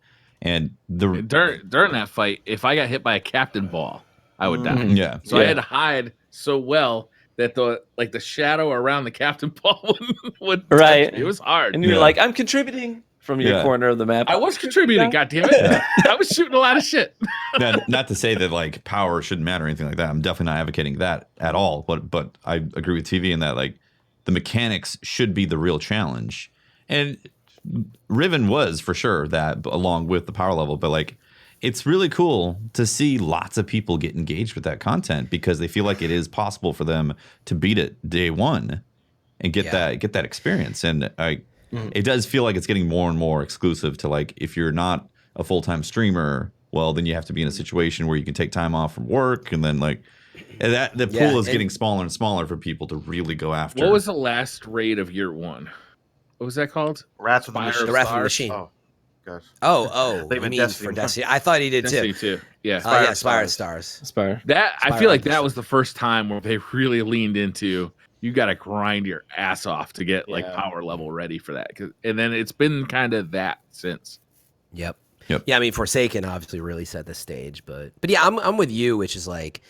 And during that fight, if I got hit by a captain ball, I would die. Yeah. So I had to hide so well that the shadow around the captain ball would right. It was hard. And you're like, I'm contributing from your corner of the map. I was contributing, goddammit. Yeah. I was shooting a lot of shit. Not to say that like power shouldn't matter or anything like that. I'm definitely not advocating that at all. But I agree with TV in that like the mechanics should be the real challenge. And Riven was for sure that along with the power level, but like it's really cool to see lots of people get engaged with that content because they feel like it is possible for them to beat it day one and get that experience. And it does feel like it's getting more and more exclusive to like if you're not a full-time streamer, well then you have to be in a situation where you can take time off from work and then like that the pool is getting smaller and smaller for people to really go after. What was the last raid of year one? What was that called? Rats with the Machine. The Wrath of the Machine. Oh, gosh. Oh, you mean for Destiny? I thought he did Destiny too. Yeah. Spire Stars. Spire. I feel like that was the first time where they really leaned into you got to grind your ass off to get like power level ready for that. And then it's been kind of that since. Yep. Yeah, I mean, Forsaken obviously really set the stage, but yeah, I'm with you, which is like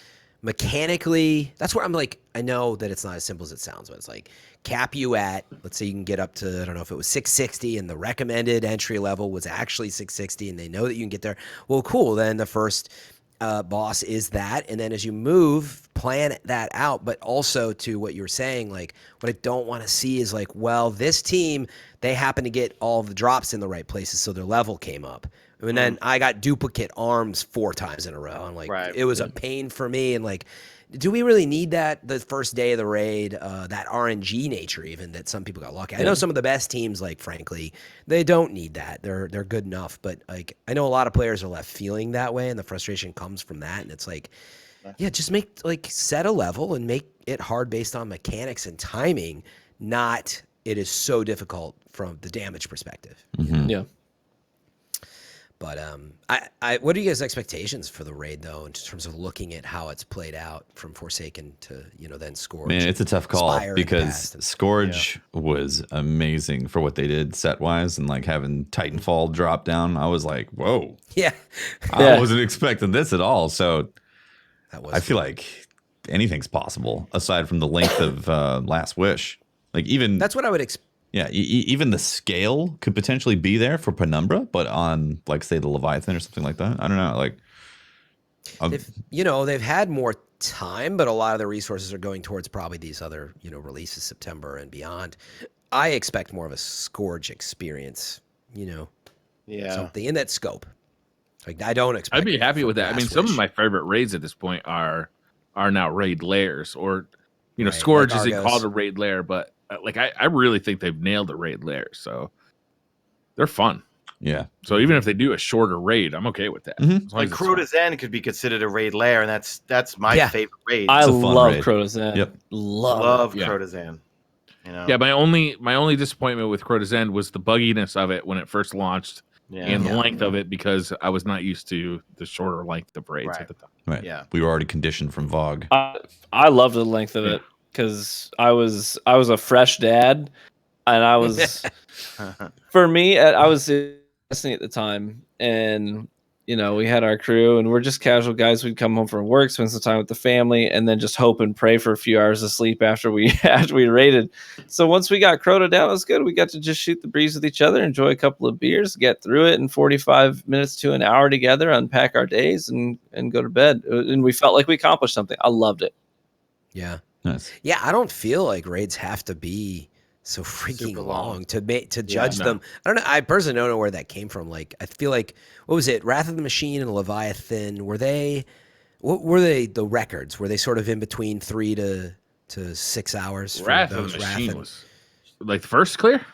mechanically, that's where I'm like, I know that it's not as simple as it sounds, but it's like cap you at, let's say you can get up to, I don't know if it was 660 and the recommended entry level was actually 660 and they know that you can get there. Well, cool. Then the first boss is that. And then as you move, plan that out. But also to what you were saying, like what I don't want to see is like, well, this team, they happen to get all the drops in the right places. So their level came up. And then I got duplicate arms 4 times in a row. I'm like, it was a pain for me. And like, do we really need that the first day of the raid, that RNG nature even that some people got lucky? I know some of the best teams, like frankly, they don't need that. They're good enough. But like, I know a lot of players are left feeling that way, and the frustration comes from that. And it's like, just make set a level and make it hard based on mechanics and timing. Not it is so difficult from the damage perspective. Yeah. But what are you guys' expectations for the raid though, in terms of looking at how it's played out from Forsaken to then Scourge? Man, it's a tough call because Scourge was amazing for what they did set wise, and like having Titanfall drop down, I was like, whoa, I wasn't expecting this at all. So I feel like anything's possible aside from the length of Last Wish. Like even that's what I would expect. Yeah, even the scale could potentially be there for Penumbra, but on like say the Leviathan or something like that. I don't know. Like, they've had more time, but a lot of the resources are going towards probably these other releases September and beyond. I expect more of a Scourge experience. Something in that scope. Like I don't expect. I'd be happy with that. I mean, some of my favorite raids at this point are now raid layers, or Scourge like isn't called a raid lair, but. Like I really think they've nailed the raid layer, so they're fun. Yeah. So even if they do a shorter raid, I'm okay with that. Like Crota's End could be considered a raid layer, and that's my favorite raid. I love Crota's End. Yep. Love Crota's End. Yeah, my only disappointment with Crota's End was the bugginess of it when it first launched, and the length of it, because I was not used to the shorter length of raids at the time. Right. Yeah. We were already conditioned from VOG. I love the length of it. Because I was a fresh dad, and I was for me I was Destiny at the time, and we had our crew, and we're just casual guys. We'd come home from work, spend some time with the family, and then just hope and pray for a few hours of sleep after we raided. So once we got Crota down, it was good. We got to just shoot the breeze with each other, enjoy a couple of beers, get through it in 45 minutes to an hour together, unpack our days, and go to bed. And we felt like we accomplished something. I loved it. Yeah. Nice. Yeah, I don't feel like raids have to be so freaking long to judge them. I don't know. I personally don't know where that came from. Like, I feel like, what was it? Wrath of the Machine and Leviathan. What were they? The records? Were they sort of in between 3 to 6 hours? Wrath of the Machine was like the first clear.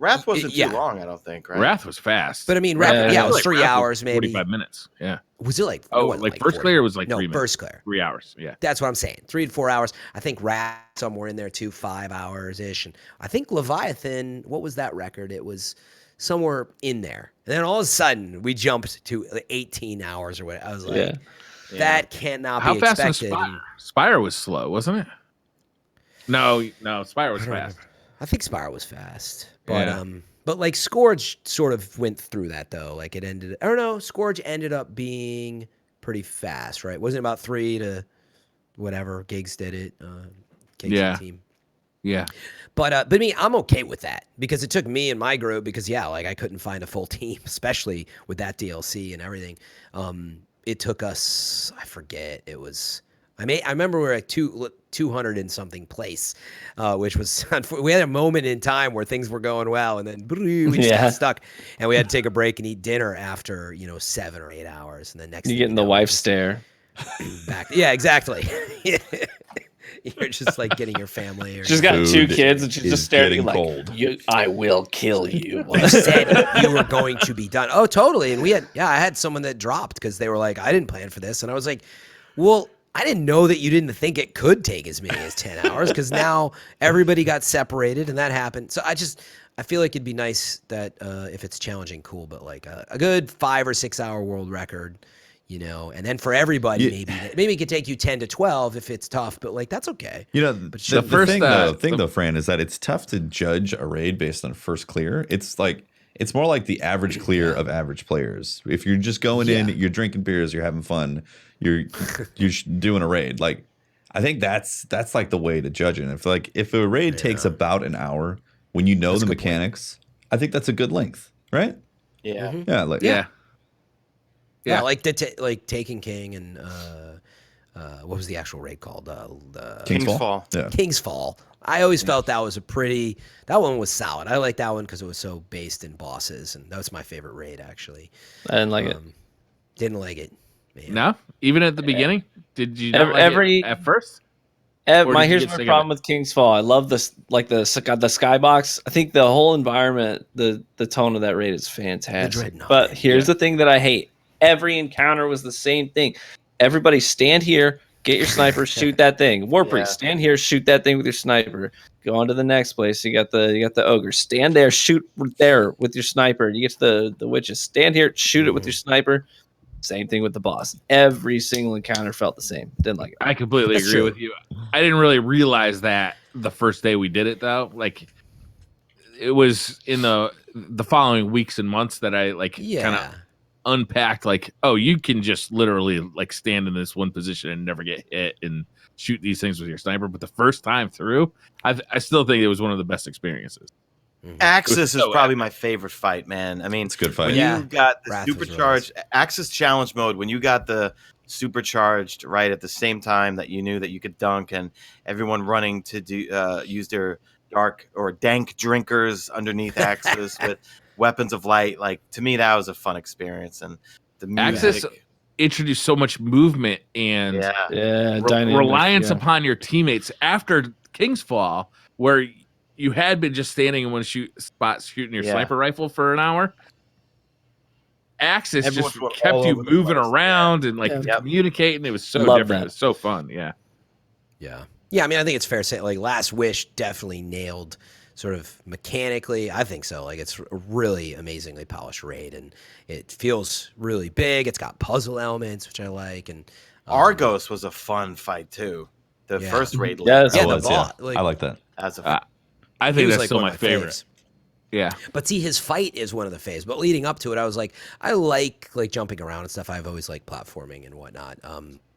Wrath wasn't too long, I don't think. Right? Wrath was fast. But I mean, Wrath, it was like 3 hours, maybe 45 minutes. Yeah. Was it like? Like first clear was like 3 minutes. First clear 3 hours. Yeah. That's what I'm saying. 3 to 4 hours. I think Wrath somewhere in there too, 5 hours ish, and I think Leviathan. What was that record? It was somewhere in there, and then all of a sudden we jumped to 18 hours or what. I was like, that cannot be expected. How fast was Spire? Spire was slow, wasn't it? No, Spire was fast. I think Spire was fast, but like Scourge sort of went through that though. Like it ended. I don't know. Scourge ended up being pretty fast, right? Wasn't it about 3 to whatever? Gigs did it. Gigs team. Yeah. But me, I'm okay with that because it took me and my group because like I couldn't find a full team, especially with that DLC and everything. It took us, I forget, it was I remember we were at 200 and something place, which was we had a moment in time where things were going well, and then we just got stuck, and we had to take a break and eat dinner after 7 or 8 hours, and then next you getting the wife stare. Back, yeah, exactly. You're just like getting your family. She's got 2 kids, and she's just staring like, "I will kill you." You said you were going to be done. Oh, totally. And I had someone that dropped because they were like, "I didn't plan for this," and I was like, "Well, I didn't know that you didn't think it could take as many as 10 hours because now everybody got separated and that happened." So I feel like it'd be nice that if it's challenging, cool, but like a good 5 or 6 hour world record. And then for everybody, maybe it could take you 10 to 12 if it's tough, but like that's okay. But the thing though, Fran, is that it's tough to judge a raid based on first clear. It's more like the average clear of average players. If you're just going in, you're drinking beers, you're having fun, you're doing a raid. Like I think that's like the way to judge it. If a raid takes about an hour when you know the mechanics, I think that's a good length, right? Yeah. Mm-hmm. Yeah, like Taken King and what was the actual raid called? King's Fall. Yeah. King's Fall. I always felt that was that one was solid. I like that one because it was so based in bosses, and that was my favorite raid actually. I didn't like it. Didn't like it. Man. No, even at the beginning, did you not like it at first? Here's my problem with King's Fall. I love this, like the skybox. I think the whole environment, the tone of that raid is fantastic. But here's the thing that I hate. Every encounter was the same thing. Everybody stand here, get your sniper, shoot that thing. War Priest, stand here, shoot that thing with your sniper. Go on to the next place. You got the ogre. Stand there, shoot there with your sniper. You get to the witches. Stand here, shoot it with your sniper. Same thing with the boss. Every single encounter felt the same. Didn't like it. I completely agree with you. I didn't really realize that the first day we did it though. Like it was in the following weeks and months that I kind of unpacked you can just literally stand in this one position and never get hit and shoot these things with your sniper. But the first time through, I still think it was one of the best experiences. Axis is probably my favorite fight, man. I mean, it's a good fight. When you got the supercharged Axis challenge mode, when you got the supercharged right at the same time that you knew that you could dunk, and everyone running to use their dark or dank drinkers underneath Axis with weapons of light, to me that was a fun experience. And the music, Axis introduced so much movement and reliance upon your teammates after King's Fall, where you had been just standing in one spot shooting your sniper rifle for an hour. Axis just kept you moving around and communicating. It was so different. It was so fun. Yeah. I mean, I think it's fair to say Last Wish definitely nailed sort of mechanically. I think so. It's a really amazingly polished raid, and it feels really big. It's got puzzle elements, which I like. And Argos was a fun fight too. The first raid. I like that. I think that's still my favorite. Faves. Yeah. But see, his fight is one of the faves. But leading up to it, I was like, I like jumping around and stuff. I've always liked platforming and whatnot.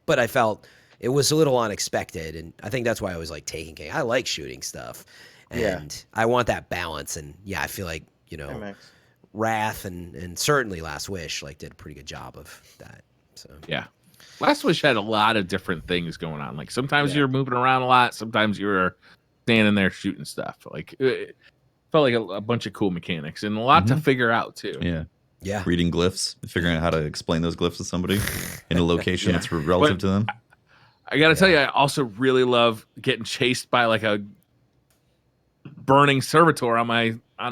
But I felt it was a little unexpected, and I think that's why I was Taken King. I like shooting stuff, and I want that balance. And I feel like Wrath and certainly Last Wish did a pretty good job of that. So Last Wish had a lot of different things going on. Sometimes you were moving around a lot. Sometimes you were standing there shooting stuff. It felt like a bunch of cool mechanics and a lot to figure out too. Yeah. Reading glyphs, figuring out how to explain those glyphs to somebody in a location that's relative to them. I got to tell you, I also really love getting chased by a burning servitor on my oh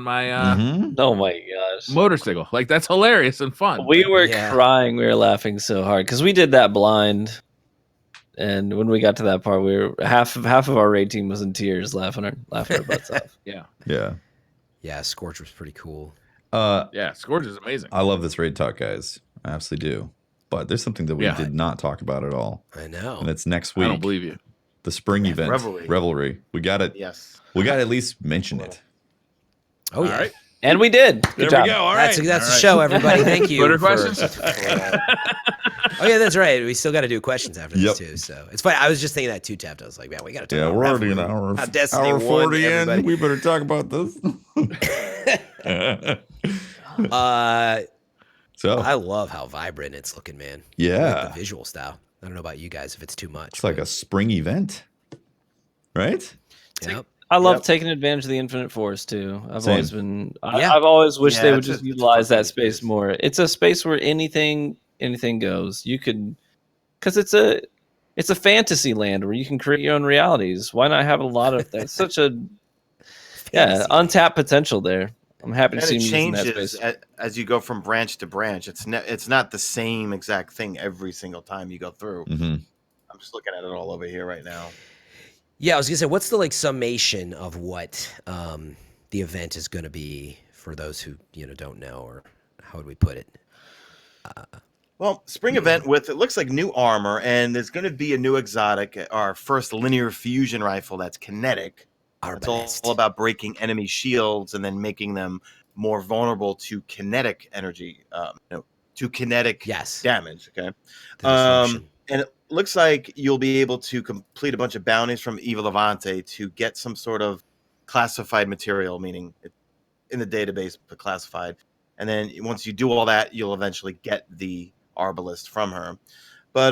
my gosh, motorcycle. That's hilarious and fun. We were crying. We were laughing so hard because we did that blind. And when we got to that part, we were half of our raid team was in tears, laughing our butts off. Yeah. Scorch was pretty cool. Scorch is amazing. I love this raid talk, guys. I absolutely do. But there's something that we did not talk about at all. I know. And it's next week. I don't believe you. The spring event, Revelry. We got it. Yes. We got to at least mention it. Oh yeah. All right. And we did. Good job. We go. All right. That's a show, everybody. Thank you. Twitter questions? Oh yeah, that's right. We still got to do questions after this too. So it's funny. I was just thinking that too, Tapped. I was like, man, we got to talk. Yeah, about we're already Revelry. an hour. How Destiny Hour 40 in. everybody. We better talk about this. So I love how vibrant it's looking, man. Yeah. I like the visual style. I don't know about you guys if it's too much. It's like a spring event, right? Yep. I love taking advantage of the Infinite Forest too. I've always wished they would just utilize that space more. It's a space where anything goes. You could, because it's a fantasy land where you can create your own realities. Why not have a lot of that? Such a untapped potential there. I'm happy to see it them using that changes space. as you go from branch to branch. It's not the same exact thing every single time you go through. Mm-hmm. I'm just looking at it all over here right now. Yeah, I was gonna say, what's the summation of what the event is gonna be for those who don't know, or how would we put it? Well, spring event with, it looks like new armor, and there's going to be a new exotic, our first linear fusion rifle that's kinetic. It's all about breaking enemy shields and then making them more vulnerable to kinetic energy, to kinetic damage. Okay. And it looks like you'll be able to complete a bunch of bounties from Evil Levante to get some sort of classified material, meaning it's in the database, but classified. And then once you do all that, you'll eventually get the Arbalist from her. But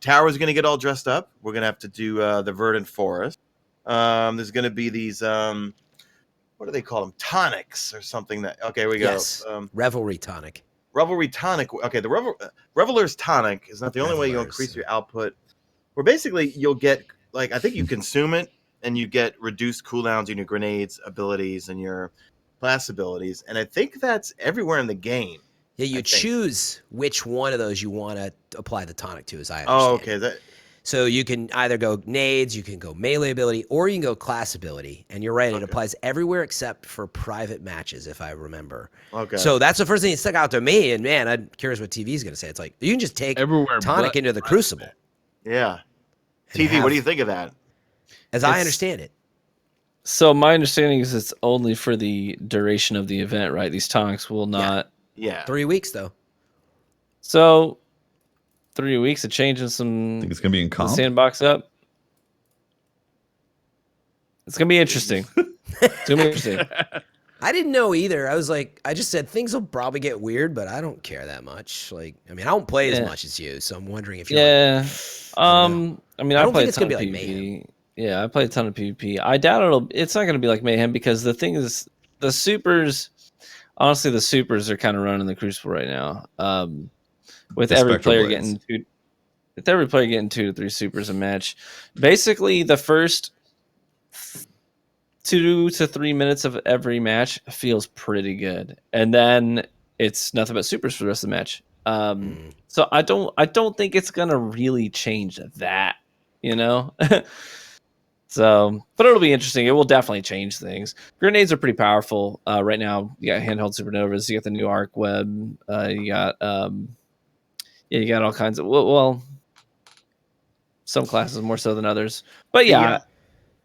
Tower's going to get all dressed up. We're going to have to do the Verdant Forest. There's going to be these, what do they call them? Tonics or something. Okay, here we go. Yes. Revelry tonic. Revelry tonic. Okay, the Reveler's tonic is not the only way you'll increase your output. Where basically you'll get, like, I think you consume it and you get reduced cooldowns in your grenades abilities and your class abilities. And I think that's everywhere in the game. Yeah, you choose which one of those you want to apply the tonic to, as I understand. Oh, okay. So you can either go nades, you can go melee ability, or you can go class ability. And you're right, it applies everywhere except for private matches, if I remember. Okay. So that's the first thing that stuck out to me. And man, I'm curious what TV's going to say. It's like, you can just take tonic into the Crucible. Yeah. TV, what do you think of that? As I understand it. So my understanding is it's only for the duration of the event, right? These tonics will not... Yeah. 3 weeks, though. So 3 weeks of changing some... I think it's going to be in comp. Sandbox up. It's going to be interesting. It's going to be interesting. I didn't know either. I was like, I just said things will probably get weird, but I don't care that much. Like, I mean, I don't play as much as you, so I'm wondering if you're I mean, I don't play think it's a ton gonna of be like PvP. Mayhem. Yeah, I play a ton of PvP. I doubt it's not going to be like Mayhem, because the thing is, the supers, honestly, the supers are kind of running the Crucible right now. With every player getting 2 to 3 supers a match. Basically, the first 2 to 3 minutes of every match feels pretty good, and then it's nothing but supers for the rest of the match. So I don't think it's gonna really change that, So, but it'll be interesting. It will definitely change things. Grenades are pretty powerful right now. You got handheld supernovas. You got the new arc web. You got you got all kinds of some classes more so than others. But yeah.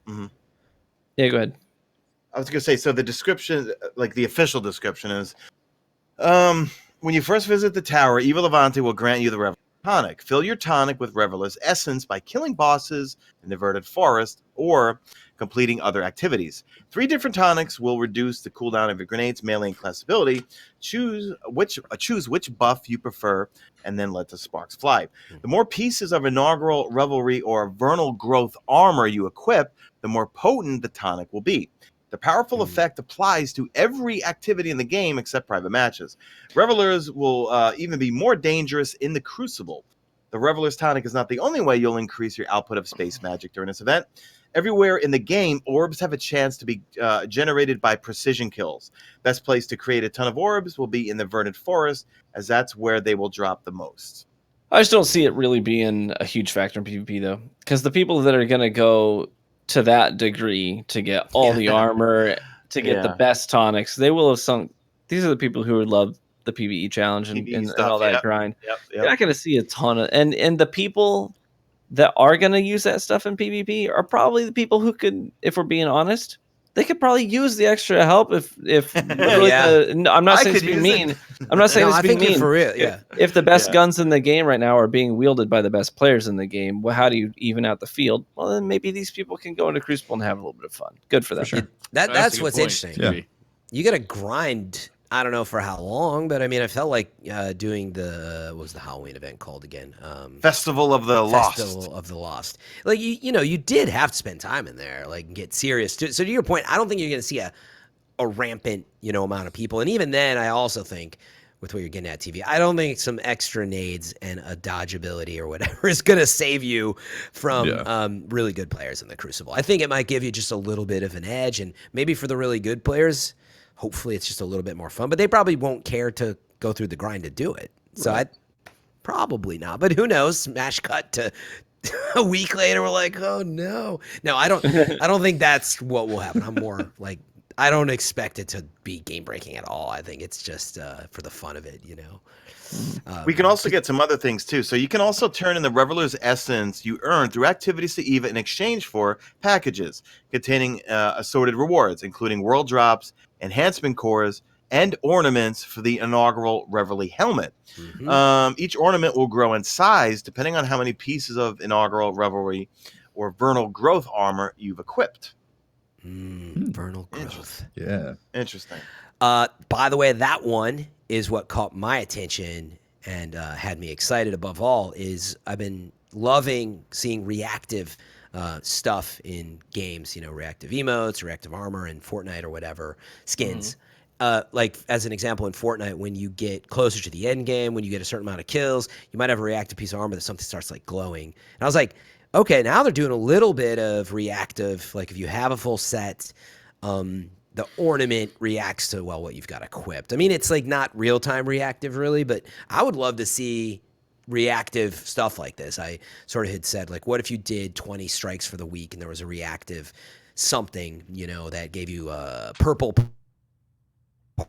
Yeah, go ahead. I was gonna say, so the description, like the official description is, when you first visit the tower, Evil Levante will grant you the Revelry tonic. Fill your tonic with Reveler's essence by killing bosses in the Verdant Forest or completing other activities. 3 different tonics will reduce the cooldown of your grenades, melee, and class ability. Choose which buff you prefer, and then let the sparks fly. The more pieces of inaugural Revelry or Vernal Growth armor you equip, the more potent the tonic will be. The powerful effect applies to every activity in the game except private matches. Revelers will even be more dangerous in the Crucible. The Reveler's tonic is not the only way you'll increase your output of space magic during this event. Everywhere in the game, orbs have a chance to be generated by precision kills. Best place to create a ton of orbs will be in the Verdant Forest, as that's where they will drop the most. I just don't see it really being a huge factor in PvP, though, because the people that are going to go to that degree to get all the armor, to get the best tonics, they will have sunk. These are the people who would love the PvE challenge and all that grind. You're not going to see a ton of, and the people that are going to use that stuff in PvP are probably the people who could, if we're being honest, they could probably use the extra help if really I'm not saying it's being mean. I'm not saying it's being mean. For real, yeah. If the best guns in the game right now are being wielded by the best players in the game, well, how do you even out the field? Well, then maybe these people can go into Crucible and have a little bit of fun. Good for them. For sure. That's what's point, interesting. Yeah. You got to grind. I don't know for how long, but I mean, I felt like doing what was the Halloween event called again? Festival of the Lost. Festival of the Lost. Like you did have to spend time in there, like get serious. So to your point, I don't think you're going to see a rampant amount of people. And even then, I also think with what you're getting at TV, I don't think some extra nades and a dodge ability or whatever is going to save you from really good players in the Crucible. I think it might give you just a little bit of an edge, and maybe for the really good players, hopefully it's just a little bit more fun, but they probably won't care to go through the grind to do it. So I probably not, but who knows? Smash cut to a week later, we're like, oh no. No, I don't think that's what will happen. I'm more like, I don't expect it to be game breaking at all. I think it's just for the fun of it, We can also get some other things too. So you can also turn in the Reveler's Essence you earn through activities to EVA in exchange for packages containing assorted rewards, including world drops, enhancement cores, and ornaments for the inaugural Revelry helmet. Mm-hmm. Each ornament will grow in size depending on how many pieces of inaugural Revelry or vernal growth armor you've equipped. Vernal growth. Yeah. Interesting. By the way, that one is what caught my attention and had me excited above all. Is I've been loving seeing reactive stuff in games, reactive emotes, reactive armor in Fortnite or whatever, skins. Like as an example, in Fortnite, when you get closer to the end game, when you get a certain amount of kills, you might have a reactive piece of armor that something starts like glowing. And I was like, okay, now they're doing a little bit of reactive. Like if you have a full set, the ornament reacts to what you've got equipped. I mean, it's like not real-time reactive really, but I would love to see reactive stuff like this. I sort of had said, like, what if you did 20 strikes for the week and there was a reactive something, that gave you purple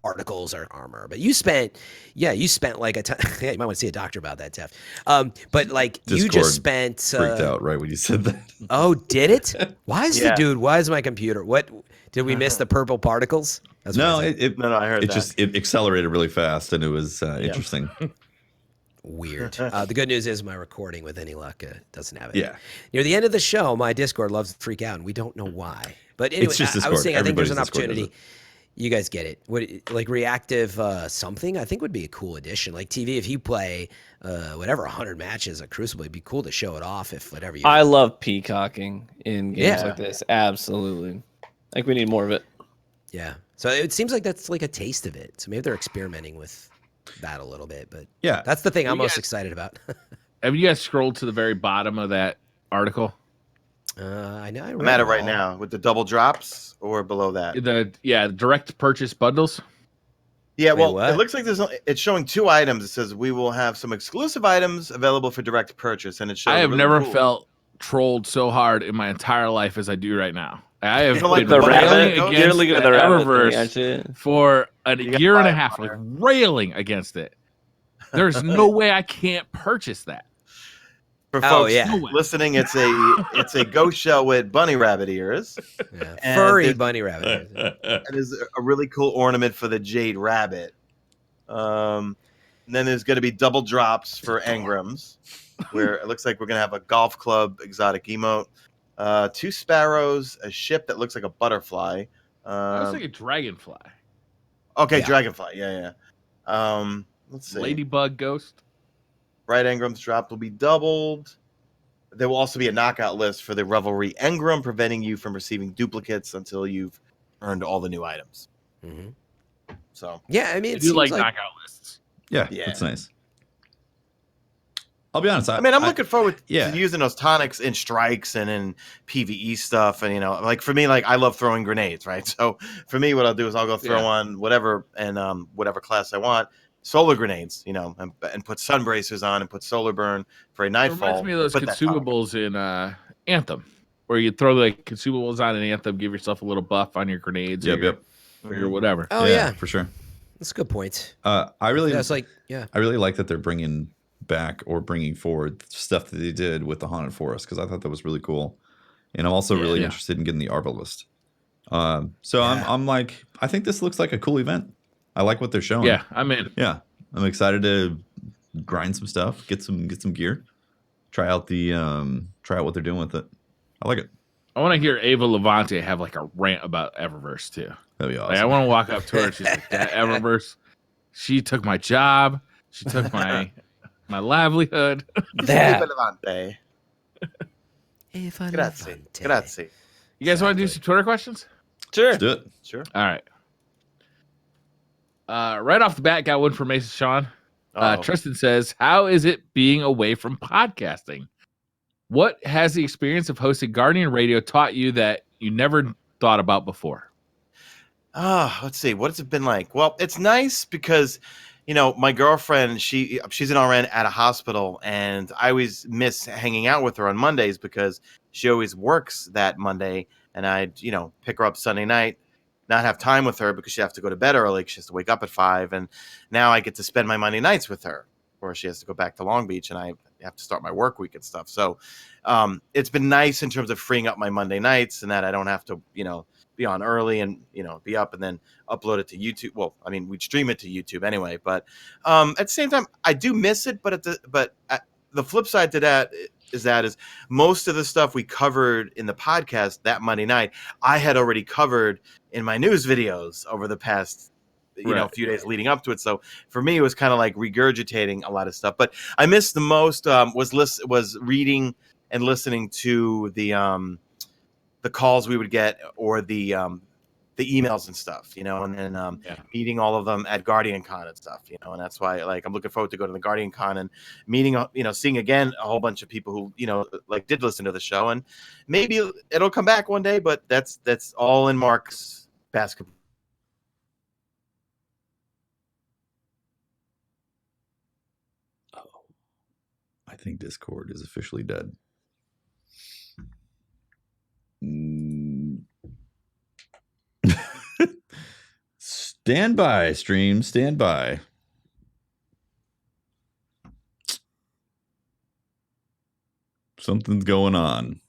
particles or armor, but you spent like a ton. Yeah, you might want to see a doctor about that, Jeff. But like Discord you just spent freaked out right when you said that. Oh, did it? Why is my computer? What did we miss the purple particles? That's no, I heard that. It accelerated really fast and it was interesting. Weird. The good news is my recording, with any luck, doesn't have it. Yeah. Near the end of the show, my Discord loves to freak out, and we don't know why. But anyway, it's just I was saying, I think there's an Discord opportunity. You guys get it. Like reactive something, I think would be a cool addition. Like TV, if you play 100 matches at Crucible, it'd be cool to show it off. If whatever you. I love peacocking in games like this. Absolutely. Like we need more of it. Yeah. So it seems like that's like a taste of it. So maybe they're experimenting with that a little bit. But yeah, that's the thing I'm most excited about. Have you guys scrolled to the very bottom of that article? I know. I'm at it right now with the double drops or below that. The direct purchase bundles. Yeah, well, it looks like it's showing 2 items. It says we will have some exclusive items available for direct purchase, and it shows. I have really never cool. felt trolled so hard in my entire life as I do right now. I have like been the railing rabbit? against the Eververse Eververse for a year and a half, like railing against it. There's no way I can't purchase that. For folks listening, it's a ghost shell with bunny rabbit ears. Yeah. Furry bunny rabbit. It is a really cool ornament for the jade rabbit. And then there's going to be double drops for engrams, where it looks like we're going to have a golf club exotic emote, 2 sparrows, a ship that looks like a butterfly. I was thinking dragonfly. Okay, dragonfly. Yeah. Let's see. Ladybug ghost. Bright engrams dropped will be doubled. There will also be a knockout list for the Revelry engram, preventing you from receiving duplicates until you've earned all the new items. Mm-hmm. So yeah, I mean, I do like knockout lists. Yeah, that's nice. I'll be honest. I'm looking forward to using those tonics in strikes and in PvE stuff. And, like for me, like I love throwing grenades, right? So for me, what I'll do is I'll go throw on whatever and whatever class I want. Solar grenades, and put sun bracers on and put solar burn for a nightfall. It reminds me of those consumables in Anthem, where you throw the consumables on in Anthem, give yourself a little buff on your grenades or your whatever. Oh yeah, for sure. That's a good point. I really I really like that they're bringing back or bringing forward stuff that they did with the Haunted Forest, because I thought that was really cool, and I'm also really interested in getting the Arbalist. So I'm like, I think this looks like a cool event. I like what they're showing. Yeah, I'm in. Yeah, I'm excited to grind some stuff, get some gear, try out what they're doing with it. I like it. I want to hear Ava Levante have like a rant about Eververse too. That'd be awesome. Like, I want to walk up to her. She's like, that Eververse, she took my job. She took my livelihood. That. Grazie. You guys want to do some Twitter questions? Sure. Let's do it. Sure. All right. Right off the bat, got one from MesaSean. Tristan says, how is it being away from podcasting? What has the experience of hosting Guardian Radio taught you that you never thought about before? Let's see. What has it been like? Well, it's nice because, my girlfriend, she's an RN at a hospital, and I always miss hanging out with her on Mondays because she always works that Monday, and I'd, pick her up Sunday night, not have time with her because she has to go to bed early. She has to wake up at 5, and now I get to spend my Monday nights with her, where she has to go back to Long Beach, and I have to start my work week and stuff. So it's been nice in terms of freeing up my Monday nights, and that I don't have to, be on early and, be up and then upload it to YouTube. Well, I mean, we'd stream it to YouTube anyway, but at the same time, I do miss it. But the flip side to that is most of the stuff we covered in the podcast that Monday night, I had already covered in my news videos over the past, few days leading up to it. So for me, it was kind of like regurgitating a lot of stuff. But I missed the most was reading and listening to the calls we would get or the emails and stuff, and then meeting all of them at GuardianCon and stuff, and that's why I'm looking forward to go to the GuardianCon and meeting, seeing again a whole bunch of people who, did listen to the show, and maybe it'll come back one day, but that's all in Mark's basketball. Oh, I think Discord is officially dead. Stand by, stream. Stand by. Something's going on.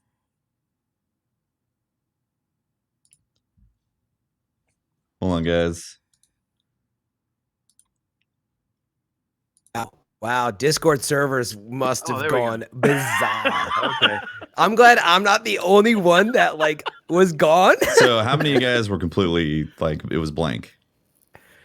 Hold on, guys. Wow, Discord servers must have gone bizarre. Okay. I'm glad I'm not the only one that was gone. So how many of you guys were completely it was blank?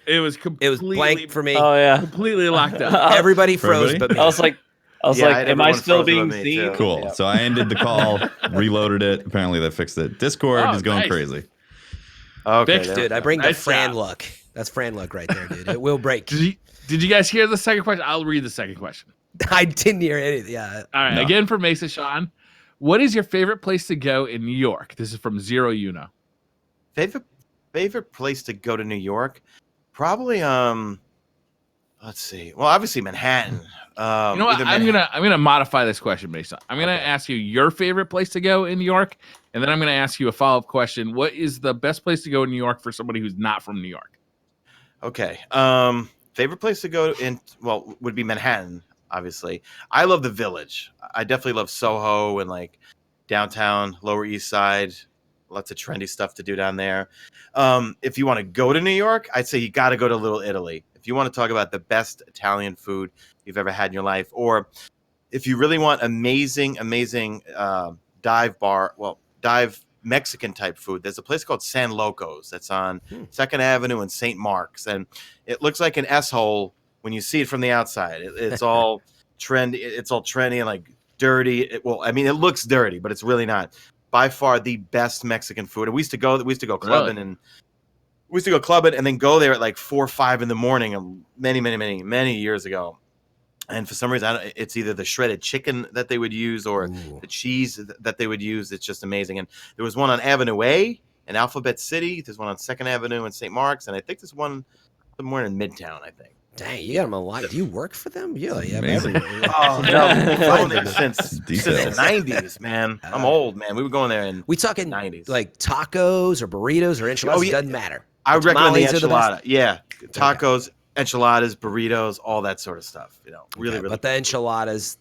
It was blank for me. Oh yeah, completely locked up. Everybody froze, but me. I was like, am I still being seen? Cool. Yeah. So I ended the call, reloaded it. Apparently that fixed it. Discord is going crazy. Okay, dude, I bring the Fran luck. That's Fran luck right there, dude. It will break. Did you guys hear the second question? I'll read the second question. I didn't hear anything. Yeah. All right. No. Again for MesaSean. What is your favorite place to go in New York? This is from Zero Uno. Favorite place to go to New York? Probably let's see. Well, obviously Manhattan. You know what? I'm gonna modify this question, Mesa. I'm gonna ask you your favorite place to go in New York, and then I'm gonna ask you a follow-up question. What is the best place to go in New York for somebody who's not from New York? Okay. Favorite place to go would be Manhattan, obviously. I love the Village. I definitely love Soho and downtown, Lower East Side. Lots of trendy stuff to do down there. If you want to go to New York, I'd say you got to go to Little Italy. If you want to talk about the best Italian food you've ever had in your life, or if you really want amazing dive Mexican type food, there's a place called San Locos that's on 2nd Avenue and St. Mark's, and it looks like an S-hole when you see it from the outside. It's all trendy. It's all trendy and dirty. It looks dirty, but it's really not. By far the best Mexican food. And we used to go clubbing and then go there at 4 or 5 in the morning many years ago. And for some reason, it's either the shredded chicken that they would use or the cheese that they would use. It's just amazing. And there was one on Avenue A in Alphabet City. There's one on 2nd Avenue in St. Mark's. And I think there's one somewhere in Midtown, I think. Dang, you got them a lot. Do you work for them? Yeah. Oh, no. Since the 90s, man. I'm old, man. We were going there in we talking 90s. Tacos or burritos or enchiladas? It doesn't matter. I would recommend the enchilada. Tacos, enchiladas, burritos, all that sort of stuff. Really. But the enchiladas,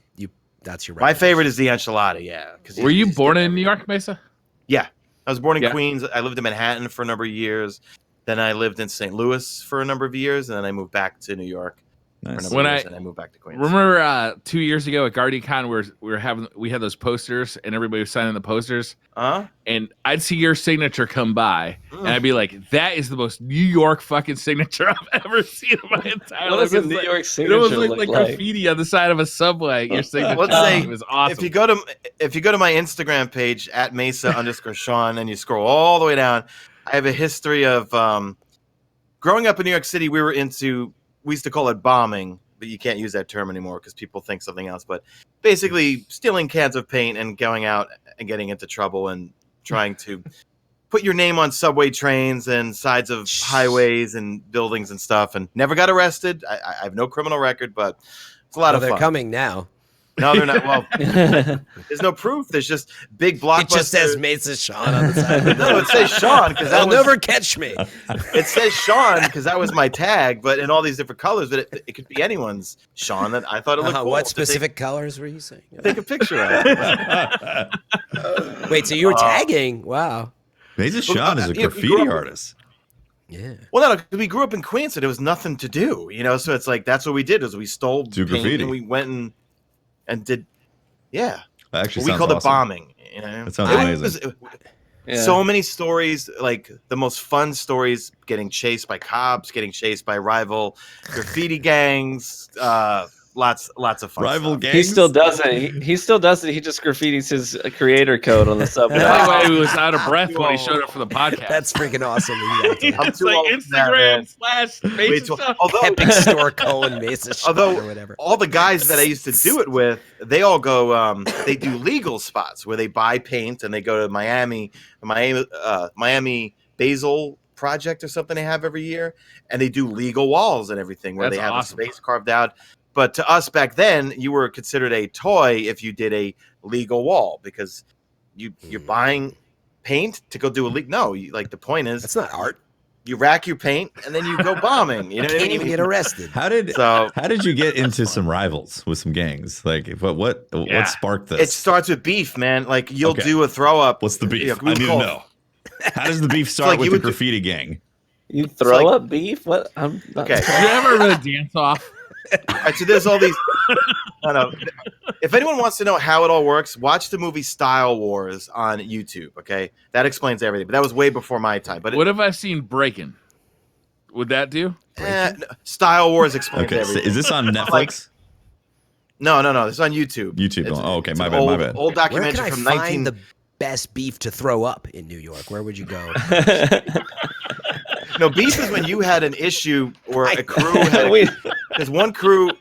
that's your. My favorite is the enchilada. Yeah. Were you born in New York, Mesa? Yeah. I was born in Queens. I lived in Manhattan for a number of years. Then I lived in St. Louis for a number of years, and then I moved back to New York. Nice. And I moved back to Queens. Remember 2 years ago at GuardianCon, we had those posters and everybody was signing the posters. And I'd see your signature come by, and I'd be like, "That is the most New York fucking signature I've ever seen in my entire life." What does a New York signature It was look like graffiti on the side of a subway. Your signature was awesome. If you go to my Instagram page at Mesa_Sean and you scroll all the way down, I have a history of growing up in New York City. We used to call it bombing, but you can't use that term anymore because people think something else. But basically stealing cans of paint and going out and getting into trouble and trying to put your name on subway trains and sides of highways and buildings and stuff, and never got arrested. I have no criminal record, but it's a lot of fun. They're coming now. No, they're not. Well, there's no proof. There's just big blockbuster. It just says MesaSean on the side. No, it says Sean because they'll never catch me. It says Sean because that was my tag, but in all these different colors. But it could be anyone's Sean. That I thought it looked cool. What specific colors were you saying? Take a picture of it. Wait, so you were tagging? Wow. MesaSean is a graffiti artist. Yeah. Well, no, we grew up in Queens, so there was nothing to do, So it's like that's what we did is we stole paint graffiti, and we went and did, yeah. That actually we called awesome. it bombing. That sounds amazing. So many stories, like the most fun stories: getting chased by cops, getting chased by rival graffiti gangs. Lots of fun. Rival stuff. gangs. He still does it. He still does it. He just graffitis his creator code on the subway. That's why he was out of breath when he showed up for the podcast. That's freaking awesome. It's like Instagram / Epic Store colon MesaSean or whatever. All the guys that I used to do it with, they all go. They do legal spots where they buy paint and they go to Miami Basil project or something they have every year, and they do legal walls and everything where they have a space carved out. But to us back then, you were considered a toy if you did a legal wall because you're buying paint to go do a legal. No, the point is it's not art. You rack your paint and then you go bombing. You know, can't even get arrested. How did you get into some rivals with some gangs? Like what sparked this? It starts with beef, man. Like you'll do a throw up. What's the beef? I need to know. How does the beef start with the graffiti gang? You throw up beef? What? Okay. Did you ever really dance off? All right, so there's all these. No. If anyone wants to know how it all works, watch the movie Style Wars on YouTube. Okay, that explains everything. But that was way before my time. But what if I've seen Breaking? Would that do? Style Wars explains everything. So is this on Netflix? No. It's on YouTube. YouTube. Okay, my bad. Old documentary Where can from I find the best beef to throw up in New York? Where would you go? No, beef is when you had an issue or a crew had because one crew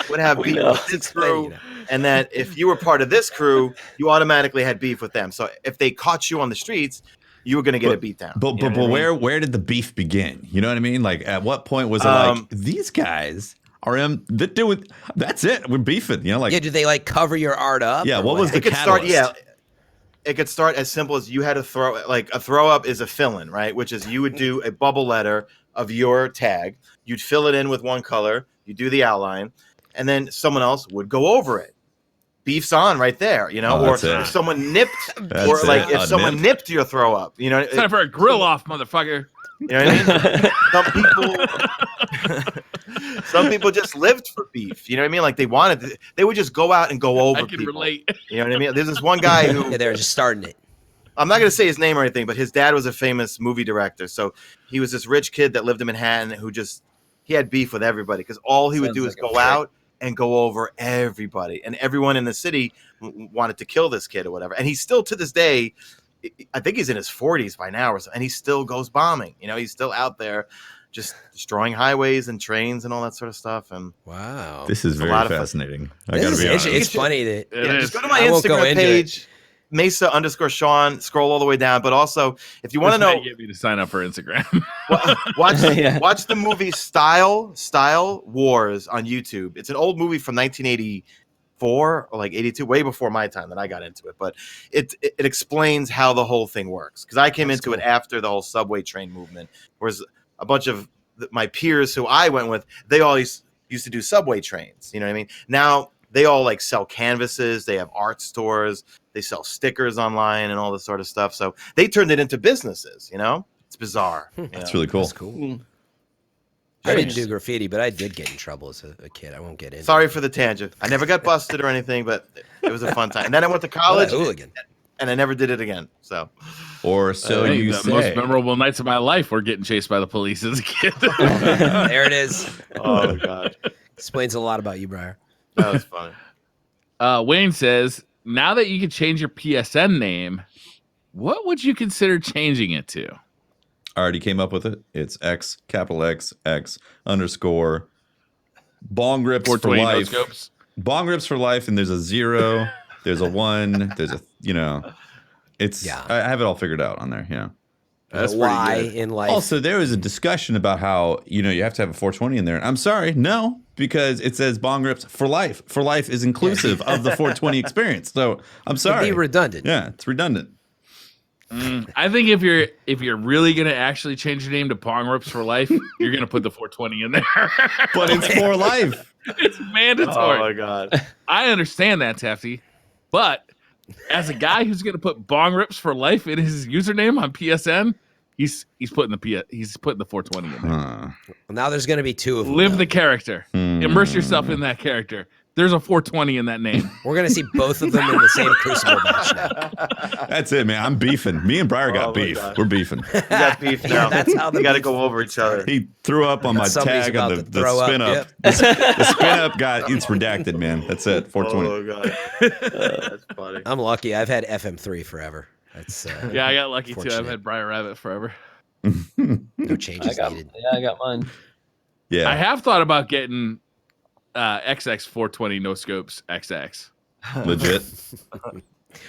would have beef with this crew, and that if you were part of this crew, you automatically had beef with them. So if they caught you on the streets, you were going to get a beat down. But where did the beef begin? You know what I mean? Like at what point was it like these guys are doing? That's it. We're beefing. You know, like do they cover your art up? Yeah. What was the catalyst? It could start as simple as you had a throw up is a fill-in, right? Which is you would do a bubble letter of your tag. You'd fill it in with one color. You do the outline, and then someone else would go over it. Beef's on right there, or if someone nipped, if someone nipped your throw up, It's time for a grill off, motherfucker. You know what I mean? Some people just lived for beef. You know what I mean? Like they would just go out and go over. I can relate. You know what I mean? There's this one guy who they were just starting it. I'm not going to say his name or anything, but his dad was a famous movie director. So he was this rich kid that lived in Manhattan who he had beef with everybody because all he would do is go out and go over everybody, and everyone in the city wanted to kill this kid or whatever. And he's still to this day. I think he's in his 40s by now, and he still goes bombing. He's still out there, just destroying highways and trains and all that sort of stuff. And wow, this is very fascinating. It's funny that just go to my Instagram page, Mesa_Sean. Scroll all the way down. But also, if you want to know, get me to sign up for Instagram. watch the movie Style Wars on YouTube. It's an old movie from 1984 or 82, way before my time that I got into it. But it explains how the whole thing works because I came into it after the whole subway train movement, whereas a bunch of my peers who I went with, they always used to do subway trains. You know what I mean? Now they all like sell canvases. They have art stores. They sell stickers online and all this sort of stuff. So they turned it into businesses. It's bizarre. That's really cool. That's cool. I didn't do graffiti, but I did get in trouble as a kid. I won't get into Sorry it. for the tangent. I never got busted or anything, but it was a fun time. And then I went to college, and I never did it again. So, or so you the say. most memorable nights of my life were getting chased by the police as a kid. There it is. Oh God, explains a lot about you, Briar. That was funny. Wayne says, now that you can change your PSN name, what would you consider changing it to? I already came up with it. It's X, capital X, X, underscore, bong rips for life. Bong rips for life, and there's a 0, there's a 1, there's a, it's, I have it all figured out on there, That's why in life. Also, there was a discussion about how, you have to have a 420 in there. I'm sorry, no, because it says bong rips for life. For life is inclusive of the 420 experience. So I'm sorry. It'd be redundant. Yeah, it's redundant. I think if you're really gonna actually change your name to Pong Rips for Life, you're gonna put the 420 in there. But it's for life. It's mandatory. Oh my God. I understand that, Tefty, but as a guy who's gonna put Bong Rips for Life in his username on PSN, he's putting the 420 in there. Well, now there's gonna be 2 of them. Live the character. Immerse yourself in that character. There's a 420 in that name. We're gonna see both of them in the same Crucible match now. That's it, man. I'm beefing. Me and Briar got beef. God. We're beefing. You got beef now. That's how you got to go over each other. He threw up on my Somebody's tag on about the to throw spin up, up. The spin up got it's redacted, man. That's it. 420. Oh God. That's funny. I'm lucky. I've had FM3 forever. That's Yeah, I got lucky too. I've fortunate. had Briar Rabbit forever. No changes needed. I got mine. Yeah. I have thought about getting XX 420 no scopes XX. Legit.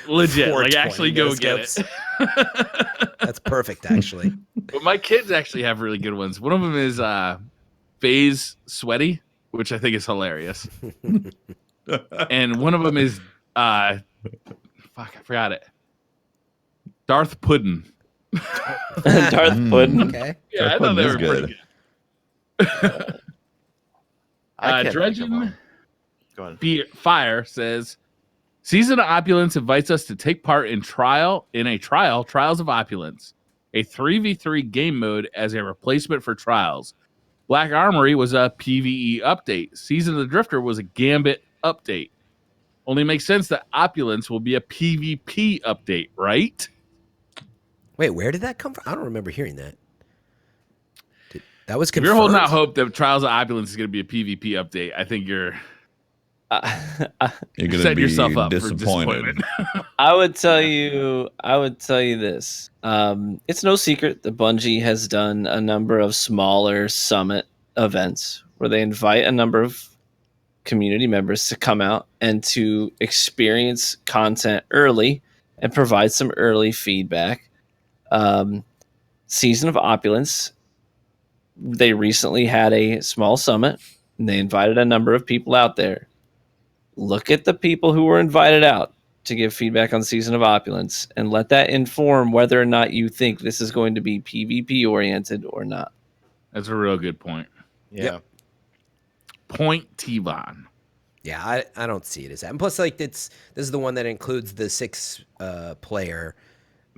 Legit. Like 420 actually go no get scopes. it. That's perfect, actually. But my kids actually have really good ones. One of them is Phase Sweaty, which I think is hilarious. And one of them is fuck, I forgot it. Darth Puddin. Darth Puddin. Okay. Yeah, Darth I thought they Puddin is were pretty good. I can't think of Dredgen one. Go on. Fire says, Season of Opulence invites us to take part in Trials of Opulence, a 3v3 game mode as a replacement for Trials. Black Armory was a PvE update. Season of the Drifter was a Gambit update. Only makes sense that Opulence will be a PvP update, right? Wait, where did that come from? I don't remember hearing that. That was If confirmed. you're holding out hope that Trials of Opulence is going to be a PvP update, I think you're You're gonna setting be yourself up for disappointed. disappointment. I would tell you this. It's no secret that Bungie has done a number of smaller summit events where they invite a number of community members to come out and to experience content early and provide some early feedback. Season of Opulence, they recently had a small summit and they invited a number of people out there. Look at the people who were invited out to give feedback on Season of Opulence and let that inform whether or not you think this is going to be PvP oriented or not. That's a real good point. Yeah. Yep. Point T-Von. Yeah, I don't see it as that. And plus, like, this is the one that includes the 6 player.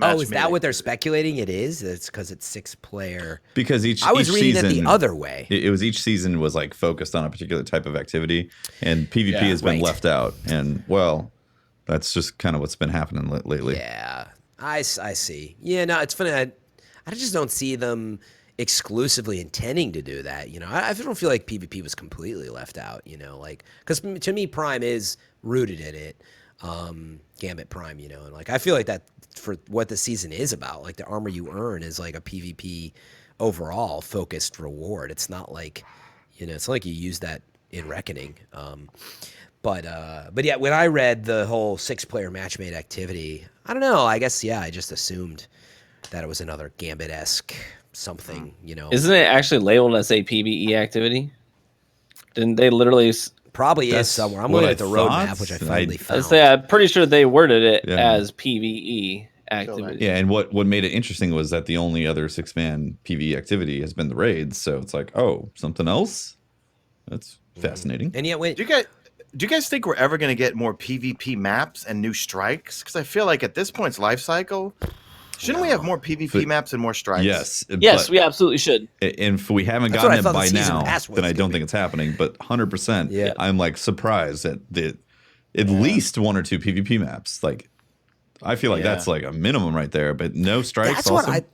Oh, is that what they're speculating it is? It's because it's 6 player. Because I was each reading season, it the other way. It was each season was like focused on a particular type of activity, and PvP has been left out. And well, that's just kind of what's been happening lately. Yeah, I see. Yeah, no, it's funny. I just don't see them exclusively intending to do that. You know, I don't feel like PvP was completely left out. You know, like because to me, Prime is rooted in it. Gambit Prime, you know, and like I feel like that for what the season is about, like the armor you earn is like a PvP overall focused reward. It's not like, you know, it's not like you use that in Reckoning. But yeah, when I read the whole 6 player match made activity, I don't know. I guess I just assumed that it was another Gambit-esque something. You know, isn't it actually labeled as a PvE activity? Didn't they literally? Probably is somewhere. I'm looking at the roadmap, which I finally found. I'm pretty sure they worded it as PvE activity. Yeah, and what made it interesting was that the only other 6-man PvE activity has been the raids. So it's like, oh, something else? That's fascinating. And yet, when Do you guys Do you guys think we're ever going to get more PvP maps and new strikes? Because I feel like at this point's life cycle, shouldn't we have more PvP maps and more strikes? Yes, we absolutely should. And if we haven't gotten it by now, then I don't think it's happening. But 100%, I'm like surprised at at least 1 or 2 PvP maps. Like, I feel like that's like a minimum right there. But no strikes. That's also. what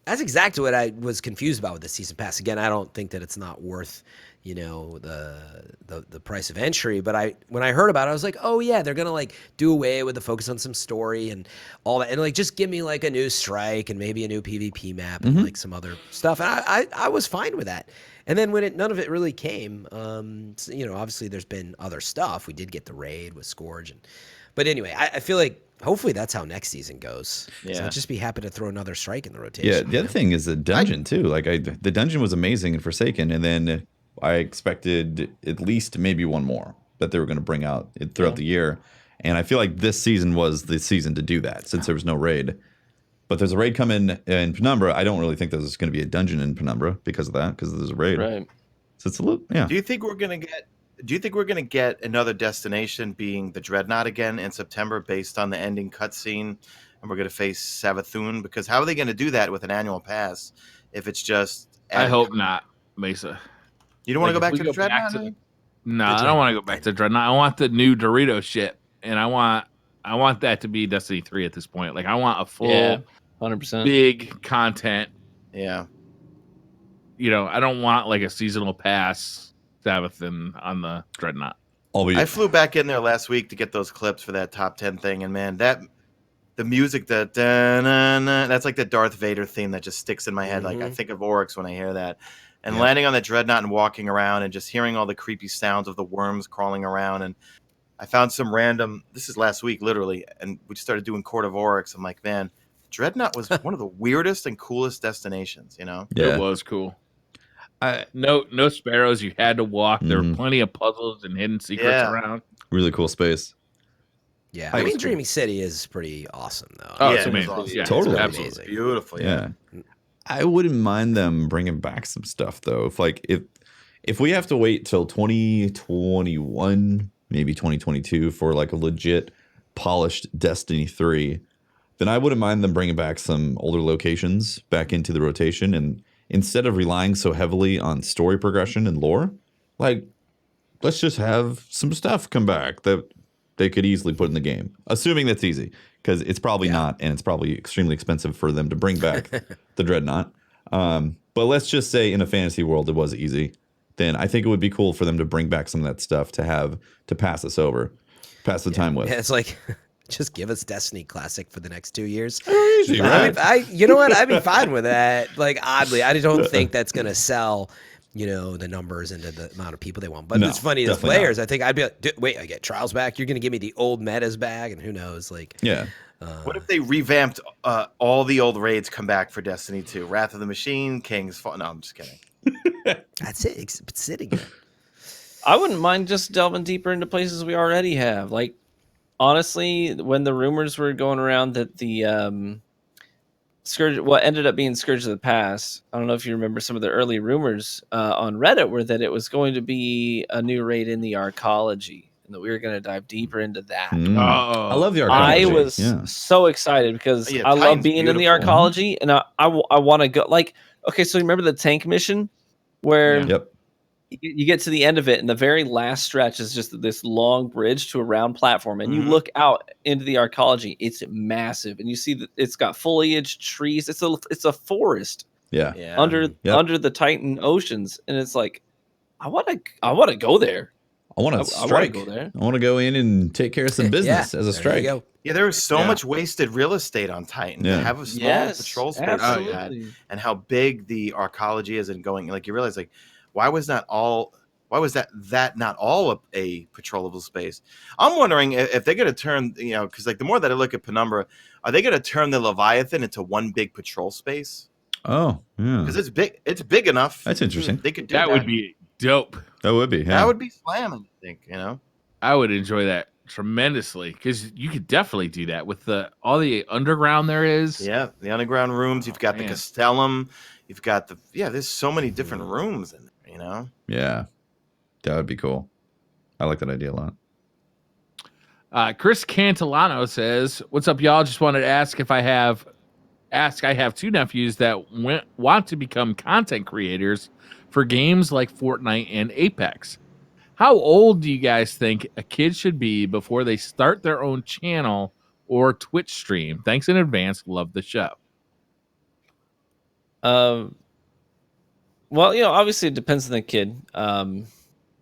That's exactly what I was confused about with the season pass. Again, I don't think that it's not worth, you know, the price of entry. But when I heard about it, I was like, oh yeah, they're gonna like do away with the focus on some story and all that, and like just give me like a new strike and maybe a new PvP map and like some other stuff. And I was fine with that. And then when none of it really came, so, you know, obviously there's been other stuff. We did get the raid with Scourge, but anyway, I feel like hopefully that's how next season goes. Yeah, so I'd just be happy to throw another strike in the rotation. Yeah, the other thing is the dungeon too. Like the dungeon was amazing in Forsaken, and then I expected at least maybe one more that they were going to bring out throughout the year. And I feel like this season was the season to do that since there was no raid. But there's a raid coming in Penumbra. I don't really think there's going to be a dungeon in Penumbra because of that, because there's a raid. Right. So it's a little, yeah. Do you think we're going to get another destination being the Dreadnought again in September based on the ending cutscene? And we're going to face Savathun? Because how are they going to do that with an annual pass if it's just... I hope not, Mesa. You don't want to go back to the Dreadnought? No, I don't want to go back to Dreadnought. I want the new Dorito ship, and I want that to be Destiny 3 at this point. Like, I want a full 100% big content. Yeah. You know, I don't want like a seasonal pass Savathun on the Dreadnought. I flew back in there last week to get those clips for that top 10 thing, and man, the music, that's like the Darth Vader theme that just sticks in my head. Like, I think of Oryx when I hear that. And landing on the Dreadnought and walking around and just hearing all the creepy sounds of the worms crawling around. And I found some random, this is last week, literally, and we started doing Court of Oryx. I'm like, man, Dreadnought was one of the weirdest and coolest destinations, you know? Yeah. It was cool. No sparrows. You had to walk. There were plenty of puzzles and hidden secrets around. Really cool space. Yeah, I mean, Dreaming City is pretty awesome, though. Oh, it's amazing. Awesome. Yeah, totally. It's absolutely beautiful. Yeah. I wouldn't mind them bringing back some stuff though. If we have to wait till 2021, maybe 2022 for like a legit polished Destiny 3, then I wouldn't mind them bringing back some older locations back into the rotation, and instead of relying so heavily on story progression and lore, like let's just have some stuff come back that they could easily put in the game, assuming that's easy, because it's probably not, and it's probably extremely expensive for them to bring back the Dreadnought. But let's just say in a fantasy world it was easy, then I think it would be cool for them to bring back some of that stuff to have to pass us over, pass the time with. Yeah, it's like, just give us Destiny Classic for the next 2 years. Easy, right? You know what? I'd be fine with that. Like, oddly, I don't think that's going to sell, you know, the numbers into the amount of people they want. But it's funny, as players, I think I'd be like, wait, I get Trials back. You're going to give me the old metas back, and who knows? Like, what if they revamped all the old raids come back for Destiny 2? Wrath of the Machine, King's Fall. No, I'm just kidding. That's it. It's sitting there. I wouldn't mind just delving deeper into places we already have. Like, honestly, when the rumors were going around that the Scourge, what ended up being Scourge of the Past, I don't know if you remember some of the early rumors on Reddit were that it was going to be a new raid in the Arcology, and that we were going to dive deeper into that. I love the Arcology. I was so excited because I love being in the Arcology, and I want to go. Like, okay, so remember the tank mission where you get to the end of it, and the very last stretch is just this long bridge to a round platform, and you look out into the Arcology. It's massive, and you see that it's got foliage, trees. It's a forest. Under the Titan oceans, and it's like, I want to go there. I want to strike. I want to go in and take care of some business as a strike. Yeah, there was so much wasted real estate on Titan. To have a small patrol space like that, and how big the Arcology is, and going, like, you realize, like, why was that not all a patrollable space? I'm wondering if they're going to turn, you know, because like the more that I look at Penumbra, are they going to turn the Leviathan into one big patrol space? Oh, yeah. Because it's big enough. That's interesting. They could do that. Would be dope. That would be. Yeah. That would be slamming, I think, you know? I would enjoy that tremendously, because you could definitely do that with all the underground there is. Yeah, the underground rooms. You've got the Castellum. You've got there's so many different rooms in there, you know? Yeah, that would be cool. I like that idea a lot. Chris Cantillano says, "What's up, y'all? Just wanted to ask if I have 2 nephews that want to become content creators for games like Fortnite and Apex. How old do you guys think a kid should be before they start their own channel or Twitch stream? Thanks in advance. Love the show." Well, obviously it depends on the kid.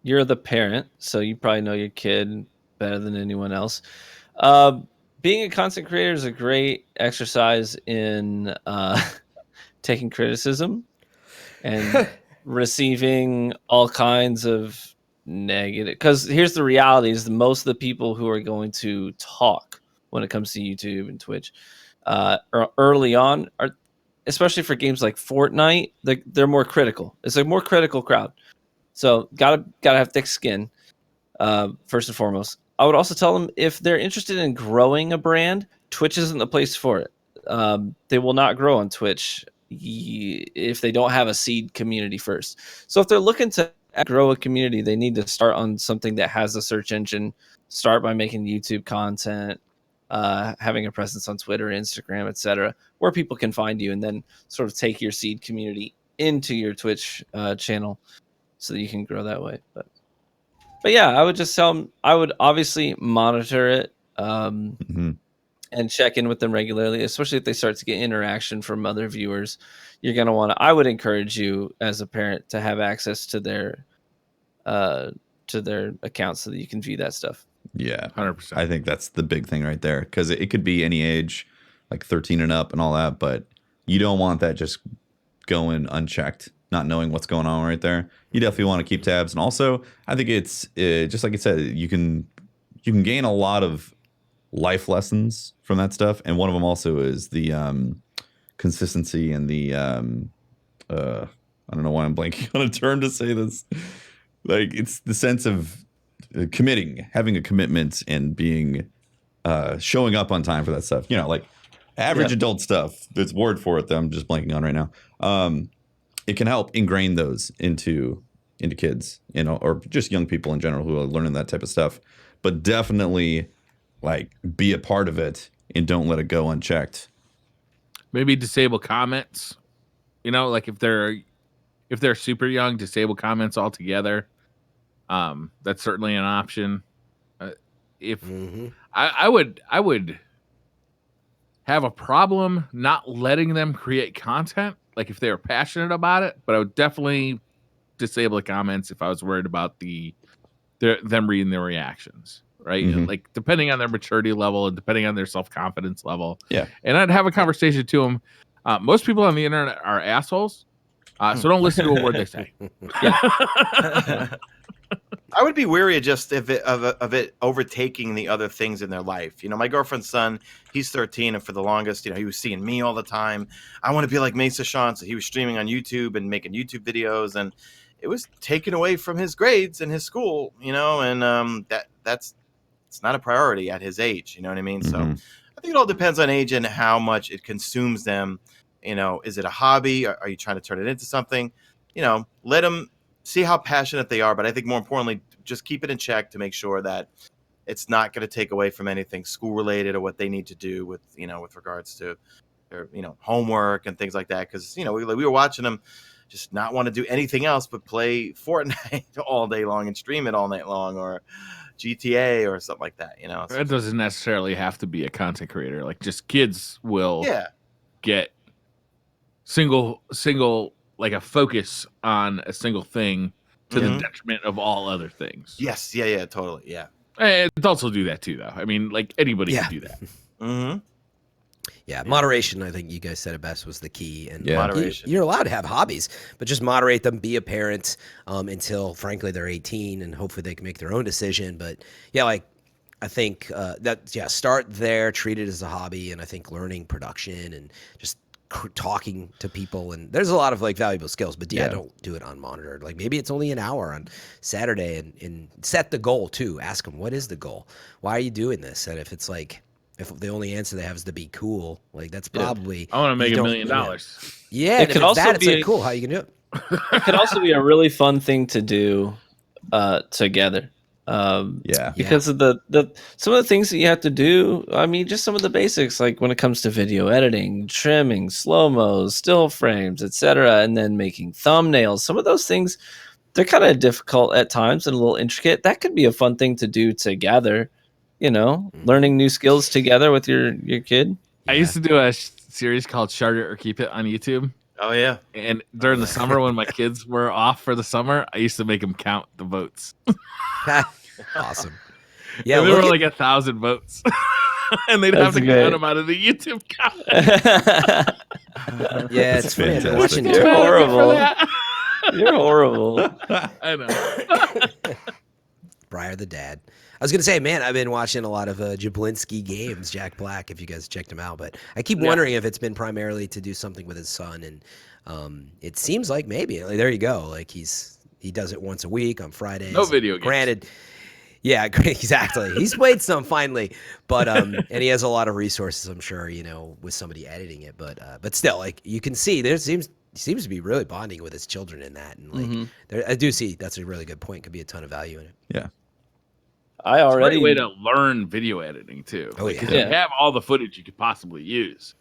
You're the parent, so you probably know your kid better than anyone else. Being a content creator is a great exercise in taking criticism and receiving all kinds of negative. Because here's the reality: is most of the people who are going to talk when it comes to YouTube and Twitch early on are, especially for games like Fortnite, they're more critical. It's a more critical crowd, so gotta have thick skin first and foremost. I would also tell them if they're interested in growing a brand, Twitch isn't the place for it. They will not grow on Twitch if they don't have a seed community first. So if they're looking to grow a community, they need to start on something that has a search engine. Start by making YouTube content, having a presence on Twitter, Instagram, etc., where people can find you, and then sort of take your seed community into your Twitch channel so that you can grow that way. But yeah, I would just tell them, I would obviously monitor it and check in with them regularly, especially if they start to get interaction from other viewers. You're going to want to, I would encourage you as a parent to have access to their accounts so that you can view that stuff. Yeah, 100%. I think that's the big thing right there, because it could be any age, like 13 and up and all that, but you don't want that just going unchecked, not knowing what's going on right there. You definitely want to keep tabs. And also, I think it's just like it said, you can gain a lot of life lessons from that stuff. And one of them also is the consistency and the I don't know why I'm blanking on a term to say this. Like, it's the sense of committing, having a commitment, and being showing up on time for that stuff. Like average adult stuff. There's a word for it that I'm just blanking on right now. It can help ingrain those into kids, or just young people in general who are learning that type of stuff. But definitely, like, be a part of it and don't let it go unchecked. Maybe disable comments. Like if they're super young, disable comments altogether. That's certainly an option. I would have a problem not letting them create content, like if they were passionate about it, but I would definitely disable the comments if I was worried about them reading their reactions, right? Like, depending on their maturity level and depending on their self-confidence level. Yeah. And I'd have a conversation to them. Most people on the internet are assholes, so don't listen to a word they say. I would be weary of it overtaking the other things in their life. My girlfriend's son, he's 13, and for the longest, he was seeing me all the time. I want to be like MesaSean, so he was streaming on YouTube and making YouTube videos, and it was taken away from his grades in his school. And it's not a priority at his age. You know what I mean? So I think it all depends on age and how much it consumes them. Is it a hobby? Are you trying to turn it into something? Let them see how passionate they are, but I think more importantly, just keep it in check to make sure that it's not going to take away from anything school related or what they need to do with regards to their homework and things like that. Because we were watching them just not want to do anything else but play Fortnite all day long and stream it all night long, or GTA or something like that. So it doesn't necessarily have to be a content creator. Like, just kids will get single like a focus on a single thing to the detriment of all other things. Yes. Yeah. Totally. Yeah. Adults will do that too, though. I mean, like, anybody can do that. Yeah, moderation, I think you guys said it best, was the key. And moderation. You're allowed to have hobbies, but just moderate them, be a parent until, frankly, they're 18, and hopefully they can make their own decision. But yeah, like, I think start there, treat it as a hobby, and I think learning production and just talking to people, and there's a lot of like valuable skills, but don't do it unmonitored. Like, maybe it's only an hour on Saturday, and set the goal too. Ask them, what is the goal? Why are you doing this? And if it's like, if the only answer they have is to be cool, like, that's probably, I want to make $1 million. Yeah, it could also be like, cool. How you can do it? It could also be a really fun thing to do together. Because of the some of the things that you have to do. I mean, just some of the basics, like when it comes to video editing, trimming, slow-mos, still frames, etc., and then making thumbnails. Some of those things, they're kind of difficult at times and a little intricate. That could be a fun thing to do together, learning new skills together with your kid. I used to do a series called Shard It or Keep It on YouTube. Oh, yeah. And during the summer when my kids were off for the summer, I used to make them count the votes. Awesome. Yeah, there were like 1,000 votes. And they'd have to count them out of the YouTube count. Yeah, it's funny. I've been watching You're horrible. You're horrible. I know. Briar the dad. I was gonna say, man, I've been watching a lot of Jablinski games, Jack Black, if you guys checked him out. But I keep wondering if it's been primarily to do something with his son, and it seems like maybe. Like, there you go. Like he does it once a week on Fridays. No video games. Granted, yeah, exactly. He's played some finally, but and he has a lot of resources, I'm sure, with somebody editing it. But still, like you can see, there seems to be really bonding with his children in that, and like I do see that's a really good point. Could be a ton of value in it. Yeah. It's a great way to learn video editing too. Oh, yeah. Because you have all the footage you could possibly use.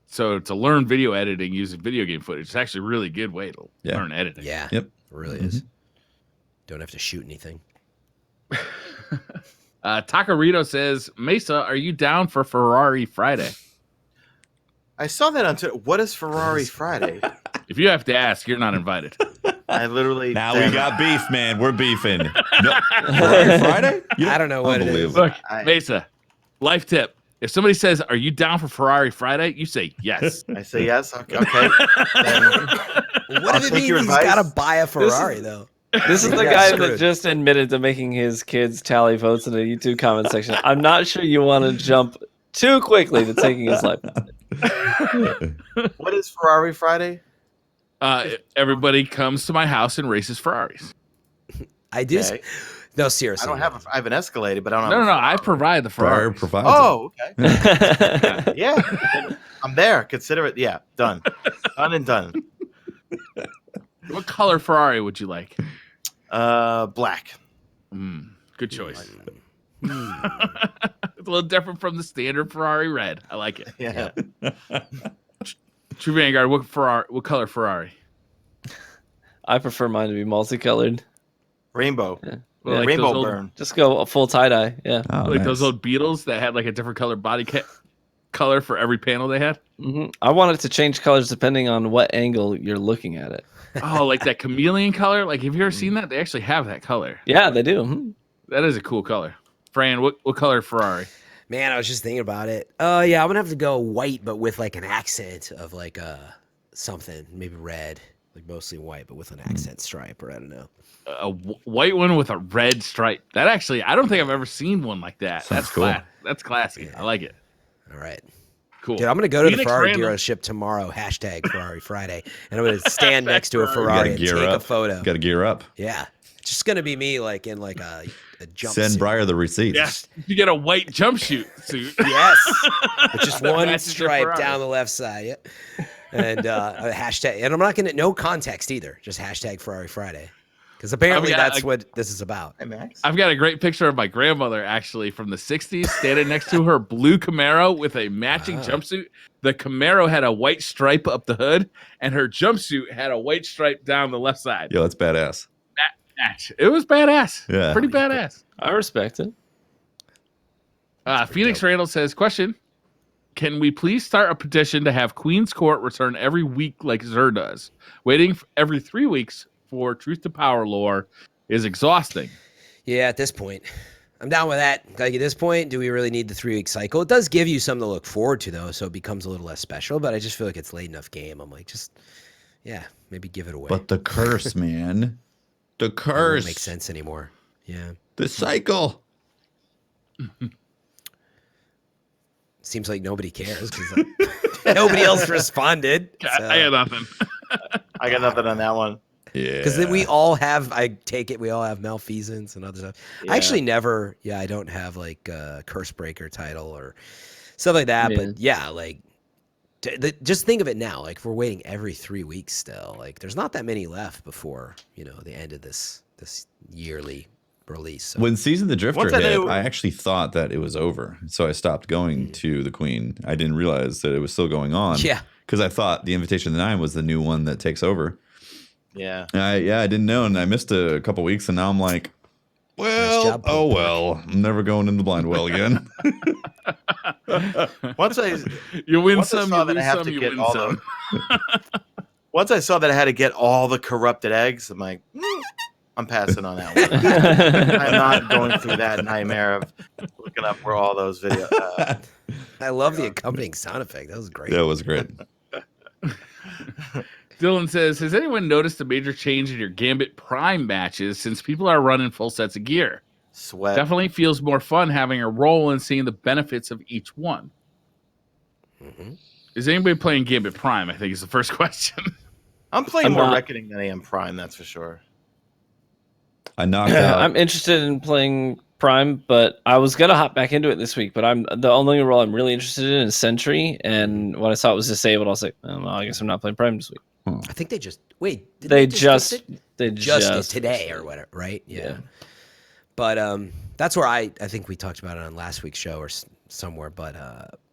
So to learn video editing using video game footage, it's actually a really good way to learn editing. Yeah. Yep. It really is. Don't have to shoot anything. Takarito says, Mesa, are you down for Ferrari Friday? I saw that on Twitter. What is Ferrari Friday? If you have to ask, you're not invited. I literally. Now we got beef, man. We're beefing. No, Friday? I don't know what it is. Look, Mesa, life tip. If somebody says, are you down for Ferrari Friday? You say yes. I say yes. Okay. What if it means he's got to buy a Ferrari, though? This is the guy that just admitted to making his kids tally votes in the YouTube comment section. I'm not sure you want to jump too quickly to taking his life. What is Ferrari Friday? Everybody comes to my house and races Ferraris. I do. Okay. No, seriously. I have an Escalade, but I don't have No, I provide the Ferrari. Oh, okay. Yeah. I'm there. Consider it. Yeah. Done. Done and done. What color Ferrari would you like? Black. Good choice. It's a little different from the standard Ferrari red. I like it. Yeah. True Vanguard, what color Ferrari? I prefer mine to be multicolored. Rainbow. Yeah. Well, like rainbow burn. Just go a full tie-dye. Yeah. Oh, like those old Beetles that had like a different color body color for every panel they had. I want it to change colors depending on what angle you're looking at it. Oh, like that chameleon color? Like, have you ever seen that? They actually have that color. Yeah, they do. That is a cool color. Fran, what color Ferrari? Man, I was just thinking about it. Yeah, I'm gonna have to go white, but with like an accent of like something, maybe red, like mostly white, but with an accent stripe, or I don't know. A white one with a red stripe. That actually, I don't think I've ever seen one like that. That's cool. That's classy. Yeah. I like it. All right. Cool. Dude, I'm gonna go to the Ferrari dealership tomorrow. #Ferrari Friday, and I'm gonna stand next to a Ferrari and take a photo. Got to gear up. Yeah, it's just gonna be me, like in like a jumpsuit. Send Briar the receipts. Yes, you get a white jumpsuit suit. Yes, with just one stripe down the left side. Yep. And a hashtag, and I'm not gonna no context either. Just #Ferrari Friday. Because apparently that's what this is about. I've got a great picture of my grandmother actually from the 60s standing next to her blue Camaro with a matching jumpsuit. The Camaro had a white stripe up the hood, and her jumpsuit had a white stripe down the left side. Yo, that's badass. Match. It was badass. Yeah. Pretty badass. I respect it. Phoenix Randall says, question, can we please start a petition to have Queen's Court return every week like Xur does? Waiting every 3 weeks for Truth to Power lore is exhausting. Yeah, at this point. I'm down with that. Like at this point, do we really need the 3-week cycle? It does give you something to look forward to, though, so it becomes a little less special, but I just feel like it's late enough game. I'm like, maybe give it away. But the curse, man. The curse. It doesn't make sense anymore. Yeah. The cycle. Seems like nobody cares because nobody else responded. So. I got nothing. I got nothing on that one. Yeah. Because we all have, I take it, we all have malfeasance and other stuff. Yeah. I actually never, I don't have like a curse breaker title or stuff like that. Yeah. But yeah, like, just think of it now. Like, if we're waiting every 3 weeks still, like, there's not that many left before, the end of this yearly release. So. When Season the Drifter Once I hit, knew- I actually thought that it was over. So I stopped going to the Queen. I didn't realize that it was still going on. Yeah. Because I thought the Invitation to Nine was the new one that takes over. Yeah. I didn't know. And I missed a couple weeks. And now I'm like, well, job, oh Pope. well. I'm never going in the blind well again. Once I You win Once I some, saw you that I lose have some, to you get win all some. once I saw that I had to get all the corrupted eggs, I'm like, I'm passing on that one. I'm not going through that nightmare of looking up where all those videos. I love the accompanying sound effect. That was great. That was great. Dylan says, has anyone noticed a major change in your Gambit Prime matches since people are running full sets of gear? Sweat. Definitely feels more fun having a role and seeing the benefits of each one. Mm-hmm. Is anybody playing Gambit Prime? I think is the first question. I'm playing I'm more not. Reckoning than I am Prime, that's for sure. I knocked out. I'm interested in playing Prime, but I was gonna hop back into it this week. But I'm the only role I'm really interested in is Sentry, and when I saw it was disabled, I was like, oh, well, I guess I'm not playing Prime this week. I think they just wait. Did They fix just it? they just just today or whatever, right? Yeah. But that's where I think we talked about it on last week's show or somewhere. But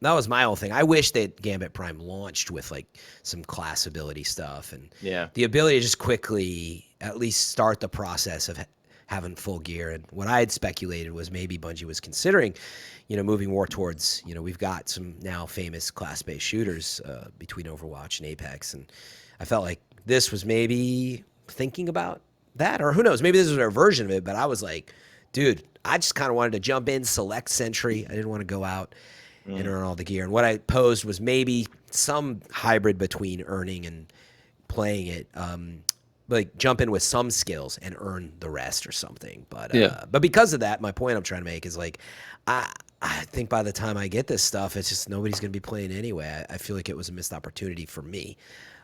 that was my whole thing. I wish that Gambit Prime launched with like some class ability stuff and the ability to just quickly at least start the process of having full gear. And what I had speculated was maybe Bungie was considering, moving more towards, we've got some now famous class-based shooters between Overwatch and Apex, and I felt like this was maybe thinking about that, or who knows, maybe this was our version of it. But I was like, dude, I just kind of wanted to jump in, select Sentry. I didn't want to go out and earn all the gear. And what I posed was maybe some hybrid between earning and playing it, like jump in with some skills and earn the rest or something. But but because of that, my point I'm trying to make is like, I think by the time I get this stuff, it's just nobody's going to be playing anyway. I feel like it was a missed opportunity for me.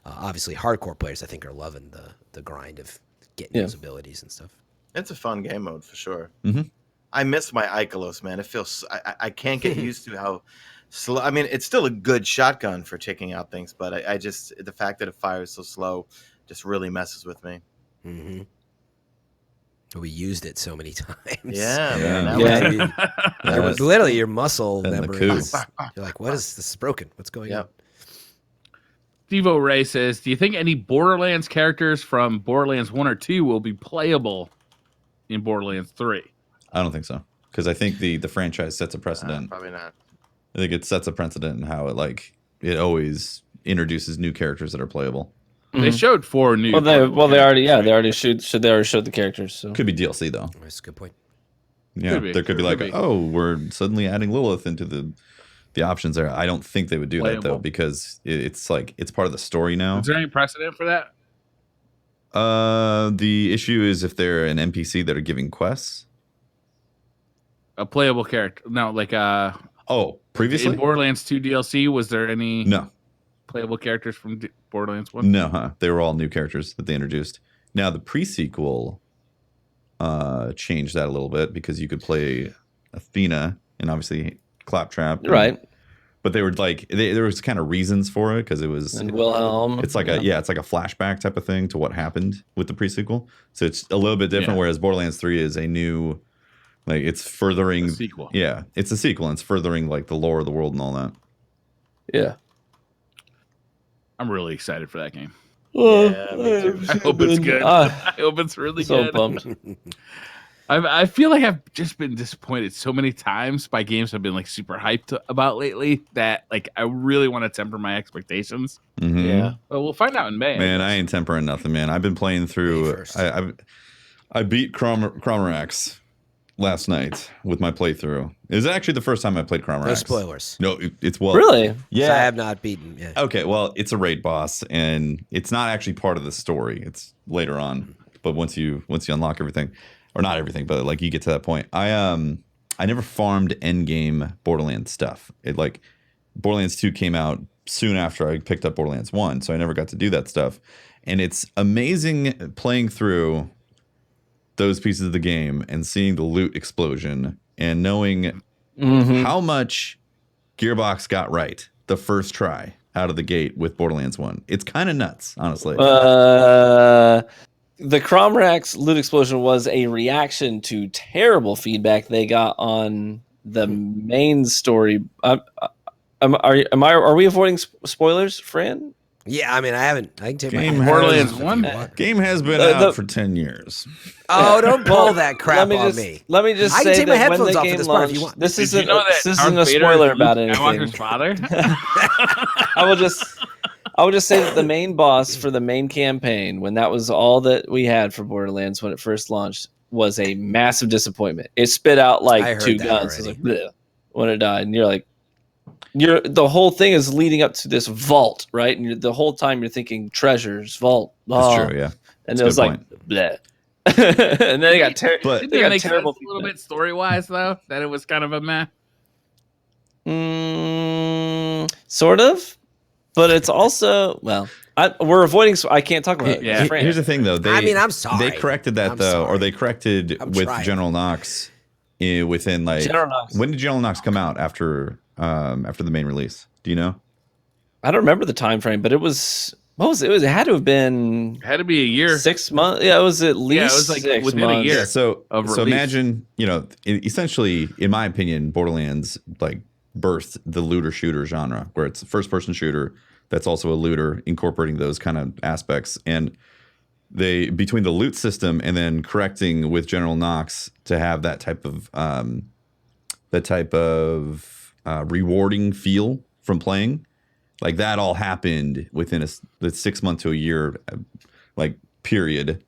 Obviously, hardcore players, I think, are loving the grind of getting those abilities and stuff. It's a fun game mode for sure. Mm-hmm. I miss my Ikelos, man. It feels I can't get used to how slow. I mean, it's still a good shotgun for taking out things, but I just the fact that it fires so slow just really messes with me. Mm-hmm. We used it so many times. Yeah, man. That was literally your muscle And the memory. coup. You're like, what is this? Is broken? What's going on? Devo Ray says, do you think any Borderlands characters from Borderlands 1 or 2 will be playable in Borderlands 3? I don't think so. Because I think the franchise sets a precedent. Probably not. I think it sets a precedent in how it always introduces new characters that are playable. They showed 4 new. They already showed the characters. So Could be DLC though. That's a good point. Yeah, there could be like, oh, we're suddenly adding Lilith into the options there. I don't think they would do that though, because it's like it's part of the story now. Is there any precedent for that? The issue is if they're an NPC that are giving quests. A playable character? No, like previously in Borderlands 2 DLC, was there any playable characters from Borderlands 1? No, they were all new characters that they introduced. Now the pre-sequel changed that a little bit because you could play Athena and obviously Claptrap, right? But they were like there was kind of reasons for it because it was and Wilhelm. It's like it's like a flashback type of thing to what happened with the pre-sequel. So it's a little bit different. Whereas Borderlands 3 is a new, like it's furthering a sequel. Yeah, it's a sequel and it's furthering like the lore of the world and all that. Yeah. I'm really excited for that game. Yeah, me too. I hope it's good. I hope it's really so good. Pumped. I feel like I've just been disappointed so many times by games I've been like super hyped about lately that like I really want to temper my expectations. Mm-hmm. Yeah, but we'll find out in May. Man, I ain't tempering nothing, man. I've been playing through. I beat Cromerax last night with my playthrough. It was actually the first time I played Cromerax. No spoilers. No, it's really. Yeah, so I have not beaten. Yeah. Okay, well, it's a raid boss, and it's not actually part of the story. It's later on, but once you unlock everything, or not everything, but like you get to that point. I never farmed endgame Borderlands stuff. Borderlands 2 came out soon after I picked up Borderlands 1, so I never got to do that stuff. And it's amazing playing through those pieces of the game and seeing the loot explosion and knowing how much Gearbox got right the first try out of the gate with Borderlands 1. It's kind of nuts, honestly. the Cromrax loot explosion was a reaction to terrible feedback they got on the main story. Are we avoiding spoilers, Fran? Yeah, I mean, I can take Game my Borderlands headphones 1? if you want. Game has been out for 10 years. Oh, don't pull that crap on me. Let me just I can say take my that when headphones the off for game this part if you launched, want. this isn't Darth a Vader spoiler is about Luke anything. Skywalker's father? I will just say that the main boss for the main campaign, when that was all that we had for Borderlands when it first launched, was a massive disappointment. It spit out I like heard 2 that guns. It was already. like, bleh, when it died, and you're like, the whole thing is leading up to this vault, right? And the whole time you're thinking treasures, vault. That's true, yeah. And That's it a was good like, bleh. And then they got But Didn't they it got make sense terrible a little bit story-wise, though? That it was kind of a meh? Sort of, but it's also we're avoiding. So I can't talk about it. Yeah. Fran. Here's the thing, though. I mean, I'm sorry. They corrected that, I'm though, or sorry. they corrected I'm with trying. General Knox within, like... General Knox. When did General Knox come out after the main release? Do you know? I don't remember the time frame, but it was what was it? It had to have been It had to be a year. 6 months. Yeah, it was at least it was like 6 within a months. year. Yeah, so of so release. imagine, essentially, in my opinion, Borderlands like birthed the looter shooter genre, where it's a first person shooter that's also a looter, incorporating those kind of aspects. And they, between the loot system and then correcting with General Knox to have that type of rewarding feel from playing, like that all happened within the 6 month to a year like period,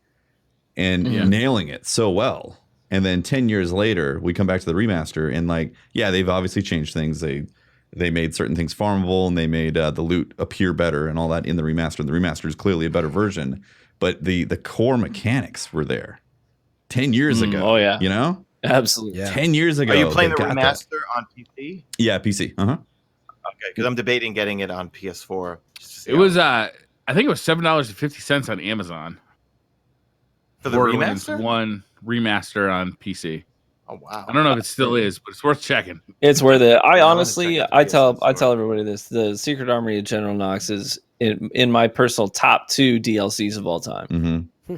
and nailing it so well. And then 10 years later, we come back to the remaster, and like, yeah, they've obviously changed things. They made certain things farmable, and they made the loot appear better and all that in the remaster. The remaster is clearly a better version, but the core mechanics were there 10 years ago. Oh yeah, you know, absolutely. Yeah. 10 years ago. Are you playing the they got that. remaster on PC? Yeah, PC. Okay, because I'm debating getting it on PS4. just to see It how- was, I think it was $7.50 on Amazon. for the Borderlands remaster. 1 remaster on PC. Oh wow! I don't know if it still is, but it's worth checking. It's worth it. I Yeah, honestly, check it I for tell PS4. everybody this: the Secret Armory of General Knox is in my personal top 2 DLCs of all time. Mm-hmm.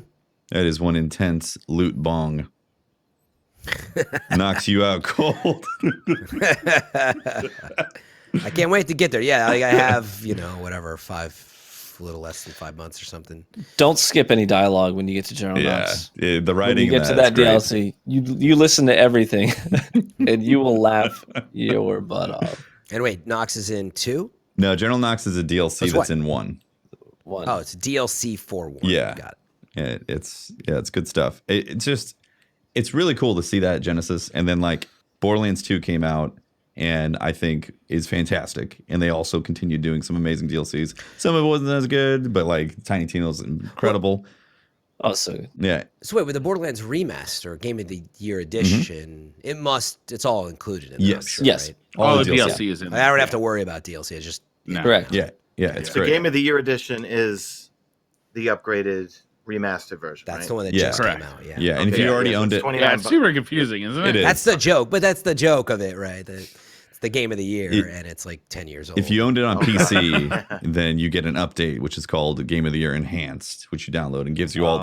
That is one intense loot bong. Knocks you out cold. I can't wait to get there. Yeah, I have, whatever, a little less than 5 months or something. Don't skip any dialogue when you get to General Knox. Yeah, the When writing. you get to that DLC, you listen to everything, and you will laugh your butt off. And wait, Knox is in 2? No, General Knox is a DLC That's that's what? in 1. Oh, it's DLC for 1. Yeah. Got it. Yeah, it's good stuff. It's really cool to see that Genesis, and then like Borderlands 2 came out, and I think is fantastic. And they also continued doing some amazing DLCs. Some of it wasn't as good, but like Tiny Tina was incredible. Also, Yeah, So wait, with the Borderlands remaster, Game of the Year edition, it's all included in that, Yes. I'm sure, Yes. right? All the DLC. DLC is in I don't have to worry about DLC. It's just No. correct. Yeah, it's The great. Game of the Year edition is the upgraded remastered version. that's right? the one that Yeah. just Correct. came out. Yeah. Yeah, and if Okay, you yeah, already yeah, so owned it's it, 29 Yeah, it's super confusing, isn't it? It is. That's the joke, but that's the joke of it, right? It's the Game of the Year, and it's like 10 years old. if you owned it on PC, then you get an update which is called Game of the Year Enhanced, which you download and gives you all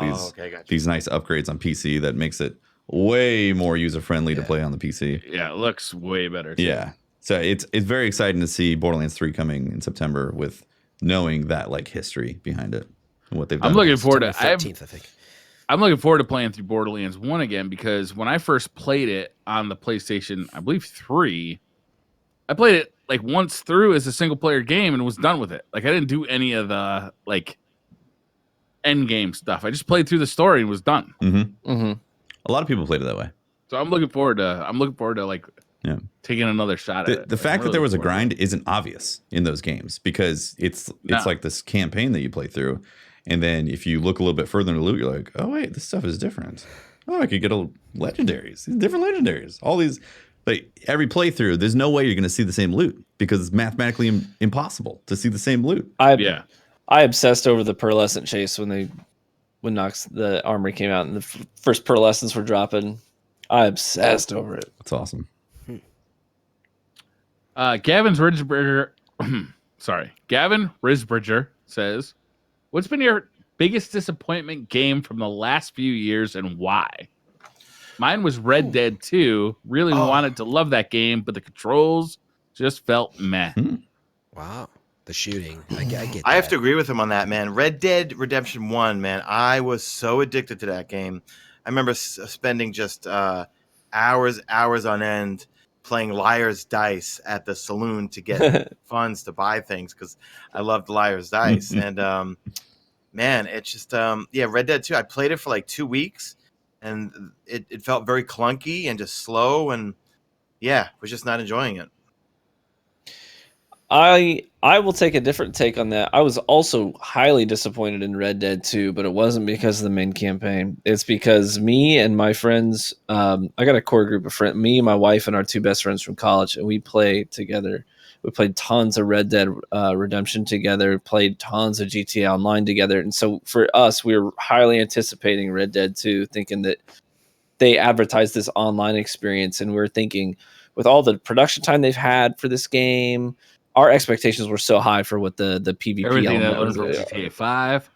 these nice upgrades on PC that makes it way more user friendly to play on the PC. Yeah, it looks way better. Too. Yeah. So it's very exciting to see Borderlands 3 coming in September with knowing that like history behind it and what they've done. I'm looking forward to. September 13th, I think. I'm looking forward to playing through Borderlands 1 again, because when I first played it on the PlayStation, I believe 3, I played it like once through as a single player game and was done with it. Like I didn't do any of the like end game stuff. I just played through the story and was done. Mm-hmm. A lot of people played it that way. So I'm looking forward to like taking another shot at it. The fact that there was a grind isn't obvious in those games, because it's like this campaign that you play through. And then if you look a little bit further in the loot, you're like, oh, wait, this stuff is different. Oh, I could get legendaries, different legendaries. All these, like every playthrough, there's no way you're going to see the same loot, because it's mathematically impossible to see the same loot. I obsessed over the pearlescent chase when Nox the armory came out and the first pearlescents were dropping. I obsessed over it. That's awesome. Gavin Risbridger says, "What's been your biggest disappointment game from the last few years and why? Mine was Red Dead 2. Really wanted to love that game, but the controls just felt meh. Wow. The shooting. I get that. I have to agree with him on that, man. Red Dead Redemption 1, man. I was so addicted to that game. I remember spending just hours on end playing Liar's Dice at the saloon to get funds to buy things because I loved Liar's Dice. And, man, it's just, Red Dead 2. I played it for like 2 weeks, and it felt very clunky and just slow, and, was just not enjoying it. I will take a different take on that. I was also highly disappointed in Red Dead 2, but it wasn't because of the main campaign. It's because me and my friends, I got a core group of friends, me, my wife, and our 2 best friends from college, and we play together. We played tons of Red Dead Redemption together, played tons of GTA Online together. And so for us, we were highly anticipating Red Dead 2, thinking that they advertised this online experience. And we were thinking, with all the production time they've had for this game, our expectations were so high for what the PvP Everything that element was was. GTA 5.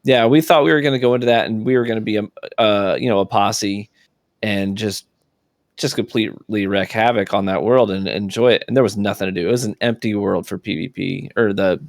Yeah, we thought we were going to go into that and we were going to be a posse and just completely wreak havoc on that world and enjoy it. And there was nothing to do. It was an empty world for PvP or not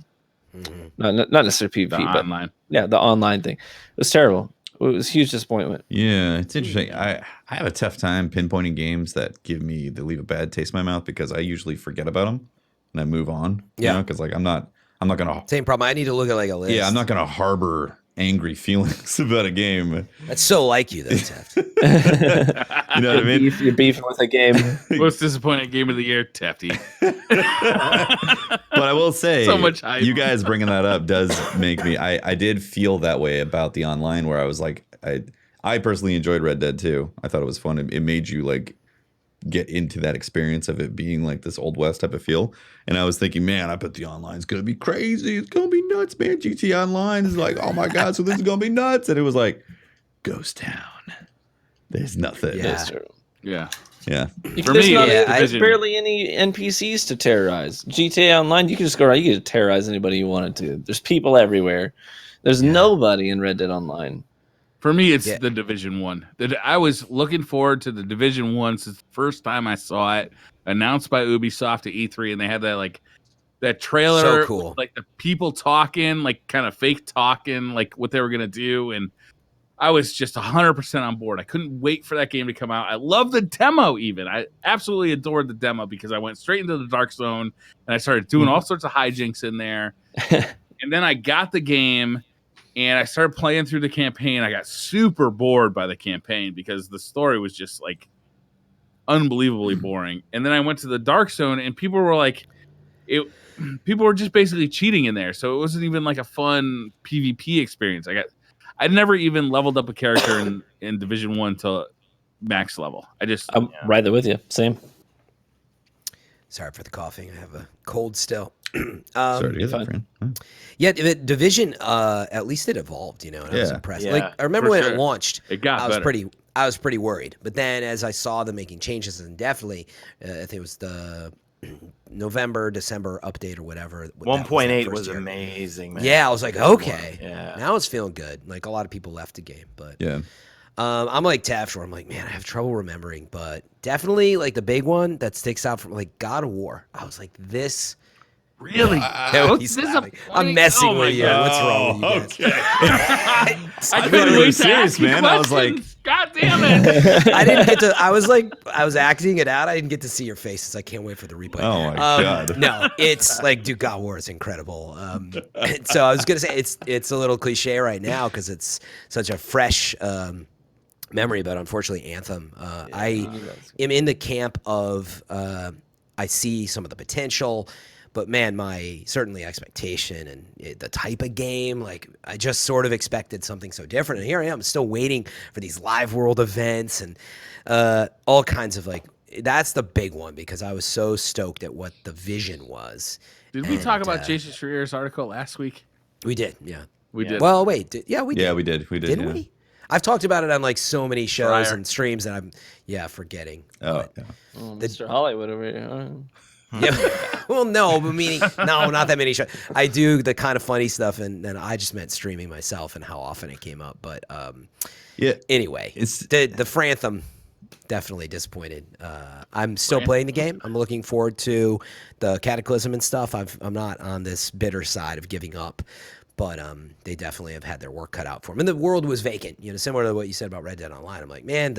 necessarily PvP, but online. Yeah, the online thing. It was terrible. It was a huge disappointment. Yeah, it's interesting. I have a tough time pinpointing games that leave a bad taste in my mouth because I usually forget about them and I move on. Yeah, because like I'm not gonna. Same problem. I need to look at like a list. Yeah, I'm not gonna harbor angry feelings about a game. That's so like you, though, Taft. You know what I mean? You're beefing with a game. Most disappointing game of the year, Tefty. But I will say, so much hype. You guys bringing that up does make me. I did feel that way about the online, where I was like, I personally enjoyed Red Dead 2. I thought it was fun. It made you like get into that experience of it being like this Old West type of feel. And I was thinking, man, I bet the online's gonna be crazy. It's gonna be nuts, man. GTA Online is like, oh my god, so this is gonna be nuts. And it was like, Ghost Town. There's nothing. Yeah. That's true. Yeah. Yeah. For There's me, there's barely any NPCs to terrorize. GTA Online, you can just go around, you can terrorize anybody you wanted to. There's people everywhere. There's nobody in Red Dead Online. For me, it's the Division 1. I was looking forward to the Division 1 since the first time I saw it announced by Ubisoft at E3, and they had that trailer, so cool. with, like the people talking, like kind of fake talking, like what they were gonna do, and I was just 100% on board. I couldn't wait for that game to come out. I love the demo even. I absolutely adored the demo because I went straight into the Dark Zone and I started doing all sorts of hijinks in there. And then I got the game and I started playing through the campaign. I got super bored by the campaign because the story was just like unbelievably boring. And then I went to the Dark Zone and people were like, people were just basically cheating in there. So it wasn't even like a fun PvP experience. I'd never even leveled up a character in Division 1 to max level. I'm right there with you. Same. Sorry for the coughing. I have a cold still. Sorry to hear that, friend. Yeah, the Division, at least it evolved, and I was impressed. Yeah, like I remember when it launched, it got better. I was pretty worried. But then as I saw them making changes, and definitely, I think it was the November, December update or whatever. 1.8 was amazing, man. Yeah, I was like, okay, yeah. Now it's feeling good. Like a lot of people left the game, but yeah. I'm like Taft, where I'm like, man, I have trouble remembering, but definitely like the big one that sticks out from like God of War. I was like, this. Really? I'm messing with you. What's wrong with you guys? Okay. I couldn't wait to ask you man. I was like, God damn it. I didn't get to. I was acting it out. I didn't get to see your faces. I can't wait for the replay. Oh my god. No, it's like, dude, God War is incredible. So I was gonna say it's a little cliche right now because it's such a fresh memory, but unfortunately, Anthem. I am in the camp of I see some of the potential. But man, my certainly expectation and the type of game, like I just sort of expected something so different. And here I am still waiting for these live world events and all kinds of like, that's the big one because I was so stoked at what the vision was. Did we talk about Jason Schreier's article last week? We did, yeah. We did. Well, wait, we did. Yeah, we did. Didn't we? I've talked about it on like so many shows and streams that I'm, forgetting. Oh, but Mr. Hollywood over here. Yeah. Well, no, but meaning no, not that many shows. I do the kind of funny stuff, and then I just meant streaming myself and how often it came up. But yeah. Anyway, It's the Franthem. Definitely disappointed. I'm still playing the game. I'm looking forward to the Cataclysm and stuff. I'm not on this bitter side of giving up, but they definitely have had their work cut out for them. And the world was vacant, similar to what you said about Red Dead Online. I'm like, man,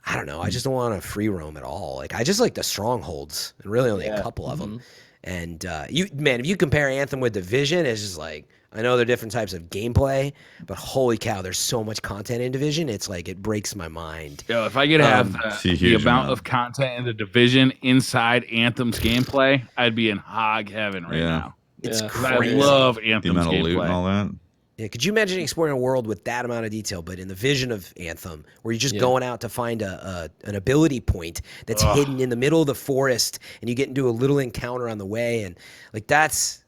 I don't know. I just don't want to free roam at all. Like, I just like the strongholds, and really only a couple of them. And if you compare Anthem with Division, it's just like, I know they're different types of gameplay, but holy cow, there's so much content in Division. It's like, it breaks my mind. Yo, if I could have the amount of content in the Division inside Anthem's gameplay, I'd be in hog heaven right now. It's crazy. I love Anthem's the amount of loot gameplay and all that. Yeah, could you imagine exploring a world with that amount of detail, but in the vision of Anthem, where you're just going out to find an ability point that's hidden in the middle of the forest, and you get into a little encounter on the way, and like that's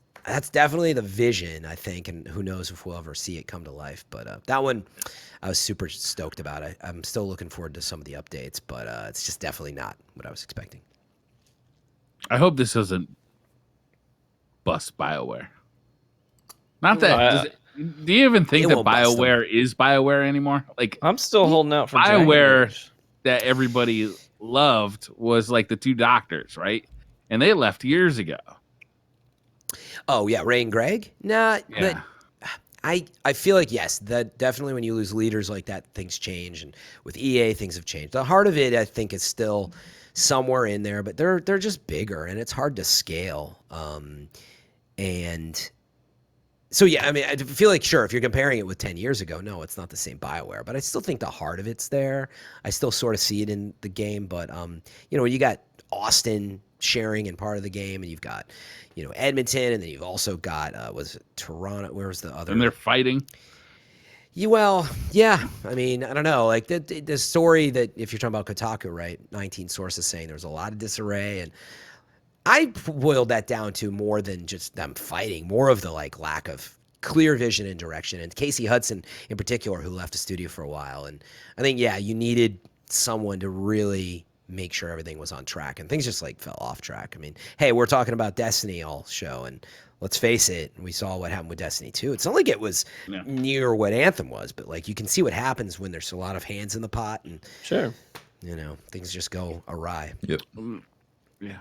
definitely the vision, I think, and who knows if we'll ever see it come to life. But that one, I was super stoked about. I'm still looking forward to some of the updates, but it's just definitely not what I was expecting. I hope this doesn't bust BioWare. Not that. Do you even think that BioWare is BioWare anymore? Like, I'm still holding out for BioWare that everybody loved was like the two doctors, right? And they left years ago. Oh yeah, Ray and Greg? Nah, yeah. I feel like yes, that definitely when you lose leaders like that, things change, and with EA things have changed. The heart of it, I think, is still somewhere in there, but they're just bigger and it's hard to scale. And so yeah, I mean, I feel like sure, if you're comparing it with 10 years ago, no, it's not the same BioWare, but I still think the heart of it's there. I still sort of see it in the game, but you got Austin sharing in part of the game, and you've got Edmonton, and then you've also got was it Toronto? Where was the other? And they're fighting. Well, yeah. I mean, I don't know. Like the story that if you're talking about Kotaku, right? 19 sources saying there's a lot of disarray, and I boiled that down to more than just them fighting, more of the like lack of clear vision and direction. And Casey Hudson in particular, who left the studio for a while, and I think you needed someone to really make sure everything was on track, and things just like fell off track. I mean, hey, we're talking about Destiny all show, and let's face it, we saw what happened with Destiny 2. It's not like it was near what Anthem was, but like you can see what happens when there's a lot of hands in the pot, and things just go awry. Yep. Yeah.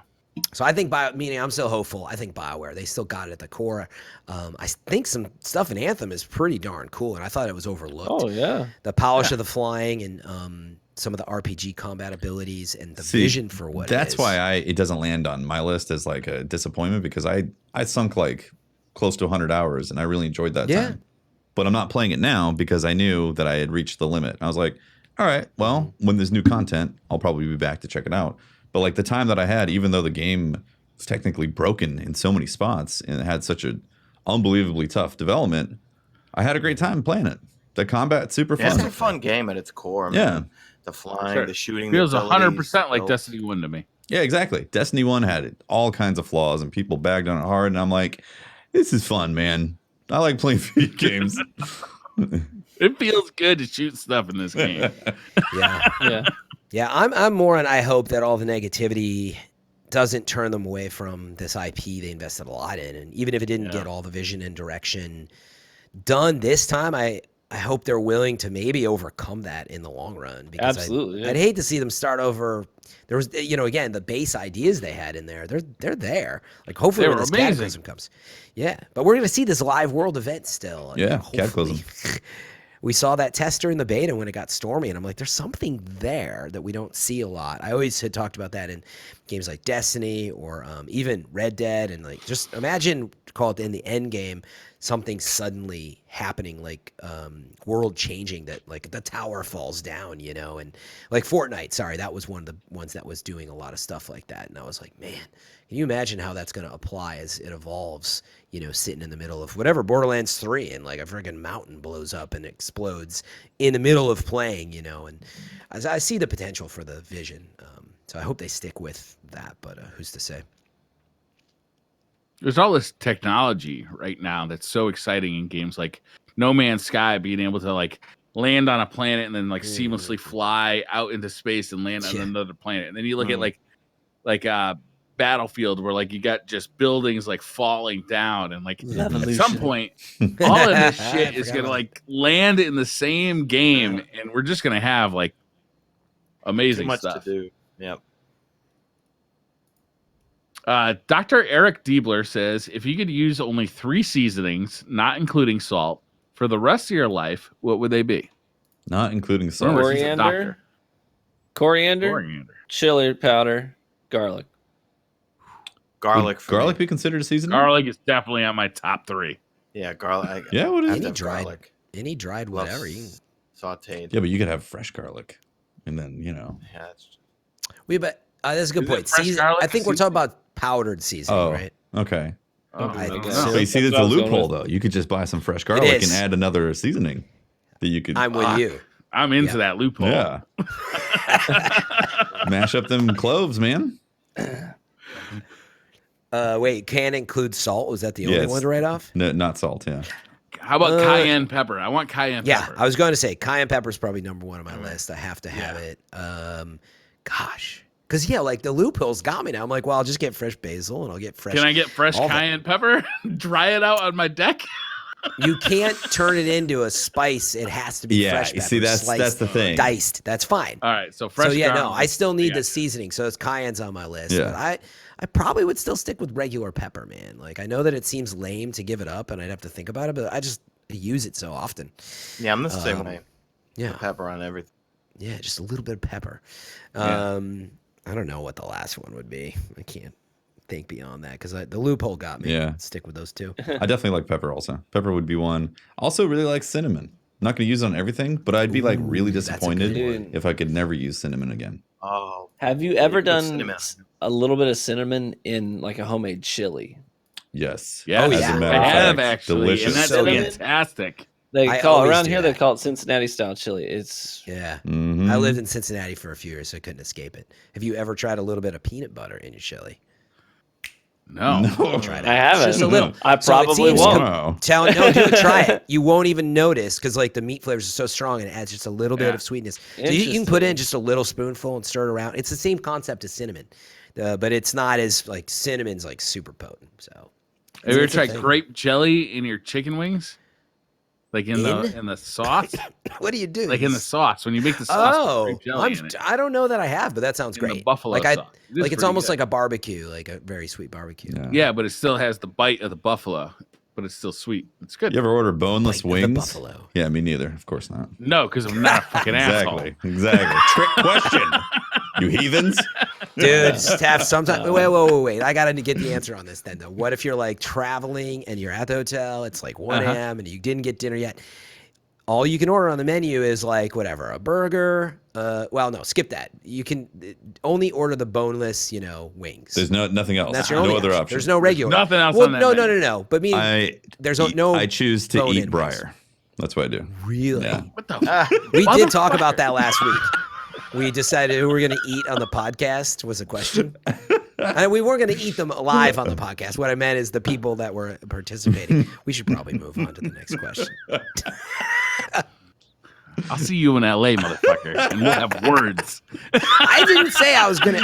So I think meaning I'm still hopeful. I think BioWare, they still got it at the core. I think some stuff in Anthem is pretty darn cool, and I thought it was overlooked. Oh yeah. The polish of the flying and some of the RPG combat abilities and the vision for what that's it is. why it doesn't land on my list as like a disappointment, because I sunk like close to 100 hours and I really enjoyed that time. But I'm not playing it now because I knew that I had reached the limit. I was like, all right, well, when there's new content, I'll probably be back to check it out. But like the time that I had, even though the game was technically broken in so many spots and it had such an unbelievably tough development, I had a great time playing it. The combat's super fun. It's a fun game at its core, man. Yeah. The flying, the shooting. Feels 100% like Destiny 1 to me. Yeah, exactly. Destiny 1 had all kinds of flaws and people bagged on it hard. And I'm like, this is fun, man. I like playing video games. It feels good to shoot stuff in this game. Yeah, I'm more on. I hope that all the negativity doesn't turn them away from this IP they invested a lot in, and even if it didn't get all the vision and direction done this time, I hope they're willing to maybe overcome that in the long run. Because I'd hate to see them start over. There was, again, the base ideas they had in there. They're there. Like hopefully when this Cataclysm comes, but we're gonna see this live world event still. Cataclysm. We saw that tester in the beta when it got stormy, and I'm like, there's something there that we don't see a lot. I always had talked about that in games like Destiny or even Red Dead, and like just imagine, call it in the end game, something suddenly happening, like world changing, that like the tower falls down, and like Fortnite. Sorry, that was one of the ones that was doing a lot of stuff like that, and I was like, man, can you imagine how that's going to apply as it evolves? Sitting in the middle of whatever Borderlands 3, and like a friggin' mountain blows up and explodes in the middle of playing, and I see the potential for the vision. So I hope they stick with that, but who's to say? There's all this technology right now that's so exciting in games like No Man's Sky, being able to like land on a planet and then like seamlessly fly out into space and land on another planet. And then you look at like Battlefield where like you got just buildings like falling down and like Revolution. at some point all of this shit is gonna like land in the same game and we're just gonna have like amazing Too much stuff to do. Yep. Dr. Eric Diebler says if you could use only 3 seasonings, not including salt, for the rest of your life, what would they be? Not including salt. Remember, he's a doctor. Coriander, chili powder, garlic. Garlic. Would garlic be considered a seasoning? Garlic is definitely on my top 3. Yeah, garlic. Yeah, what is Any it? dried, any dried whatever. Sauteed. Yeah, but you could have fresh garlic, and then Yeah, But that's a good Is it point. fresh garlic I think we're talking about powdered seasoning, right? Okay. I think don't so. know. But you see, That's there's a what I was going loophole with. though. You could just buy some fresh garlic and is. add another seasoning that you could. I'm with you. I'm into that loophole. Yeah. Mash up them cloves, man. Wait, can it include salt? Was that the only Yes. one to write off? No, not salt. Yeah. How about cayenne pepper? I want cayenne Yeah, pepper. I was going to say cayenne pepper is probably number 1 on my list. I have to have it. Gosh. Because, like the loopholes got me now. I'm like, well, I'll just get fresh basil and I'll get fresh. Can I get fresh all cayenne pepper? Dry it out on my deck? You can't turn it into a spice. It has to be fresh pepper. You see, that's sliced, the thing. diced. That's fine. All right, so fresh no, garlic. I still need Yeah. the seasoning. So it's cayenne's on my list. Yeah. But I probably would still stick with regular pepper, man. Like, I know that it seems lame to give it up and I'd have to think about it, but I just use it so often. Yeah, I'm the same way. Yeah. Pepper on everything. Yeah, just a little bit of pepper. Yeah. I don't know what the last one would be. I can't think beyond that because the loophole got me. Yeah. Stick with those 2. I definitely like pepper also. Pepper would be one. Also really like cinnamon. I'm not going to use it on everything, but I'd be like really that's a good disappointed one. if I could never use cinnamon again. Oh, Have you ever put done cinnamon. a little bit of cinnamon in like a homemade chili? Yes. Yeah, Oh, As yeah. a matter I of have fact, actually, delicious. and that's So good. fantastic. They I call always around do here. They that. call it Cincinnati style chili. It's Yeah. Mhm. I lived in Cincinnati for a few years, so I couldn't escape it. Have you ever tried a little bit of peanut butter in your chili? No. No. Try it. I haven't. Just a little. I So it probably seems won't. Wow. No, do it. Try it. You won't even notice because like the meat flavors are so strong and it adds just a little bit Yeah. of sweetness. So you can put in just a little spoonful and stir it around. It's the same concept as cinnamon, but it's not as like cinnamon's like super potent. So Have you ever It's a tried thing. grape jelly in your chicken wings? Like in the sauce? What do you do? Like in the sauce when you make the sauce. Oh, with grape jelly in it. I don't know that I have, but that sounds In the great. buffalo like sauce. It is like it's pretty almost good. like a barbecue, like a very sweet barbecue. Yeah. Yeah, but it still has the bite of the buffalo, but it's still sweet. It's good. You ever order boneless Bite of the wings? buffalo. Yeah, me neither. Of course not. No, because I'm not a fucking Exactly. asshole. Exactly. Trick question. You heathens. Dude, Steph, sometimes wait. I gotta get the answer on this then though. What if you're like traveling and you're at the hotel, it's like 1 a.m. and you didn't get dinner yet? All you can order on the menu is like whatever, a burger. Well, no, skip that. You can only order the boneless, wings. There's nothing else. That's your only no other option. There's no regular. Nothing else Well, on that no. menu. But I choose to bone-in eat wings. briar. That's what I do. Really? Yeah. What the? We did talk about that last week. We decided who we're going to eat on the podcast was a question. And we weren't going to eat them live on the podcast. What I meant is the people that were participating. We should probably move on to the next question. I'll see you in LA, motherfucker, and we'll have words. I didn't say I was going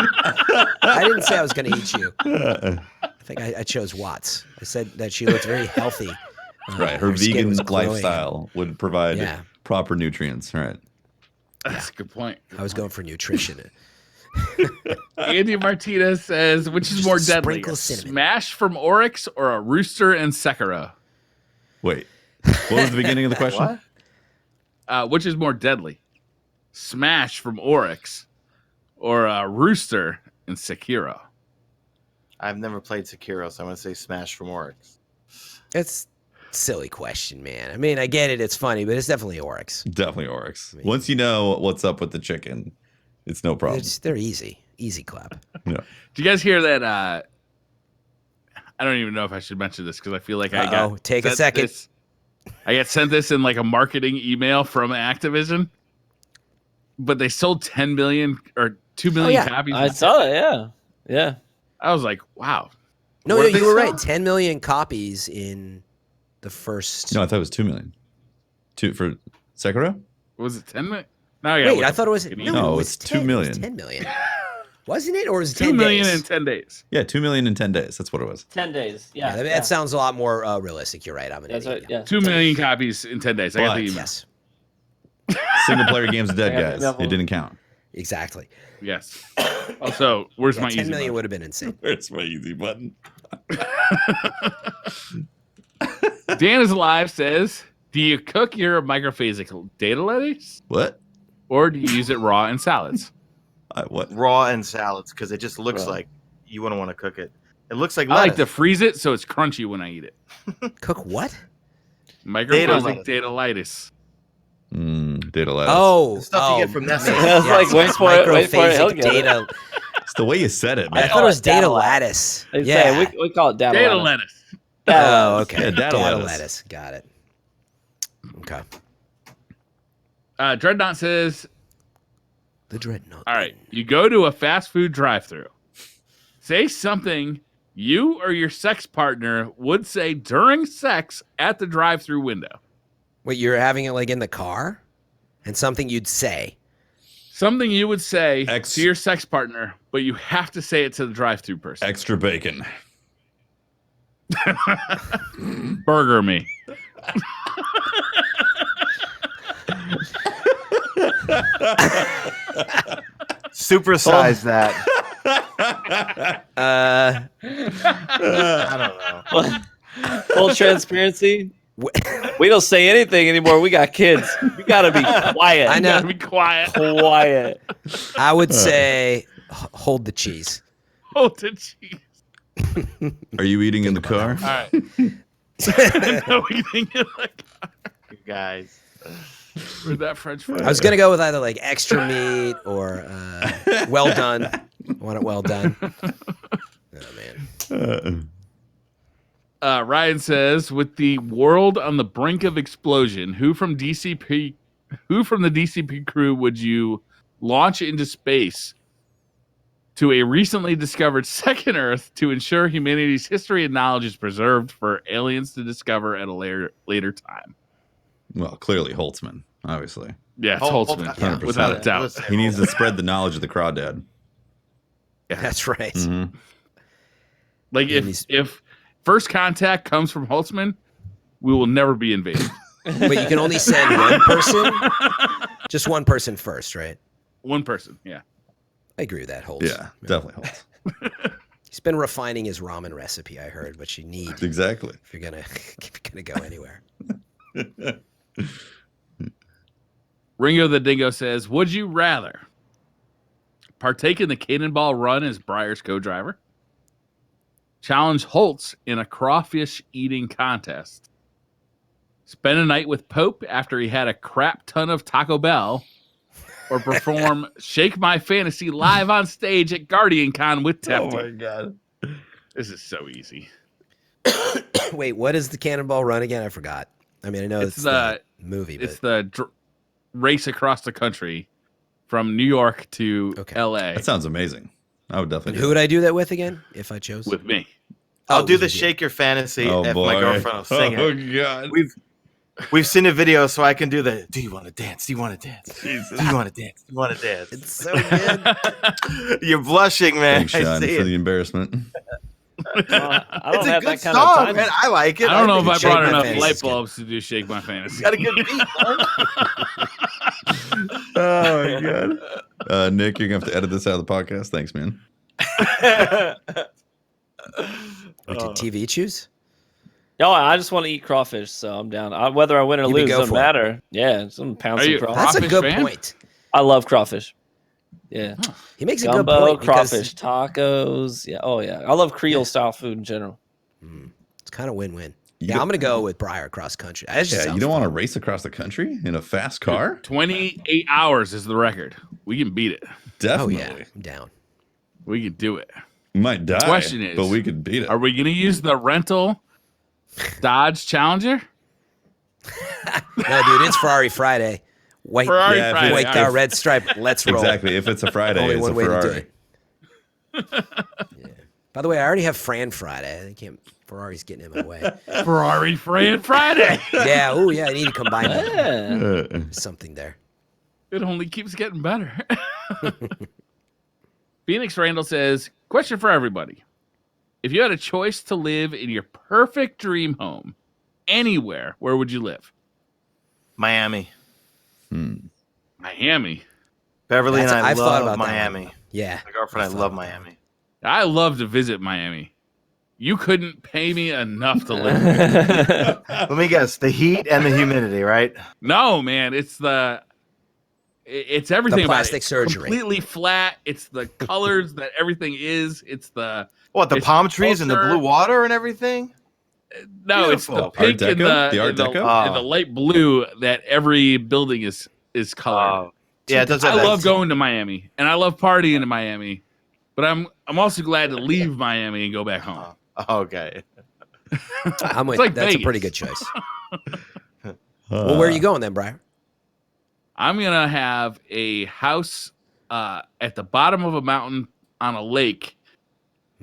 to eat you. I think I chose Watts. I said that she looked very healthy. Right. Her skin vegan was glowing. lifestyle would provide proper nutrients. Right. That's a good point. I was going for nutrition. Andy Martinez says, which is Just more a deadly, sprinkle a of cinnamon. smash from Oryx or a rooster and Sekiro? Wait. What was the beginning of the question? Which is more deadly, smash from Oryx or a rooster and Sekiro? I've never played Sekiro, so I'm going to say Smash from Oryx. It's a silly question, man. I mean, I get it. It's funny, but it's definitely Oryx. Definitely Oryx. Once you know what's up with the chicken, it's no problem. They're easy. Easy clap. Yeah. Do you guys hear that? I don't even know if I should mention this because I feel like I got take a sent second. this- I got sent this in like a marketing email from Activision, but they sold 10 million or 2 million copies. I saw it. Yeah. I was like, wow. No, What did you they were sell? right. 10 million copies in the first. No, I thought it was 2 million. For Sekiro? Was it 10 million? No, Wait, I thought it was. No, it was it's 2 10, million. It was 10 million. Wasn't it? Or was it 2 10 million days? in 10 days. Yeah, 2 million in 10 days. That's what it was. 10 days. Yeah. That sounds a lot more realistic. You're right. I'm an That's idiot. right. Yeah. 2 million copies in 10 days. I got the email. Yes. Single player games are dead, I got guys. the It didn't count. Exactly. Yes. Also, where's my 10 easy million button? would have been insane. Where's my easy button? Dan is alive says, do you cook your microphasic data lettuce What? or do you use it raw in salads? What? Raw and salads because it just looks Raw. like you wouldn't want to cook it. It looks like I like lettuce. to freeze it so it's crunchy when I eat it. Cook what? Microphasic data lettuce. Data lettuce. Oh, The stuff you get from Nest. Yeah, it's like, wait for it, wait for it, he'll microphasic get it. data. It's the way you said it, I man. thought it was Data data lattice. lattice. They Yeah. say, we call it data, Data lettuce. lettuce. Oh, okay. Yeah, data lettuce. Got it. Okay. Dreadnought says, The dreadnought. all right, you go to a fast food drive-thru. Say something you or your sex partner would say during sex at the drive-thru window. Wait, you're having it like in the car? And something you'd say. Something you would say to your sex partner, but you have to say it to the drive-thru person. Extra bacon. Burger me. Supersize that. Uh, I don't know. Full transparency. We don't say anything anymore. We got kids. You gotta be quiet. I You know. gotta be quiet. Quiet. I would say hold the cheese. Hold the cheese. Are you eating in the car? All right. No eating in the car. You guys. With that French fry. I was gonna go with either like extra meat or well done. I want it well done. Oh man. Ryan says, with the world on the brink of explosion, who from the DCP crew would you launch into space to a recently discovered second Earth to ensure humanity's history and knowledge is preserved for aliens to discover at a later time? Well, clearly Holtzman, obviously. Yeah, it's Holtzman, yeah. without a doubt. He needs to spread the knowledge of the Crawdad. That's right. Mm-hmm. Like if first contact comes from Holtzman, we will never be invaded. But you can only send one person. Just one person first, right? One person, yeah. I agree with that, Holtz. Yeah, definitely Holtz. He's been refining his ramen recipe, I heard, which you need Exactly. if you're gonna go anywhere. Ringo the Dingo says, would you rather partake in the Cannonball Run as Breyer's co-driver? Challenge Holtz in a crawfish eating contest? Spend a night with Pope after he had a crap ton of Taco Bell? Or perform Shake My Fantasy live on stage at GuardianCon with Tefty? Oh my God. This is so easy. Wait, what is the Cannonball Run again? I forgot. I mean, I know it's the movie, but It's the race across the country from New York to LA. That sounds amazing. I would definitely. who would I do that with again if I chose? With me. I'll do the with you. Shake Your Fantasy Oh, if boy. my girlfriend will sing it. Oh God. We've seen a video, so I can do the. Do you want to dance? Do you want to dance? Jesus. Do you want to dance? Do you want to dance? It's so good. You're blushing, man. Thanks, I Sean, see for it. the embarrassment. I don't It's a have good that kind song, of time. man. I like it. I don't know if think I it's Shake brought My enough Fantasy. light bulbs to do Shake My Fantasy. Got a good beat, man. Oh my God. Nick, you're gonna have to edit this out of the podcast. Thanks, man. What did TV choose? No, I just want to eat crawfish, so I'm down. Whether I win or You lose go doesn't for it. matter. Yeah, some pounds Are you of crawfish. That's a Crawfish good fan? point. I love crawfish. Yeah, He makes a good gumbo, point because crawfish tacos. Yeah, oh yeah, I love Creole style food in general. it's kind of win-win. You Yeah, don't- I'm gonna go with Breyer cross country. That just Yeah, sounds you don't want to fun. race across the country in a fast car? 28 hours is the record. We can beat it. Oh Definitely. yeah, I'm down. We can do it. We might die. Question is, but we could beat it. Are we going to use the rental Dodge Challenger? No, dude, it's Ferrari Friday. White, Ferrari Yeah, if Friday. white all car, right. red stripe. Let's roll. Exactly. If it's a Friday, Only it's a one way to do Ferrari. it. Yeah. By the way, I already have Fran Friday. I can't. Ferrari's getting in my way. Ferrari Fran Friday. Yeah. Oh yeah. I need to combine them. Yeah. There's something there. It only keeps getting better. Phoenix Randall says, question for everybody. If you had a choice to live in your perfect dream home anywhere, where would you live? Miami. Miami. Beverly and I've I thought love about that Miami. one. Yeah. My girlfriend, I love Miami. I love to visit Miami. You couldn't pay me enough to live there. Let me guess. The heat and the humidity, right? No, man. It's everything The about plastic it. surgery. Completely flat. It's the colors that everything is. It's the What, palm trees and the blue water and everything? No, Beautiful. it's the pink Art and Deco? The Art Deco? and the light blue that every building is colored. Yeah, it does. I love going to Miami and I love partying in Miami, but I'm also glad to leave Miami and go back home. Okay. I'm with like that's Vegas. a pretty good choice. Well, where are you going then, Briar? I'm gonna have a house at the bottom of a mountain on a lake,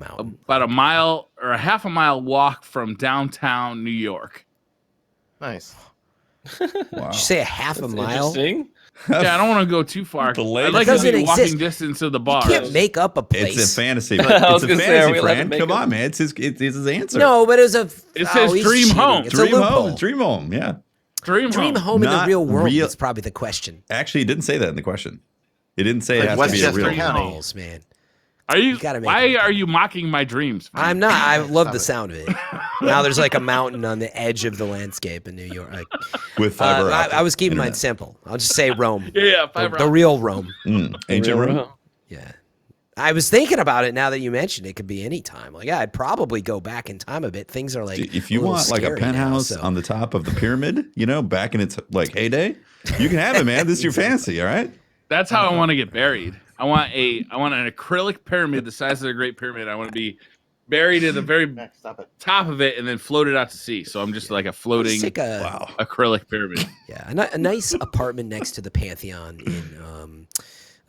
about a mile or a half a mile walk from downtown New York. Nice. Wow. Did you say a half a mile? Interesting. Yeah, I don't want to go too far. The lake I'd like to doesn't be walking exist. distance of the You bar. can't make up a place. It's a fantasy. I was It's a gonna say, are fantasy, we allowed to Fran. make Come it? on, man. It's his answer. No, but it was a. It says he's dream cheating. home. It's Dream a loophole. home. Dream home. Yeah. Dream Dream home. home in the Not real world real- is probably the question. Actually, it didn't say that in the question. It didn't say it Like has to be a Westchester real County. home. Balls, man. Are you? gotta make Why it. are you mocking my dreams? I'm not. I love Stop the it. sound of it. Now there's like a mountain on the edge of the landscape in New York. Like, With fiber optic I was keeping mine internet. simple. I'll just say Rome. Yeah, The real Rome. Ancient Real Rome. Rome. Yeah. I was thinking about it now that you mentioned it could be any time. Like, yeah, I'd probably go back in time a bit. Things are like If you little want like a scary now, penthouse so- on the top of the pyramid, back in its like heyday, you can have it, man. This is your fantasy, all right? That's how I want to get buried. I want an acrylic pyramid the size of the Great Pyramid. I want to be buried at the very Max, stop it. top of it and then floated out to sea. So I'm just like a floating Just take a, acrylic pyramid. yeah, a nice apartment next to the Pantheon in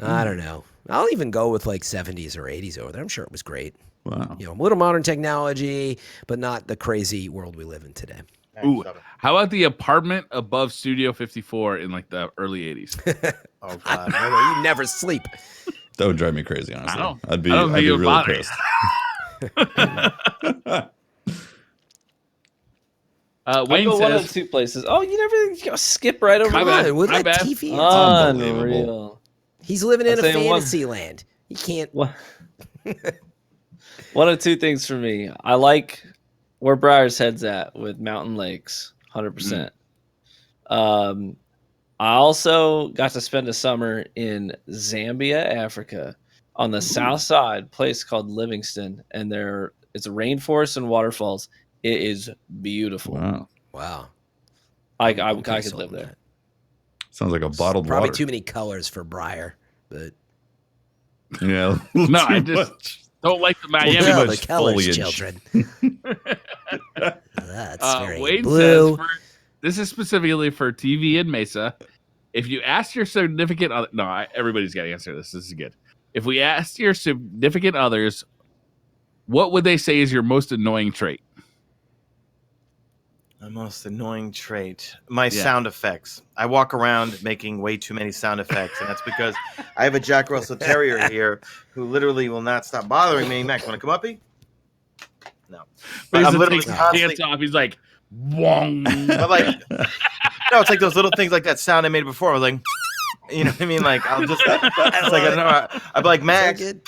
I don't know. I'll even go with like 70s or 80s over there. I'm sure it was great. Wow. A little modern technology, but not the crazy world we live in today. Max, Ooh, stop it. how about the apartment above Studio 54 in like the early 80s? Oh God. You never sleep. That would drive me crazy, honestly. I don't I'd think it be would really bother pissed. I Wayne go one of says, two places. Oh, you never skip right over My that. bad. With My that bad. TV. Unbelievable. Unreal. He's living in I'll a tell you one- fantasy land. He can't. One of two things for me. I like where Briar's head's at with mountain lakes, 100%. I also got to spend a summer in Zambia, Africa, on the south side, place called Livingston, and it's a rainforest and waterfalls. It is beautiful. Wow. I Okay, could sold live on there. that. Sounds like a bottled Probably water. too many colors for Briar, but Yeah. No, I too just much. don't like the Miami. Too well, much the colors, foliage. children. That's very Wayne blue. says, this is specifically for TV and Mesa. If you ask your significant other, everybody's got to answer this. This is good. If we asked your significant others, what would they say is your most annoying trait? The most annoying trait. My sound effects. I walk around making way too many sound effects, and that's because I have a Jack Russell Terrier here who literally will not stop bothering me. Max, want to come up, E? No. But I'm literally takes his constantly... pants off. He's like, wong. But like, no, it's like those little things like that sound I made before. I was like, you know what I mean? Like, I'll just, it's like, I don't know. I'd be like, Max. Good.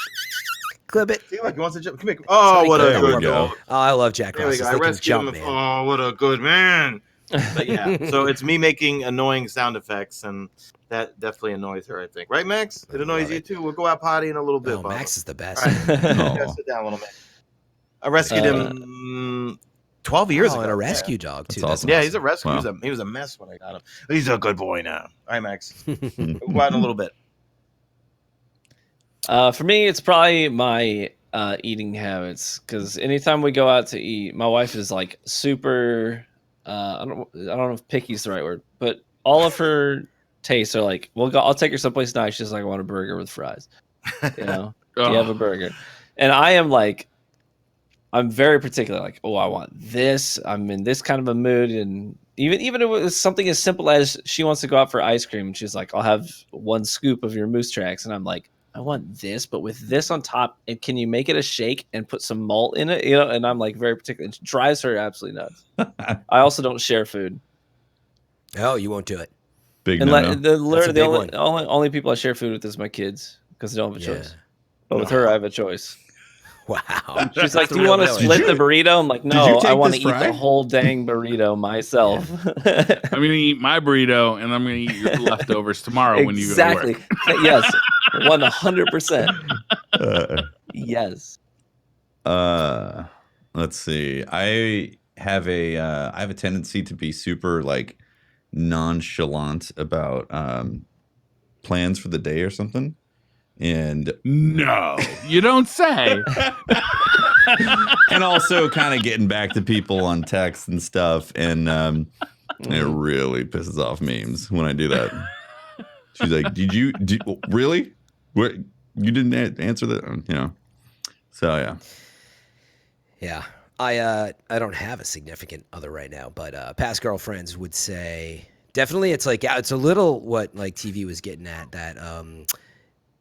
Clip it. See, like, he wants to jump. Come here. Oh, what a There we good go. dog. Oh, I love Jack There we Russell. go. I They can rescued jump, him. man. Oh, what a good man. But yeah, so it's me making annoying sound effects, and that definitely annoys her, I think. Right, Max? It annoys you too? We'll go out potty in a little bit. Oh, Max is the best. All right. You Aw. guys sit down a little bit. I rescued him 12 years ago. And a rescue dog, too. That's awesome. Yeah, he's a rescue. Wow. He was a mess when I got him. He's a good boy now. All right, Max. We'll go out in a little bit. For me, it's probably my eating habits, because anytime we go out to eat, my wife is like super. I don't know if picky is the right word, but all of her tastes are like, "Well, I'll take her someplace nice." She's like, "I want a burger with fries." You know, do you have a burger? And I am like, I'm very particular. Like, oh, I want this. I'm in this kind of a mood, and even if it was something as simple as she wants to go out for ice cream, and she's like, "I'll have one scoop of your Moose Tracks," and I'm like, I want this, but with this on top, and can you make it a shake and put some malt in it? You know, and I'm like very particular. It drives her absolutely nuts. I also don't share food. Oh, you won't do it. Big And no. the only people I share food with is my kids because they don't have a choice. But with her, I have a choice. Wow. She's like, "Do you want to split the burrito?" I'm like, "No, I want to eat the whole dang burrito myself." I'm gonna eat my burrito, and I'm gonna eat your leftovers tomorrow when you go to work. Yes, 100%. Yes. Let's see. I have a tendency to be super like nonchalant about plans for the day or something. And no, you don't say. And also kind of getting back to people on text and stuff, and it really pisses off memes when I do that. She's like, "Did really? What, you didn't answer that?" You know. So yeah. Yeah. I don't have a significant other right now, but past girlfriends would say definitely it's like, yeah, it's a little what like TV was getting at, that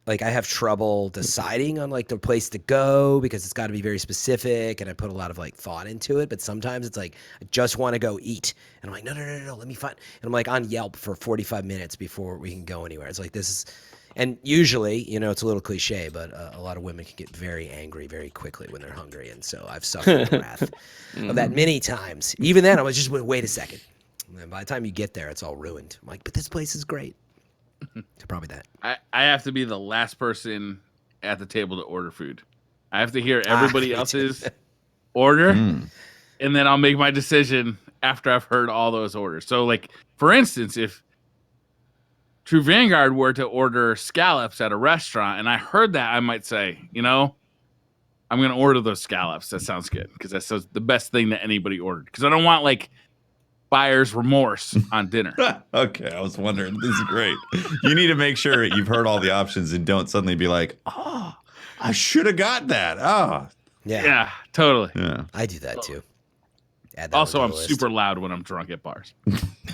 like I have trouble deciding on like the place to go because it's got to be very specific, and I put a lot of like thought into it. But sometimes it's like I just want to go eat, and I'm like, no, let me find. And I'm like on Yelp for 45 minutes before we can go anywhere. It's like this is, and usually, you know, it's a little cliche, but a lot of women can get very angry very quickly when they're hungry, and so I've suffered the wrath of that many times. Even then, I was just wait a second, and by the time you get there, it's all ruined. I'm like, but this place is great. So probably that. I have to be the last person at the table to order food. I have to hear everybody else's order, and then I'll make my decision after I've heard all those orders. So, like, for instance, if TrueVanguard were to order scallops at a restaurant and I heard that, I might say, you know, I'm going to order those scallops. That sounds good, because that's the best thing that anybody ordered. Because I don't want, like, buyer's remorse on dinner. Okay, I was wondering. This is great. You need to make sure you've heard all the options and don't suddenly be like, "Oh, I should have got that." Oh, yeah, totally. Yeah, I do that too. Add that also, to I'm the list. super loud when I'm drunk at bars.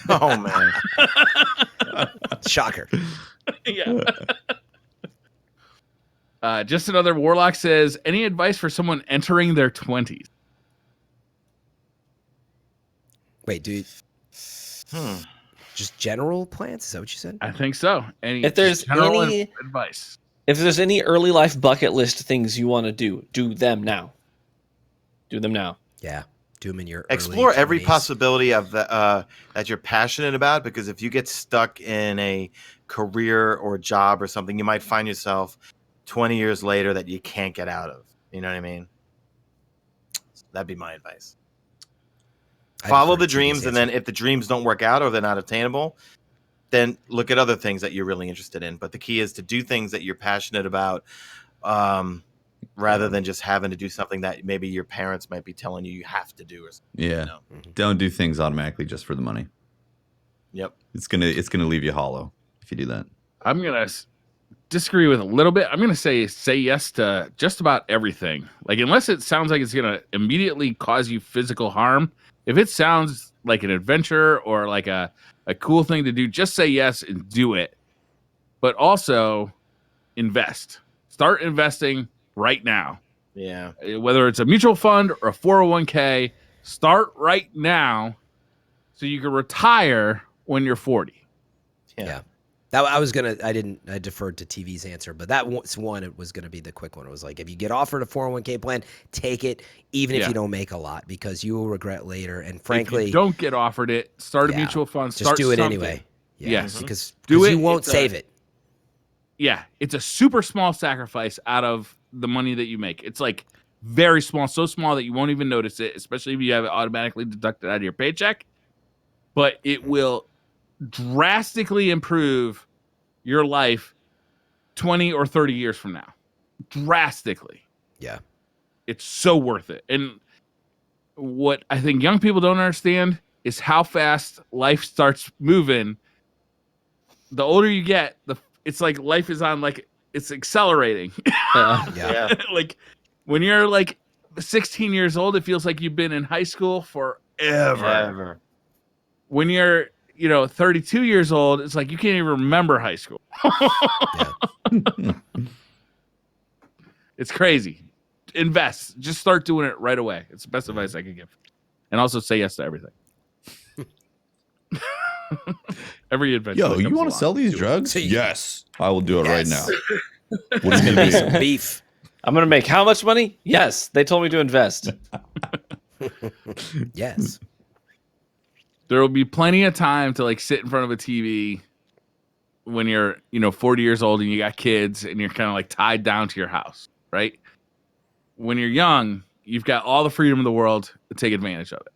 Oh man, shocker. Yeah. Just another Warlock says, any advice for someone entering their 20s? Wait, dude. Just general plans? Is that what you said? I think so. If there's any advice, if there's any early life bucket list things you want to do them now. Do them now. Yeah, do them in your explore early every 20s. possibility of that you're passionate about. Because if you get stuck in a career or job or something, you might find yourself 20 years later that you can't get out of. You know what I mean? That'd be my advice. Follow the dreams, and then if the dreams don't work out or they're not attainable, then look at other things that you're really interested in. But the key is to do things that you're passionate about, rather than just having to do something that maybe your parents might be telling you have to do. Or something, yeah. You know? Don't do things automatically just for the money. Yep. It's gonna leave you hollow if you do that. I'm gonna disagree with a little bit. I'm gonna say yes to just about everything. Like, unless it sounds like it's gonna immediately cause you physical harm. If it sounds like an adventure or like a cool thing to do, just say yes and do it. But also invest. Start investing right now. Yeah. Whether it's a mutual fund or a 401k, start right now so you can retire when you're 40. Yeah. I deferred to TV's answer, but that was one. It was going to be the quick one. It was like, if you get offered a 401k plan, take it, even if you don't make a lot, because you will regret later. And frankly, if you don't get offered it, start a mutual fund. Just do it something. anyway. Yeah, yes, because do it. You won't save it. Yeah, it's a super small sacrifice out of the money that you make. It's like very small, so small that you won't even notice it, especially if you have it automatically deducted out of your paycheck. But it will drastically improve your life 20 or 30 years from now. Drastically. Yeah. It's so worth it. And what I think young people don't understand is how fast life starts moving. The older you get, it's like life is on, like, it's accelerating. Yeah. Like, when you're like 16 years old, it feels like you've been in high school forever. When you're 32 years old, it's like you can't even remember high school. It's crazy. Invest. Just start doing it right away. It's the best advice I can give. And also say yes to everything. Every adventure. Yo, you want to sell these drugs? Yes. I will do it right now. What is going to be? Some beef. I'm going to make how much money? Yes. They told me to invest. Yes. There will be plenty of time to like sit in front of a TV when you're, 40 years old and you got kids and you're kind of like tied down to your house, right? When you're young, you've got all the freedom in the world to take advantage of it.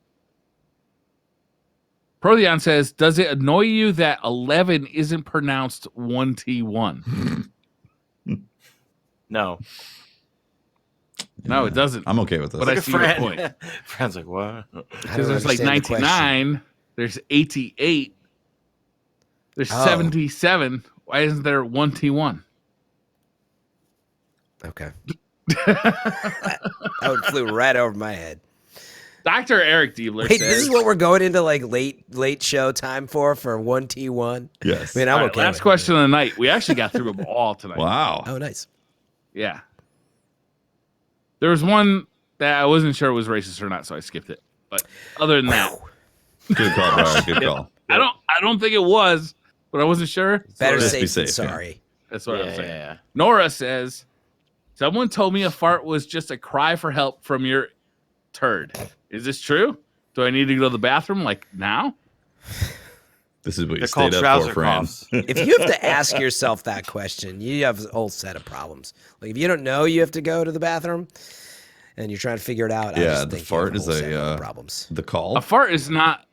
Protheon says, does it annoy you that 11 isn't pronounced 1T1? No. No, it doesn't. I'm okay with this. But I see your point. Fran's like, what? Because there's like 99, there's 88, there's 77. Why isn't there 1T1? Okay. That one flew right over my head. Dr. Eric Diebler Wait, says, this is what we're going into like late show time for 1T1? Yes. I mean, I'm all right, okay. last question of the night. We actually got through them all tonight. Wow. Oh, nice. Yeah. There was one that I wasn't sure was racist or not, so I skipped it. But other than that, Good call, Brian. Good call. I don't think it was, but I wasn't sure. Better Just be safe than safe, yeah. sorry. That's what I'm saying. Yeah. Nora says, someone told me a fart was just a cry for help from your turd. Is this true? Do I need to go to the bathroom like now? This is what you They're called stayed up trouser for, Fran. coughs. If you have to ask yourself that question, you have a whole set of problems. Like if you don't know you have to go to the bathroom and you're trying to figure it out, I Yeah, just the think you have fart is whole set a of problems. the call. A fart is not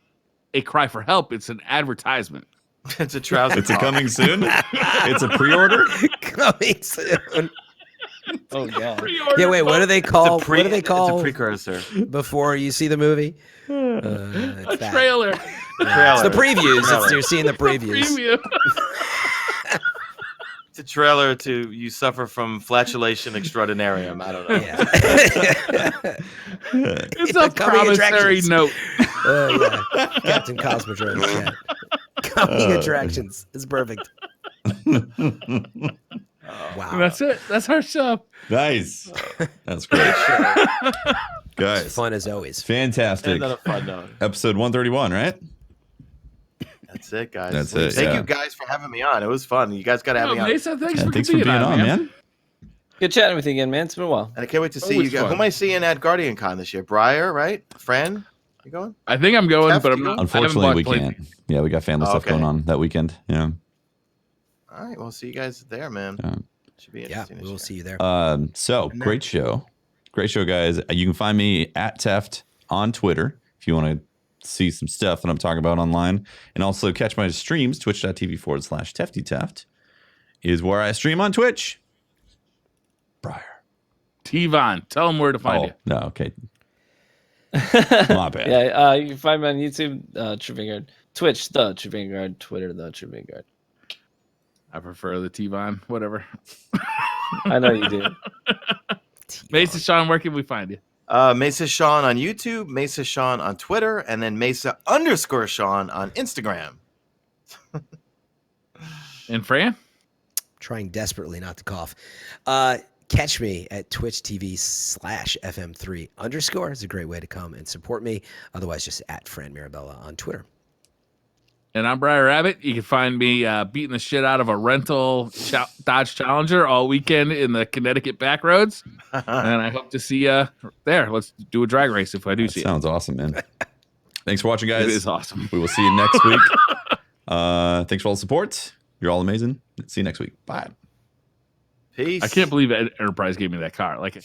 a cry for help. It's an advertisement. It's a trouser. It's a coming soon. It's a pre-order. Coming soon. Oh, God. Yeah, wait, what do they call? What do they It's call a precursor. before you see the movie? It's A that. trailer. It's the previews. You're seeing the previews. Preview. It's a trailer to you suffer from flatulation extraordinarium. I don't know. Yeah. It's a Coming promissory attractions. note. Yeah. Captain Cosmodrome in the chat. Coming attractions. It's perfect. Wow. And that's it. That's our show. Nice. That's great. Guys, Fun as always. fantastic. Another fun note. Episode 131, right? That's it, guys. That's it, Thank yeah. you guys for having me on. It was fun. You guys got to have Oh, me on. Mesa, thanks for Thanks being for being on, man. Good chatting with you again, man. It's been a while. And I can't wait to see Always you guys. fun. Who am I seeing at GuardianCon this year? Briar, right? Fran? You going? I think I'm going, Jeff, but I'm you not. going? Unfortunately, we I haven't bought can't. Yeah, we got family stuff okay. going on that weekend. Yeah. All right. Well, see you guys there, man. Yeah. Should be Yeah, interesting. we this will year. see you there. So great show. Great show, guys. You can find me at Teft on Twitter if you want to see some stuff that I'm talking about online. And also catch my streams, twitch.tv/TeftyTeft is where I stream on Twitch. Briar. T-Von, tell them where to find you. No, okay. My bad. Yeah, you can find me on YouTube, TrueVanguard, Twitch, the TrueVanguard, Twitter, the TrueVanguard. I prefer the T-Von, whatever. I know you do. Mesa Sean, where can we find you? MesaSean on YouTube, MesaSean on Twitter, and then Mesa_Sean on Instagram. And Fran? Trying desperately not to cough. Catch me at Twitch TV/FM3_ is a great way to come and support me. Otherwise, just at Fran Mirabella on Twitter. And I'm Briar Rabbit. You can find me beating the shit out of a rental Dodge Challenger all weekend in the Connecticut back roads. And I hope to see you there. Let's do a drag race if I do see Sounds awesome, man. Thanks for watching, it. guys. It is awesome. We will see you next week. Thanks for all the support. You're all amazing. See you next week. Bye. Peace. I can't believe Enterprise gave me that car. Like,